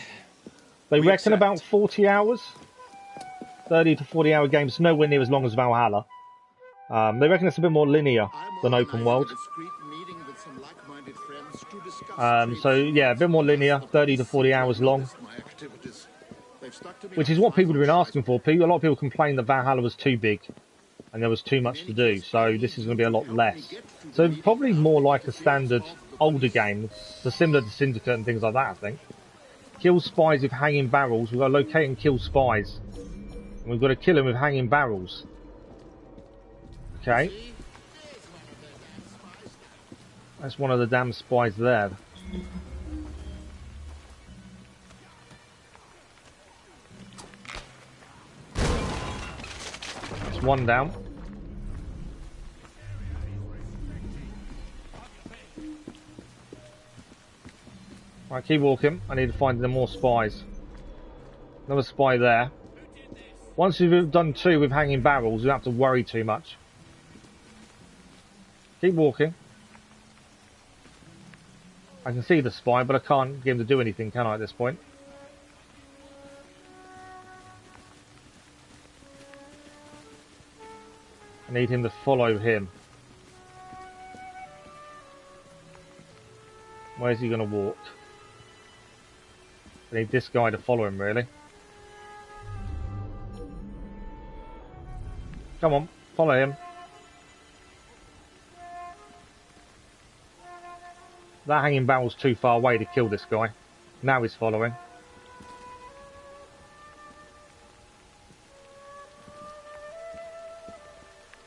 They reckon about 40 hours. 30 to 40 hour games, nowhere near as long as Valhalla. They reckon it's a bit more linear than open world. So yeah, a bit more linear, 30 to 40 hours long. Which is what people have been asking for. A lot of people complained that Valhalla was too big and there was too much to do. So this is going to be a lot less. So probably more like a standard older game. So similar to Syndicate and things like that, I think. Kill spies with hanging barrels. We've got to locate and kill spies. And we've got to kill him with hanging barrels. Okay. That's one of the damn spies there. That's one down. Right, keep walking. I need to find them more spies. Another spy there. Once you've done 2 with hanging barrels, you don't have to worry too much. Keep walking. I can see the spy, but I can't get him to do anything, can I, at this point? I need him to follow him. Where's he going to walk? I need this guy to follow him, really. Come on, follow him. That hanging barrel's too far away to kill this guy. Now he's following.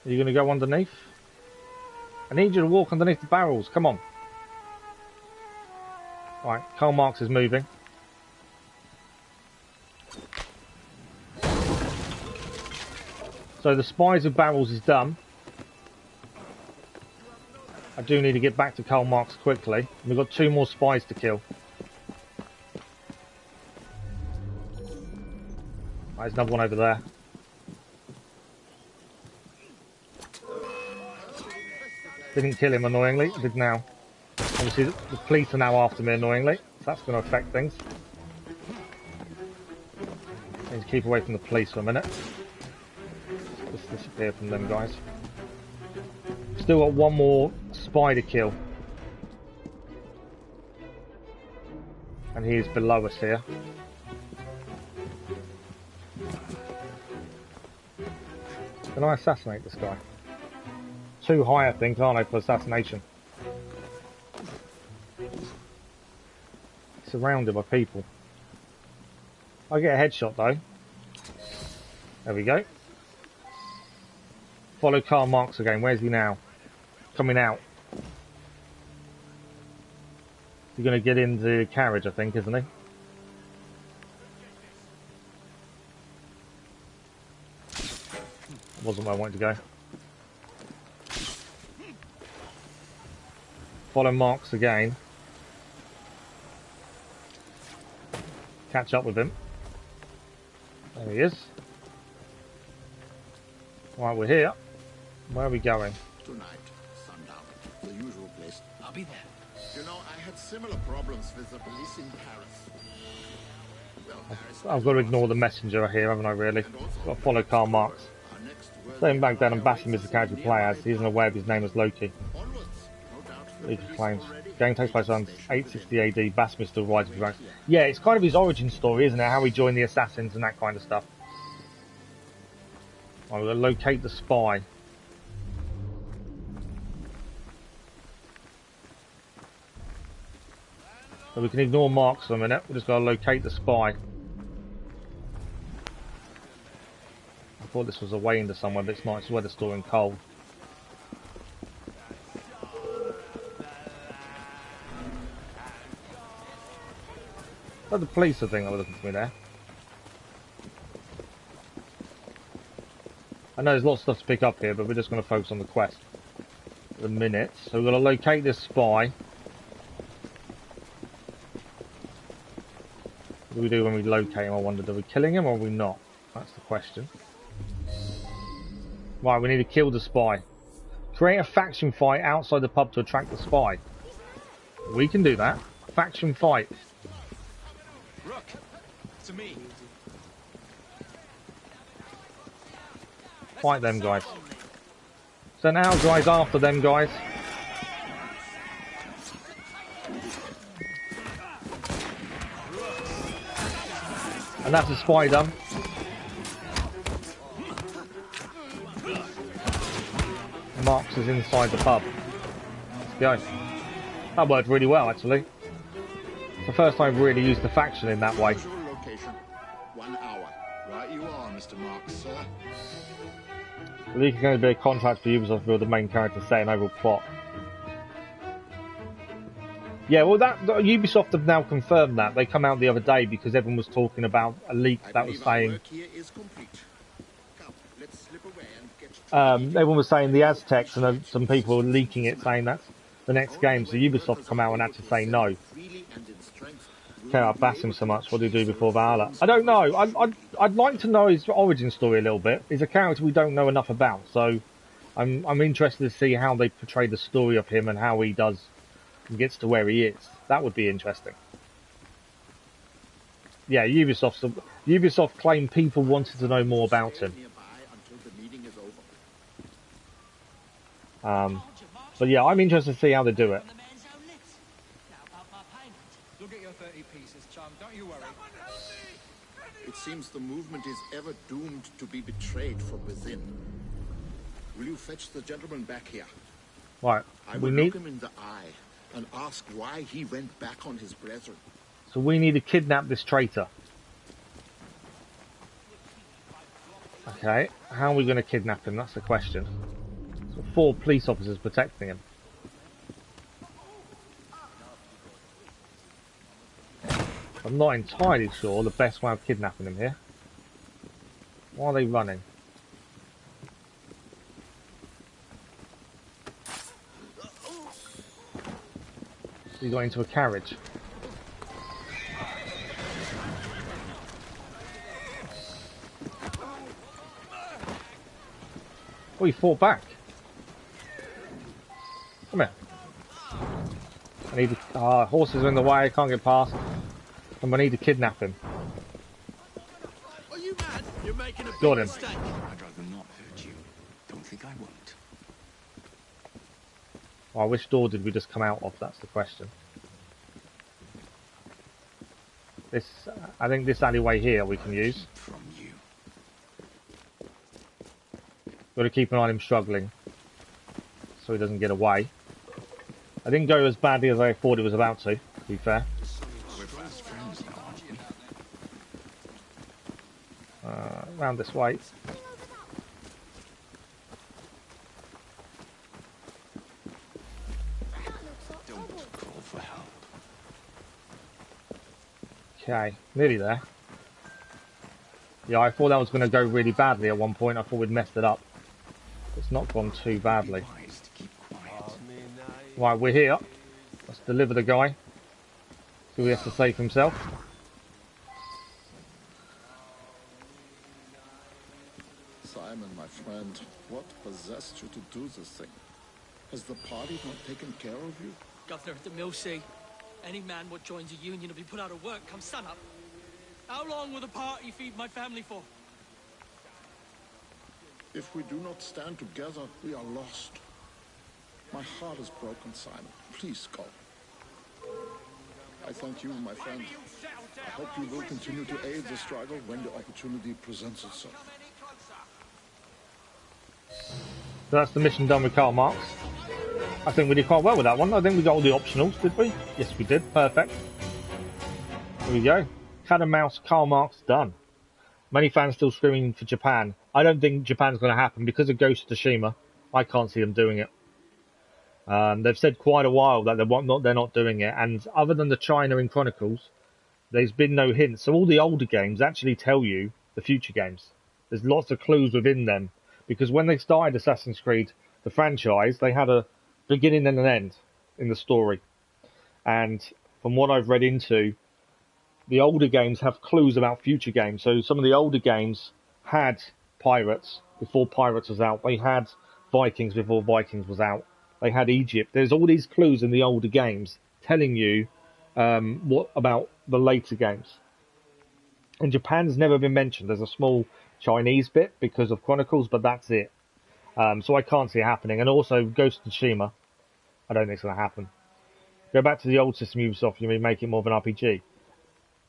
Are you going to go underneath? I need you to walk underneath the barrels. Come on. Right, Karl Marx is moving. So the spies of barrels is done. I do need to get back to Karl Marx quickly. We've got 2 more spies to kill. There's another one over there. Didn't kill him, annoyingly. Did now. Obviously, the police are now after me, annoyingly. So that's going to affect things. Need to keep away from the police for a minute. Just disappear from them guys. Still got 1 more spy to kill. And he is below us here. Can I assassinate this guy? Too high, I think, aren't I, for assassination? Surrounded by people. I get a headshot though. There we go. Follow Karl Marx again. Where's he now? Coming out. He's going to get into the carriage, I think, isn't he? That wasn't where I wanted to go. Follow Marx again. Catch up with him. There he is. Right, we're here. Where are we going? Tonight, sundown, the usual place. I'll be there. You know, I had similar problems with the police in Paris. Well, I've got to ignore the messenger here, haven't I, really? Got to follow Karl Marx. Staying back down and bashing is the character we play as. He isn't aware of his name as Loki. He claims. Game takes place on 860 AD. Basim is still rising from ranks. Yeah, it's kind of his origin story, isn't it? How he joined the assassins and that kind of stuff. Right, we're going to locate the spy. So we can ignore Marx for a minute. We're just going to locate the spy. I thought this was a way into somewhere, but it's not. It's where they're storing coal. Oh, the police, I think, that were looking for me there. I know there's lots of stuff to pick up here, but we're just going to focus on the quest for the minute. So we're going to locate this spy. What do we do when we locate him? I wonder, are we killing him or are we not? That's the question. Right, we need to kill the spy. Create a faction fight outside the pub to attract the spy. We can do that. Faction fight. Rook, to me. Fight them guys. So now guys after them guys. And that's a spy done. Marx is inside the pub. Let's go. That worked really well actually. It's the first time I've really used the faction in that way. Location, 1 hour. Right you are, Mr. Marx, sir. The leak is going to be a contract for Ubisoft to build the main character, say an overall plot. Yeah, well, that Ubisoft have now confirmed that. They come out the other day because everyone was talking about a leak that was saying. Everyone was saying the Aztecs and some people were leaking it, saying that's the next game. So Ubisoft come out and actually say no. Care about Basim so much. What do you do before Valhalla? I don't know. I'd like to know his origin story a little bit. He's a character we don't know enough about, so I'm interested to see how they portray the story of him and how he does and gets to where he is. That would be interesting. Yeah, Ubisoft claimed people wanted to know more about him. But yeah, I'm interested to see how they do it. Look at your 30 pieces, chum. Don't you worry. It seems the movement is ever doomed to be betrayed from within. Will you fetch the gentleman back here? Right, I will look him in the eye and ask why he went back on his brethren. So we need to kidnap this traitor. Okay, how are we going to kidnap him? That's the question. So 4 police officers protecting him. I'm not entirely sure the best way of kidnapping him here. Why are they running? He got into a carriage. Oh, he fought back. Come here. I need to... horses are in the way, I can't get past. And I need to kidnap him. Are you mad? You're making a Got big him. mistake. I'd rather not hurt you. Don't think I won't. Well, which door did we just come out of? That's the question. This, I think this alleyway here we can use. From you. Got to keep an eye on him struggling, so he doesn't get away. I didn't go as badly as I thought it was about to be fair. We're fast friends now, aren't we? Round this way. Don't call for help. Okay, nearly there. Yeah, I thought that was going to go really badly at one point. I thought we'd messed it up. It's not gone too badly. Right, we're here. Let's deliver the guy. See what he has to say for himself. Simon, my friend, what possessed you to do this thing? Has the party not taken care of you? Governor of the Mill say, any man what joins a union will be put out of work come sun up. How long will the party feed my family for? If we do not stand together, we are lost. My heart is broken, Simon. Please go. I thank you, my friend. I hope you will continue to aid the struggle when the opportunity presents itself. So that's the mission done with Karl Marx. I think we did quite well with that one. I think we got all the optionals, did we? Yes, we did. Perfect. There we go. Cat and mouse, Karl Marx done. Many fans still screaming for Japan. I don't think Japan's going to happen because of Ghost of Tsushima. I can't see them doing it. They've said quite a while that they're not doing it, and other than the China in Chronicles, there's been no hints. So all the older games actually tell you the future games. There's lots of clues within them, because when they started Assassin's Creed, the franchise, they had a beginning and an end in the story. And from what I've read into, the older games have clues about future games. So some of the older games had pirates before Pirates was out. They had Vikings before Vikings was out. They had Egypt. There's all these clues in the older games telling you what about the later games. And Japan's never been mentioned. There's a small Chinese bit because of Chronicles, but that's it. So I can't see it happening. And also Ghost of Tsushima, I don't think it's going to happen. Go back to the old system, Ubisoft, you mean make it more of an RPG?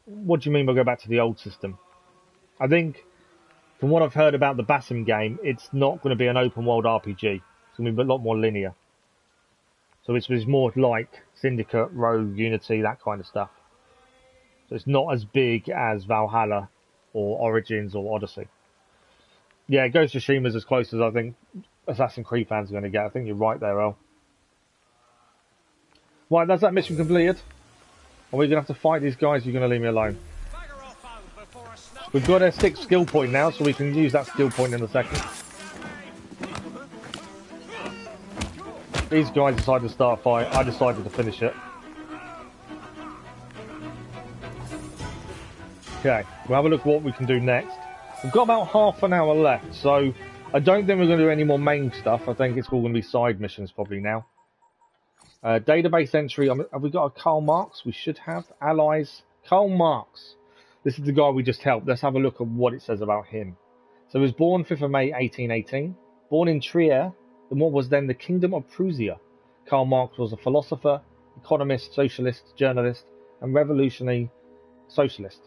What do you mean by go back to the old system? I think, from what I've heard about the Basim game, it's not going to be an open world RPG. It's going to be a lot more linear. So it's more like Syndicate, Rogue, Unity, that kind of stuff. So it's not as big as Valhalla or Origins or Odyssey. Yeah, Ghost of Tsushima is as close as I think Assassin's Creed fans are going to get. I think you're right there, Earl. Right, that's that mission completed. Are we going to have to fight these guys? You're going to leave me alone. We've got a 6th skill point now, so we can use that skill point in a second. These guys decided to start a fight. I decided to finish it. Okay, we'll have a look at what we can do next. We've got about half an hour left, so I don't think we're going to do any more main stuff. I think it's all going to be side missions probably now. Database entry. Have we got a Karl Marx? We should have. Allies. Karl Marx. This is the guy we just helped. Let's have a look at what it says about him. So he was born 5th of May 1818. Born in Trier, in what was then the Kingdom of Prussia. Karl Marx was a philosopher, economist, socialist, journalist, and revolutionary socialist.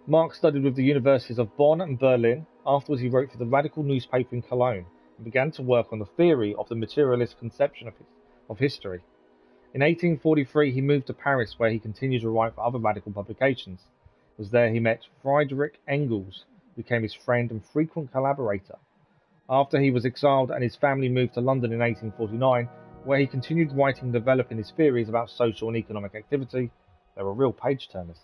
Marx studied with the universities of Bonn and Berlin. Afterwards, he wrote for the radical newspaper in Cologne and began to work on the theory of the materialist conception of history. In 1843, he moved to Paris, where he continued to write for other radical publications. It was there he met Friedrich Engels, who became his friend and frequent collaborator. After he was exiled and his family moved to London in 1849, where he continued writing and developing his theories about social and economic activity. They were real page-turners.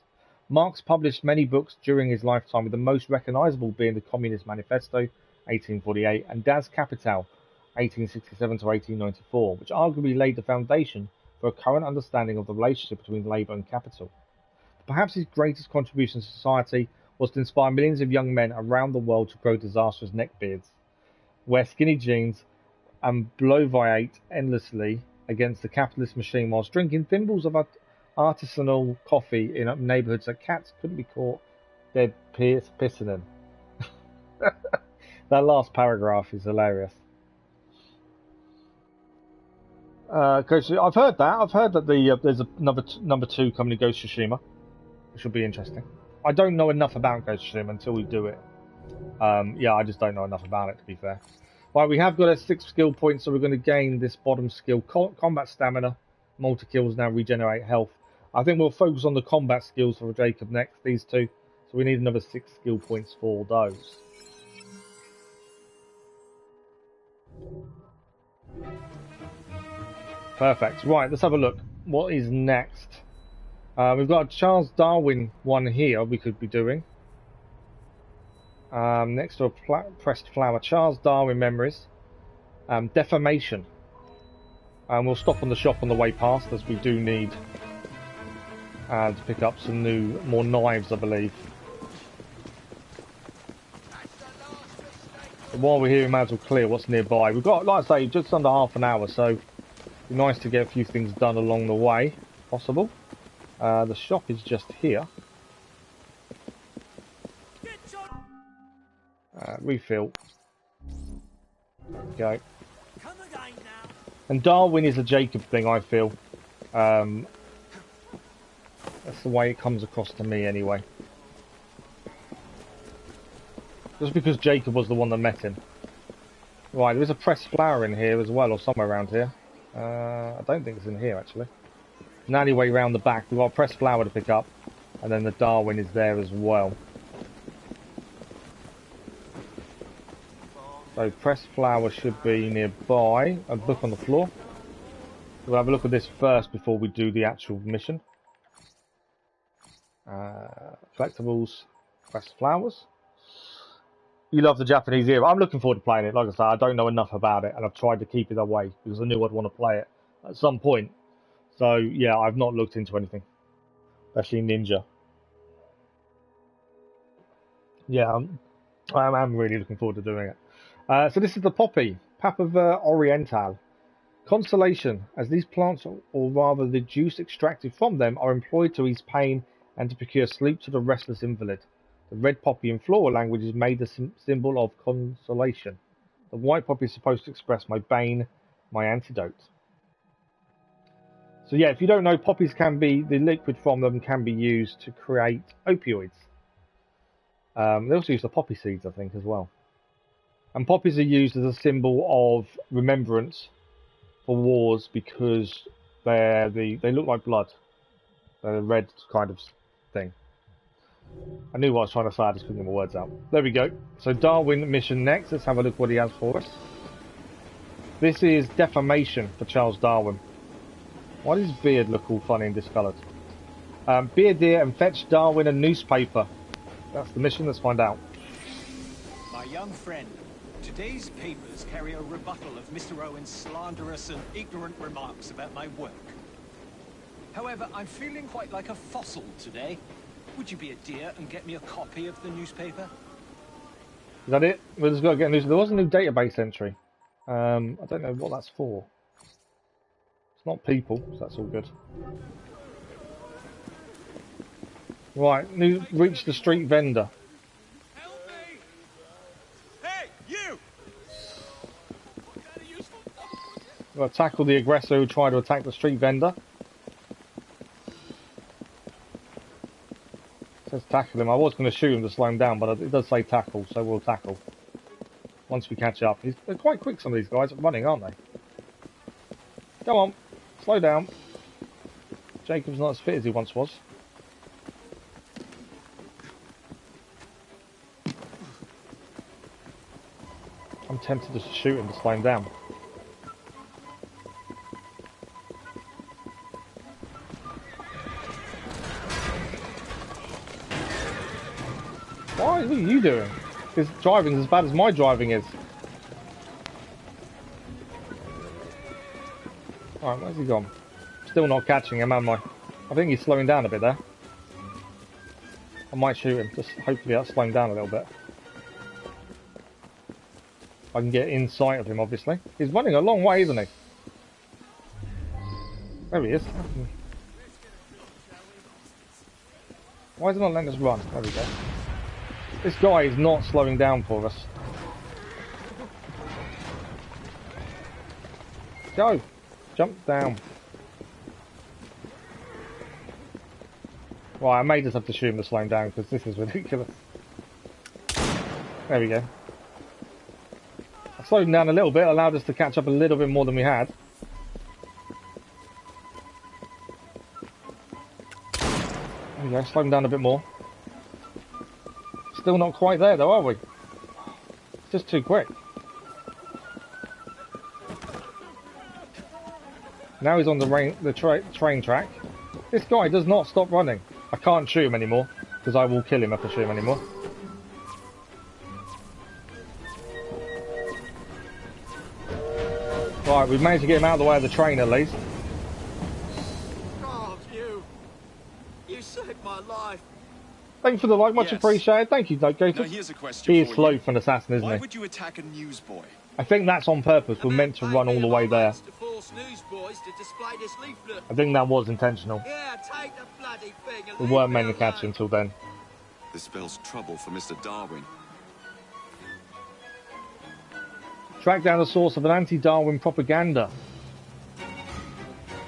Marx published many books during his lifetime, with the most recognisable being the Communist Manifesto, 1848, and Das Kapital, 1867 to 1894, which arguably laid the foundation for a current understanding of the relationship between labour and capital. Perhaps his greatest contribution to society was to inspire millions of young men around the world to grow disastrous neckbeards, wear skinny jeans, and bloviate endlessly against the capitalist machine whilst drinking thimbles of artisanal coffee in neighbourhoods that cats couldn't be caught dead pissing in. That last paragraph is hilarious. Because I've heard that. I've heard that there's another number 2 coming to Ghost of Tsushima, which will be interesting. I don't know enough about Ghost of Tsushima until we do it. Yeah, I just don't know enough about it, to be fair. Right, we have got a 6 skill points, so we're going to gain this bottom skill, combat stamina. Multi-kills now regenerate health. I think we'll focus on the combat skills for Jacob next, these two. So we need another 6 skill points for those. Perfect. Right, let's have a look. What is next? We've got a Charles Darwin one here we could be doing. Next to a pressed flower. Charles Darwin memories. Defamation. We'll stop on the shop on the way past, as we do need to pick up some more knives, I believe. But while we're here, we might as well clear what's nearby. We've got, like I say, just under half an hour, so it'd be nice to get a few things done along the way, if possible. The shop is just here. Refill. There we go. And Darwin is a Jacob thing, I feel. That's the way it comes across to me, anyway. Just because Jacob was the one that met him. Right, there is a pressed flower in here as well, or somewhere around here. I don't think it's in here, actually. An alleyway round the back. We've got a pressed flower to pick up. And then the Darwin is there as well. So pressed flower should be nearby. A book on the floor. We'll have a look at this first before we do the actual mission. Collectibles, pressed flowers. You love the Japanese era. I'm looking forward to playing it. Like I said, I don't know enough about it, and I've tried to keep it away because I knew I'd want to play it at some point. So yeah, I've not looked into anything, especially Ninja. Yeah, I'm really looking forward to doing it. So this is the poppy, Papaver oriental. Consolation, as these plants, or rather the juice extracted from them, are employed to ease pain and to procure sleep to the restless invalid. The red poppy in floral language is made the symbol of consolation. The white poppy is supposed to express my bane, my antidote. So yeah, if you don't know, poppies can be, the liquid from them can be used to create opioids. They also use the poppy seeds, I think, as well. And poppies are used as a symbol of remembrance for wars because they look like blood. They're a red kind of thing. I knew what I was trying to say, I just couldn't get my words out. There we go. So Darwin mission next. Let's have a look what he has for us. This is defamation for Charles Darwin. Why does his beard look all funny and discoloured? Beard here and fetch Darwin a newspaper. That's the mission, let's find out. My young friend, today's papers carry a rebuttal of Mr. Owen's slanderous and ignorant remarks about my work. However, I'm feeling quite like a fossil today. Would you be a dear and get me a copy of the newspaper? Is that it? We've just got to get news. There was a new database entry. I don't know what that's for. It's not people, so that's all good. Right, reach the street vendor. Help me! Hey, you! We'll tackle the aggressor who tried to attack the street vendor. It says tackle him. I was going to shoot him to slow him down, but it does say tackle, so we'll tackle. Once we catch up. They're quite quick, some of these guys, at running, aren't they? Come on, slow down. Jacob's not as fit as he once was. I'm tempted to shoot him to slow him down. Why? What are you doing? His driving's as bad as my driving is. Alright, where's he gone? Still not catching him, am I? I think he's slowing down a bit there. I might shoot him, just hopefully that'll slow him down a little bit. I can get in sight of him, obviously. He's running a long way, isn't he? There he is. Why is it not letting us run? There we go. This guy is not slowing down for us. Go! Jump down. Right, I may just have to shoot him to slow him down because this is ridiculous. There we go. I slowed him down a little bit, allowed us to catch up a little bit more than we had. There we go, slow him down a bit more. Still not quite there though, are we? It's just too quick. Now he's on the train track. This guy does not stop running. I can't shoot him anymore, because I will kill him if I shoot him anymore. Right, we've managed to get him out of the way of the train at least. Oh, you saved my life. Thank you for the like, much appreciated. Thank you, Gator. Now here's a question. He is slow for an assassin, isn't Why he? would you attack a newsboy? I think that's on purpose. We're meant to run all the way there. To force newsboys to display this leaflet. I think that was intentional. Yeah, take the bloody thing and We weren't meant to catch him until then. This spells trouble for Mr. Darwin. Track down the source of an anti-Darwin propaganda.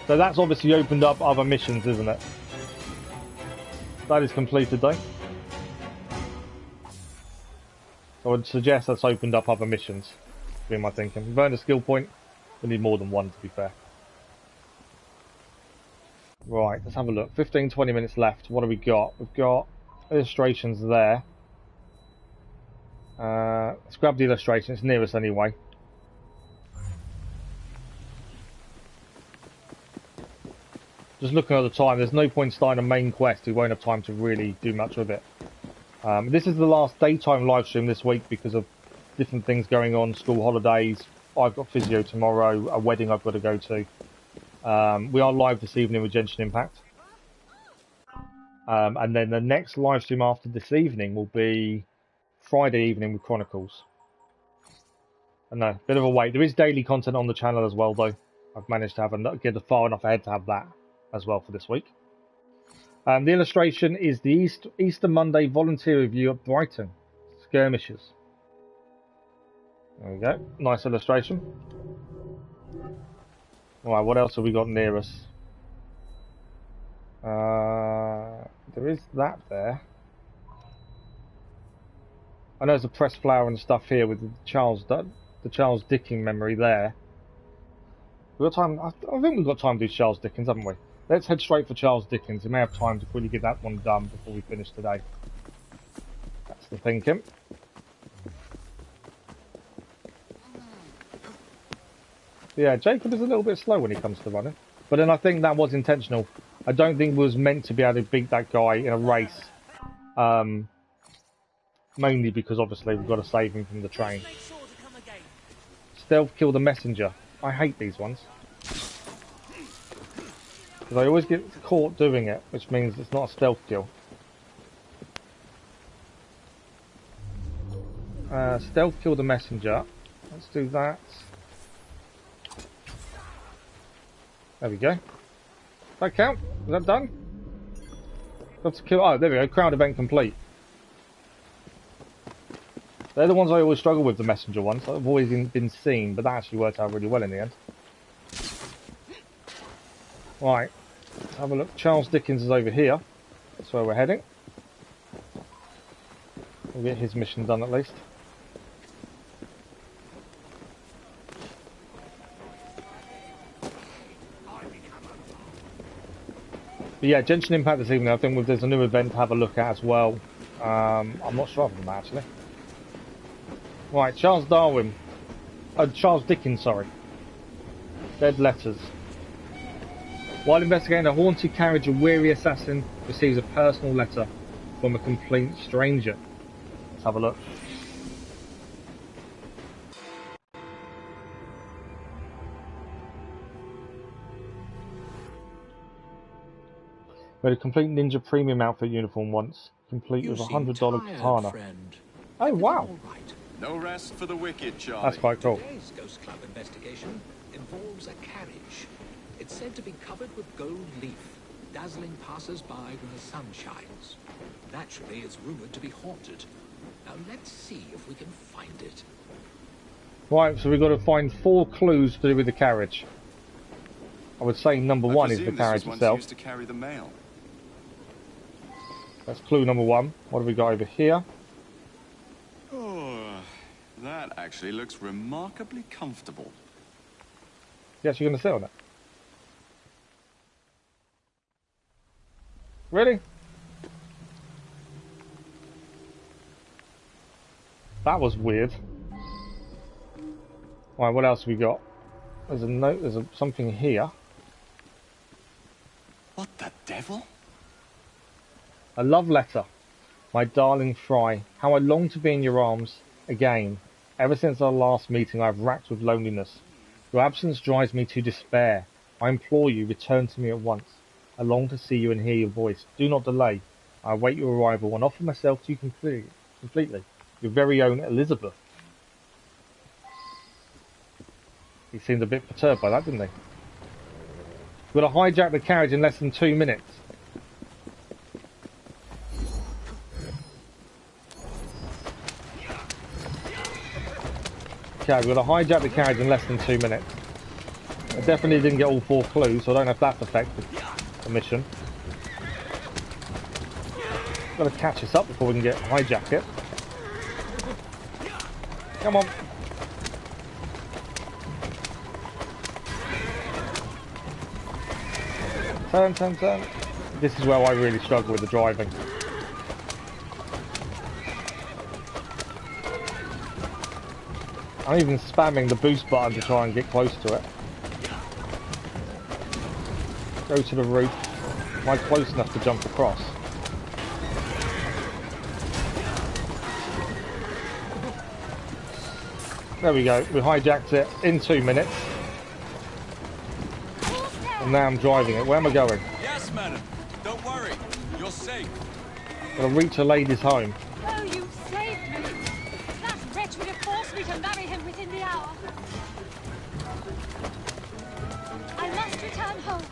So that's obviously opened up other missions, isn't it? That is completed though. I would suggest that's opened up other missions. Be my thinking. We've earned a skill point. We need more than one, to be fair. Right, let's have a look. 15-20 minutes left. What have we got? We've got illustrations there. Let's grab the illustration. It's near us anyway. Just looking at the time, there's no point starting a main quest. We won't have time to really do much with it. This is the last daytime live stream this week because of different things going on, school holidays. I've got physio tomorrow, a wedding I've got to go to. We are live this evening with Genshin Impact. And then the next live stream after this evening will be Friday evening with Chronicles. I know, bit of a wait. There is daily content on the channel as well, though. I've managed to have get far enough ahead to have that as well for this week. The illustration is the Easter Monday volunteer review at Brighton. Skirmishes. There we go. Nice illustration. Alright, what else have we got near us? There is that there. I know there's a press flower and stuff here with the Charles Dickens memory there. We've got time. I think we've got time to do Charles Dickens, haven't we? Let's head straight for Charles Dickens. We may have time to quickly get that one done before we finish today. That's the thinking. Yeah, Jacob is a little bit slow when he comes to running. But then I think that was intentional. I don't think it was meant to be able to beat that guy in a race. Mainly because obviously we've got to save him from the train. Stealth kill the messenger. I hate these ones. Because I always get caught doing it, which means it's not a stealth kill. Stealth kill the messenger. Let's do that. There we go. Does that count? Is that done? Got to kill. Oh, there we go. Crowd event complete. They're the ones I always struggle with, the messenger ones. I've always been seen, but that actually worked out really well in the end. Right. Let's have a look. Charles Dickens is over here. That's where we're heading. We'll get his mission done at least. But yeah, Genshin Impact this evening. I think there's a new event to have a look at as well. I'm not sure of them actually. Right, Charles Dickens, sorry. Dead letters. While investigating a haunted carriage, a weary assassin receives a personal letter from a complete stranger. Let's have a look. We had a complete ninja premium outfit uniform once, complete with a $100 katana. Friend. Oh wow! No rest for the wicked, Charlie. That's quite cool. Today's Ghost Club investigation involves a carriage. It's said to be covered with gold leaf, dazzling passers-by when the sun shines. Naturally, it's rumored to be haunted. Now let's see if we can find it. Right, so we've got to find 4 clues to do with the carriage. I would say number 1 is the carriage itself. Used to carry the mail. That's clue number 1. What have we got over here? Oh, that actually looks remarkably comfortable. Yes, you're going to sit on it. Really? That was weird. Right, what else have we got? There's a note, something here. What the devil? A love letter. My darling Fry, how I long to be in your arms again. Ever since our last meeting I have racked with loneliness. Your absence drives me to despair. I implore you, return to me at once. I long to see you and hear your voice. Do not delay. I await your arrival and offer myself to you completely. Your very own Elizabeth. He seemed a bit perturbed by that, didn't he? We're going to hijack the carriage in less than 2 minutes. Okay, we're going to hijack the carriage in less than 2 minutes. I definitely didn't get all 4 clues, so I don't know if that's affected the mission. Got to catch us up before we can hijack it. Come on. Turn. This is where I really struggle with the driving. I'm even spamming the boost button to try and get close to it. Go to the roof. Am I close enough to jump across? There we go. We hijacked it in 2 minutes. And now I'm driving it. Where am I going? Yes, madam. Don't worry. You're safe. Gotta reach a lady's home. Oh, you saved me! That wretch would have forced me to marry him within the hour. I must return home.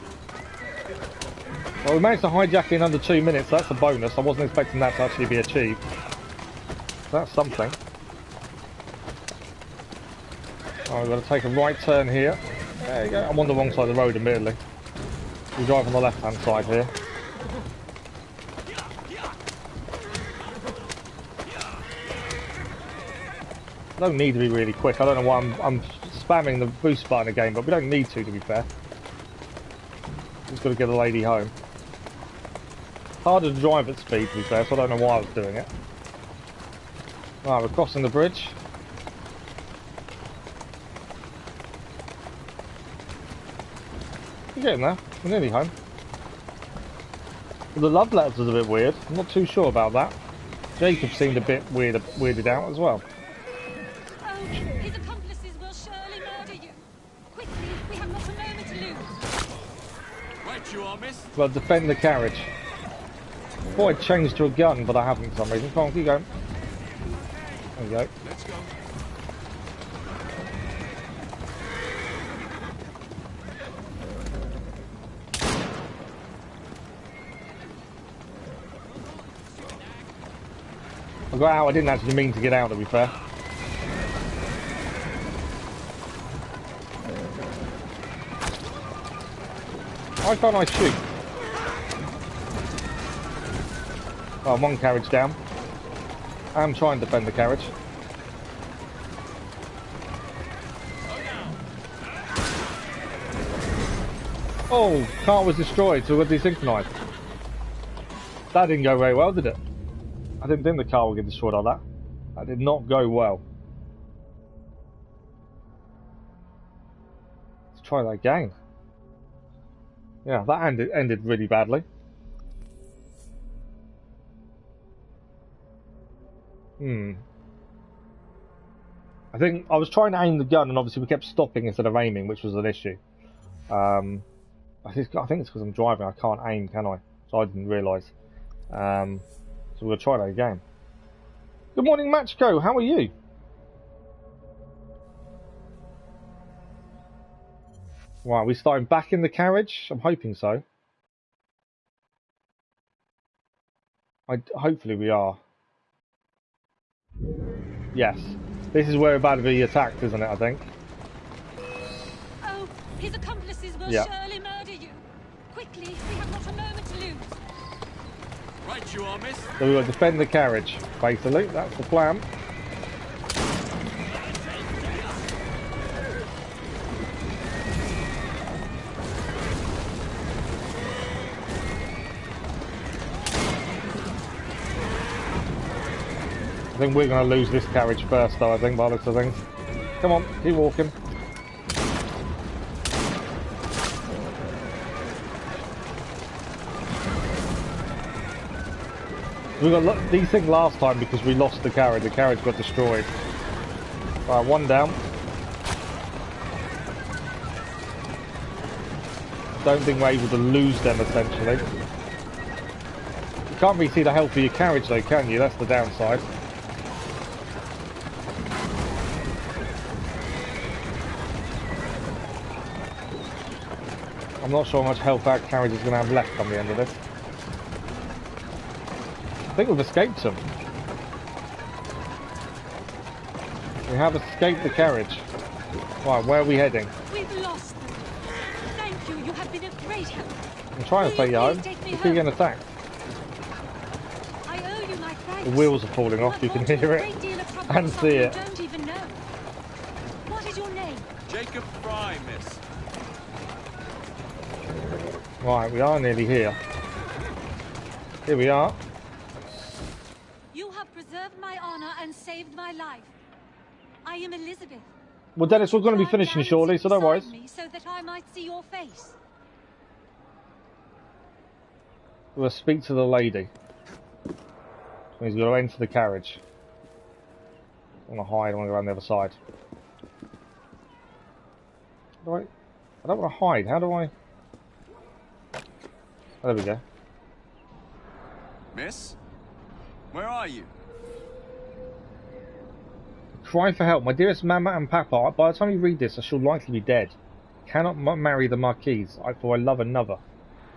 Well, we managed to hijack it in under 2 minutes. So that's a bonus. I wasn't expecting that to actually be achieved. So that's something. Oh, we've got to take a right turn here. There you go. I'm on the wrong side of the road, admittedly. We drive on the left-hand side here. Don't need to be really quick. I don't know why I'm spamming the boost button again, but we don't need to be fair. Just got to get the lady home. Harder to drive at speed, to be fair, so I don't know why I was doing it. Right, we're crossing the bridge. We're getting there. We're nearly home. Well, the love letters was a bit weird. I'm not too sure about that. Jacob seemed a bit weirded out as well. Oh, his accomplices will surely murder you. Quickly, we have not a moment to lose. Right you are, miss. Well, defend the carriage. I thought I'd changed to a gun, but I haven't for some reason. Come on, keep going. There we go. Let's go. got out. I didn't actually mean to get out, to be fair. Why can't I shoot? Oh, one carriage down. I'm trying to defend the carriage. Oh, car was destroyed, so we got desynchronized. That didn't go very well, did it? I didn't think the car would get destroyed like that. That did not go well. Let's try that again. Yeah, that ended really badly. I think I was trying to aim the gun, and obviously we kept stopping instead of aiming, which was an issue. I think it's because I'm driving. I can't aim, can I? So I didn't realise. So we'll try that again. Good morning, Machko. How are you? Right, we starting back in the carriage? I'm hoping so. Hopefully we are. Yes. This is where we're about to be attacked, isn't it, I think? Oh, his accomplices will surely murder you. Quickly, we have not a moment to lose. Right you are, miss. So we will defend the carriage, basically. That's the plan. I think we're going to lose this carriage first, though, I think, by the looks of things. Come on, keep walking. We got decent last time because we lost the carriage. The carriage got destroyed. Right, one down. Don't think we're able to lose them, essentially. You can't really see the health of your carriage, though, can you? That's the downside. I'm not sure how much health our carriage is going to have left on the end of this. I think we've escaped them. We have escaped the carriage. Right, where are we heading? We've lost them. Thank you. You have been a great help. I'm trying to stay home. We keep getting attacked. I owe you my thanks. The wheels are falling off. You can hear it and see it. Don't even know. What is your name? Jacob Fry, miss. Right, we are nearly here. Here we are. You have preserved my honor and saved my life. I am Elizabeth. Well, Dennis, we're going to be finishing shortly, so don't worry. So that I might see your face. We'll speak to the lady. He's got to enter the carriage. I want to hide. I want to go around the other side. I don't want to hide. How do I? Oh, there we go. Miss? Where are you? Cry for help. My dearest Mama and Papa, by the time you read this, I shall likely be dead. Cannot marry the Marquise, for I love another.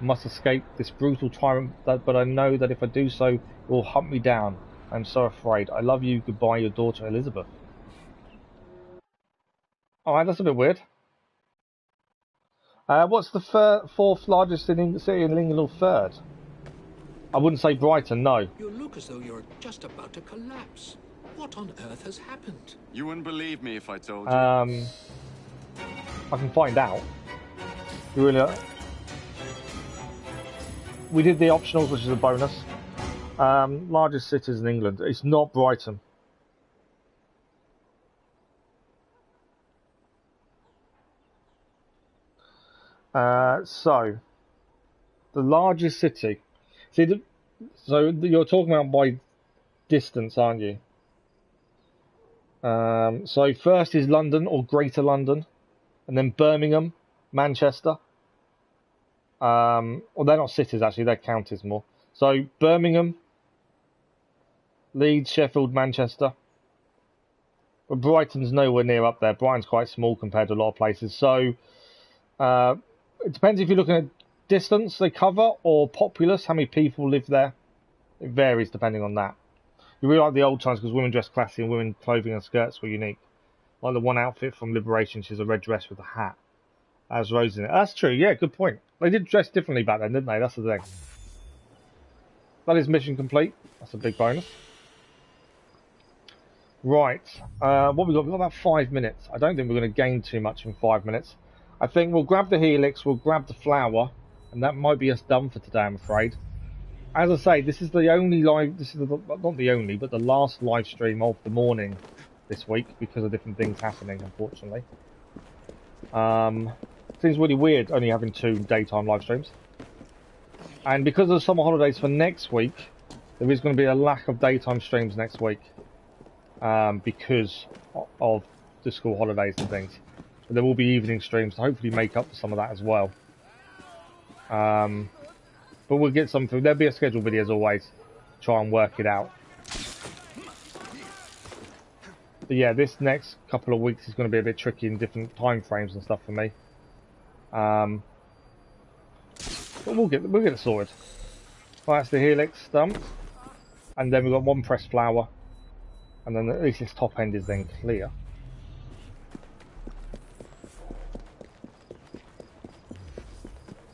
I must escape this brutal tyrant, but I know that if I do so, it will hunt me down. I am so afraid. I love you. Goodbye, your daughter, Elizabeth. Alright, that's a bit weird. What's the fourth largest city in England or third? I wouldn't say Brighton, no. You look as though you're just about to collapse. What on earth has happened? You wouldn't believe me if I told you. I can find out. You really are. We did the optionals, which is a bonus. Largest cities in England. It's not Brighton. So, the largest city. See, so you're talking about by distance, aren't you? So first is London or Greater London, and then Birmingham, Manchester. Well, they're not cities actually; they're counties more. So Birmingham, Leeds, Sheffield, Manchester. But Brighton's nowhere near up there. Brighton's quite small compared to a lot of places. So it depends if you're looking at distance they cover or populace, how many people live there. It varies depending on that. You really like the old times because women dressed classy and women clothing and skirts were unique. Like the one outfit from Liberation, she's a red dress with a hat. As Rose in it. That's true, yeah, good point. They did dress differently back then, didn't they? That's the thing. That is mission complete. That's a big bonus. Right, what we got? We've got about 5 minutes. I don't think we're going to gain too much in 5 minutes. I think we'll grab the helix, we'll grab the flower, and that might be us done for today, I'm afraid. As I say, this is the only live, this is the, not the only, but the last live stream of the morning this week because of different things happening, unfortunately. Seems really weird only having 2 daytime live streams. And because of the summer holidays for next week, there is going to be a lack of daytime streams next week. Because of the school holidays and things. But there will be evening streams to hopefully make up for some of that as well. But we'll get some through. There'll be a scheduled video as always. Try and work it out. But yeah, this next couple of weeks is going to be a bit tricky in different time frames and stuff for me. But we'll get it sorted. Right, that's the helix done. And then we've got 1 pressed flower. And then at least this top end is then clear.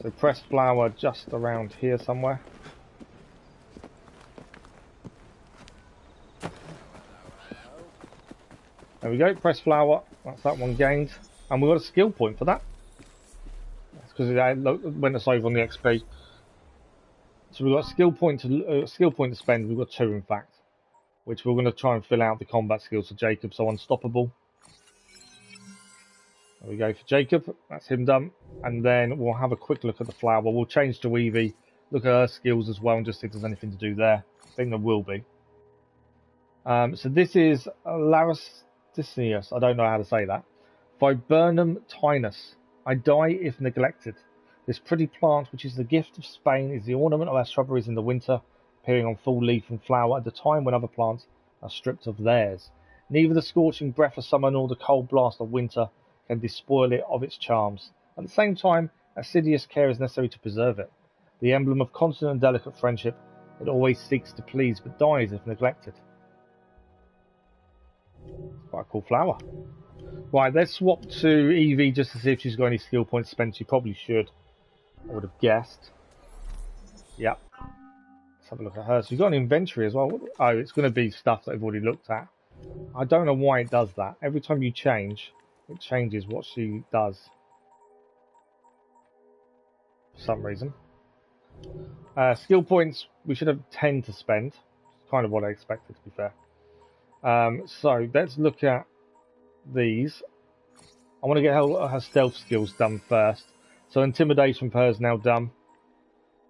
So pressed flower just around here somewhere. There we go, pressed flower. That's that one gained. And we've got a skill point for that. That's because it went us over on the XP. So we've got a skill point to spend. We've got 2 in fact. Which we're going to try and fill out the combat skills for Jacob, so unstoppable. There we go for Jacob, that's him done. And then we'll have a quick look at the flower. We'll change to Evie, look at her skills as well, and just see if there's anything to do there. I think there will be. So this is Laristicius, I don't know how to say that. Viburnum tinus. I die if neglected. This pretty plant, which is the gift of Spain, is the ornament of our shrubberies in the winter, appearing on full leaf and flower at a time when other plants are stripped of theirs. Neither the scorching breath of summer nor the cold blast of winter can despoil it of its charms. At the same time, assiduous care is necessary to preserve it. The emblem of constant and delicate friendship, it always seeks to please but dies if neglected. Quite a cool flower. Right, let's swap to Evie just to see if she's got any skill points spent. She probably should. I would have guessed. Yep. Have a look at her. So you've got an inventory as well. Oh, it's going to be stuff that I've already looked at. I don't know why it does that. Every time you change, it changes what she does. For some reason. Skill points, we should have 10 to spend. Kind of what I expected, to be fair. So let's look at these. I want to get her stealth skills done first. So intimidation for her is now done.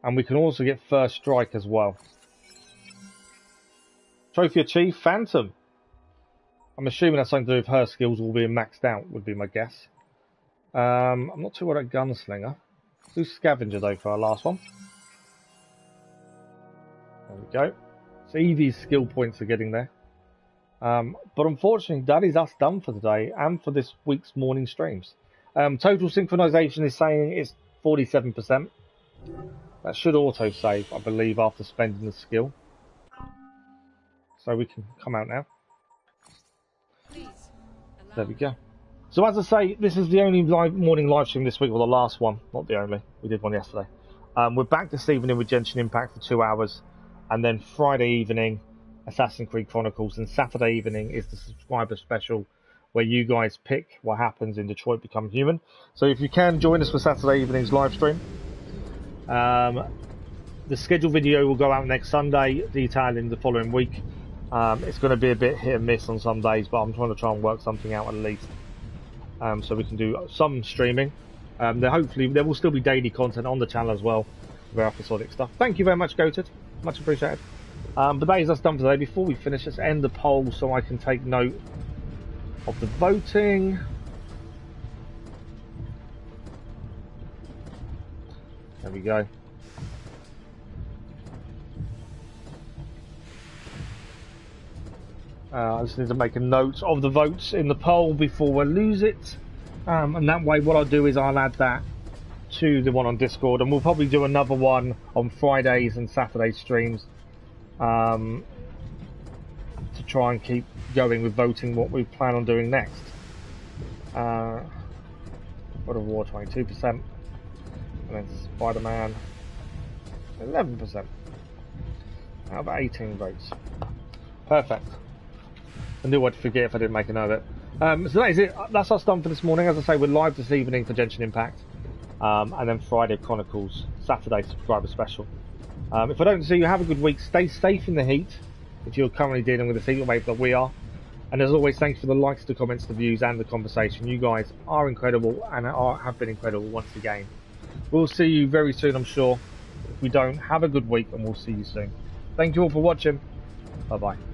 And we can also get first strike as well. Trophy achieved, Phantom. I'm assuming that's something to do with her skills all being maxed out, would be my guess. I'm not too worried about Gunslinger. Let's do Scavenger though for our last one. There we go. So Evie's skill points are getting there. But unfortunately, that is us done for today and for this week's morning streams. Total synchronization is saying it's 47%. That should auto-save, I believe, after spending the skill. So we can come out now. There we go. So as I say, this is the only morning live stream this week, or the last one. Not the only. We did one yesterday. We're back this evening with Genshin Impact for 2 hours. And then Friday evening, Assassin's Creed Chronicles. And Saturday evening is the subscriber special, where you guys pick what happens in Detroit Become Human. So if you can, join us for Saturday evening's live stream. The scheduled video will go out next Sunday, detailing the following week. It's going to be a bit hit and miss on some days, but I'm trying to work something out at least, so we can do some streaming. Hopefully there will still be daily content on the channel as well, with episodic stuff. Thank you very much, Goated, much appreciated. But that is us done for today. Before we finish, let's end the poll so I can take note of the voting. There we go. I just need to make a note of the votes in the poll before we lose it. And that way what I'll do is I'll add that to the one on Discord, and we'll probably do another one on Fridays and Saturday streams. try and keep going with voting what we plan on doing next. God of War 22%, and then Spider-Man 11%. Out of 18 votes. Perfect. I knew I'd forget if I didn't make a note of it. So that is it. That's us done for this morning. As I say, we're live this evening for Genshin Impact, and then Friday Chronicles, Saturday subscriber special. If I don't see you, have a good week. Stay safe in the heat if you're currently dealing with the heat wave that we are. And as always, thanks for the likes, the comments, the views, and the conversation. You guys are incredible and have been incredible once again. We'll see you very soon, I'm sure. If we don't, have a good week, and we'll see you soon. Thank you all for watching. Bye-bye.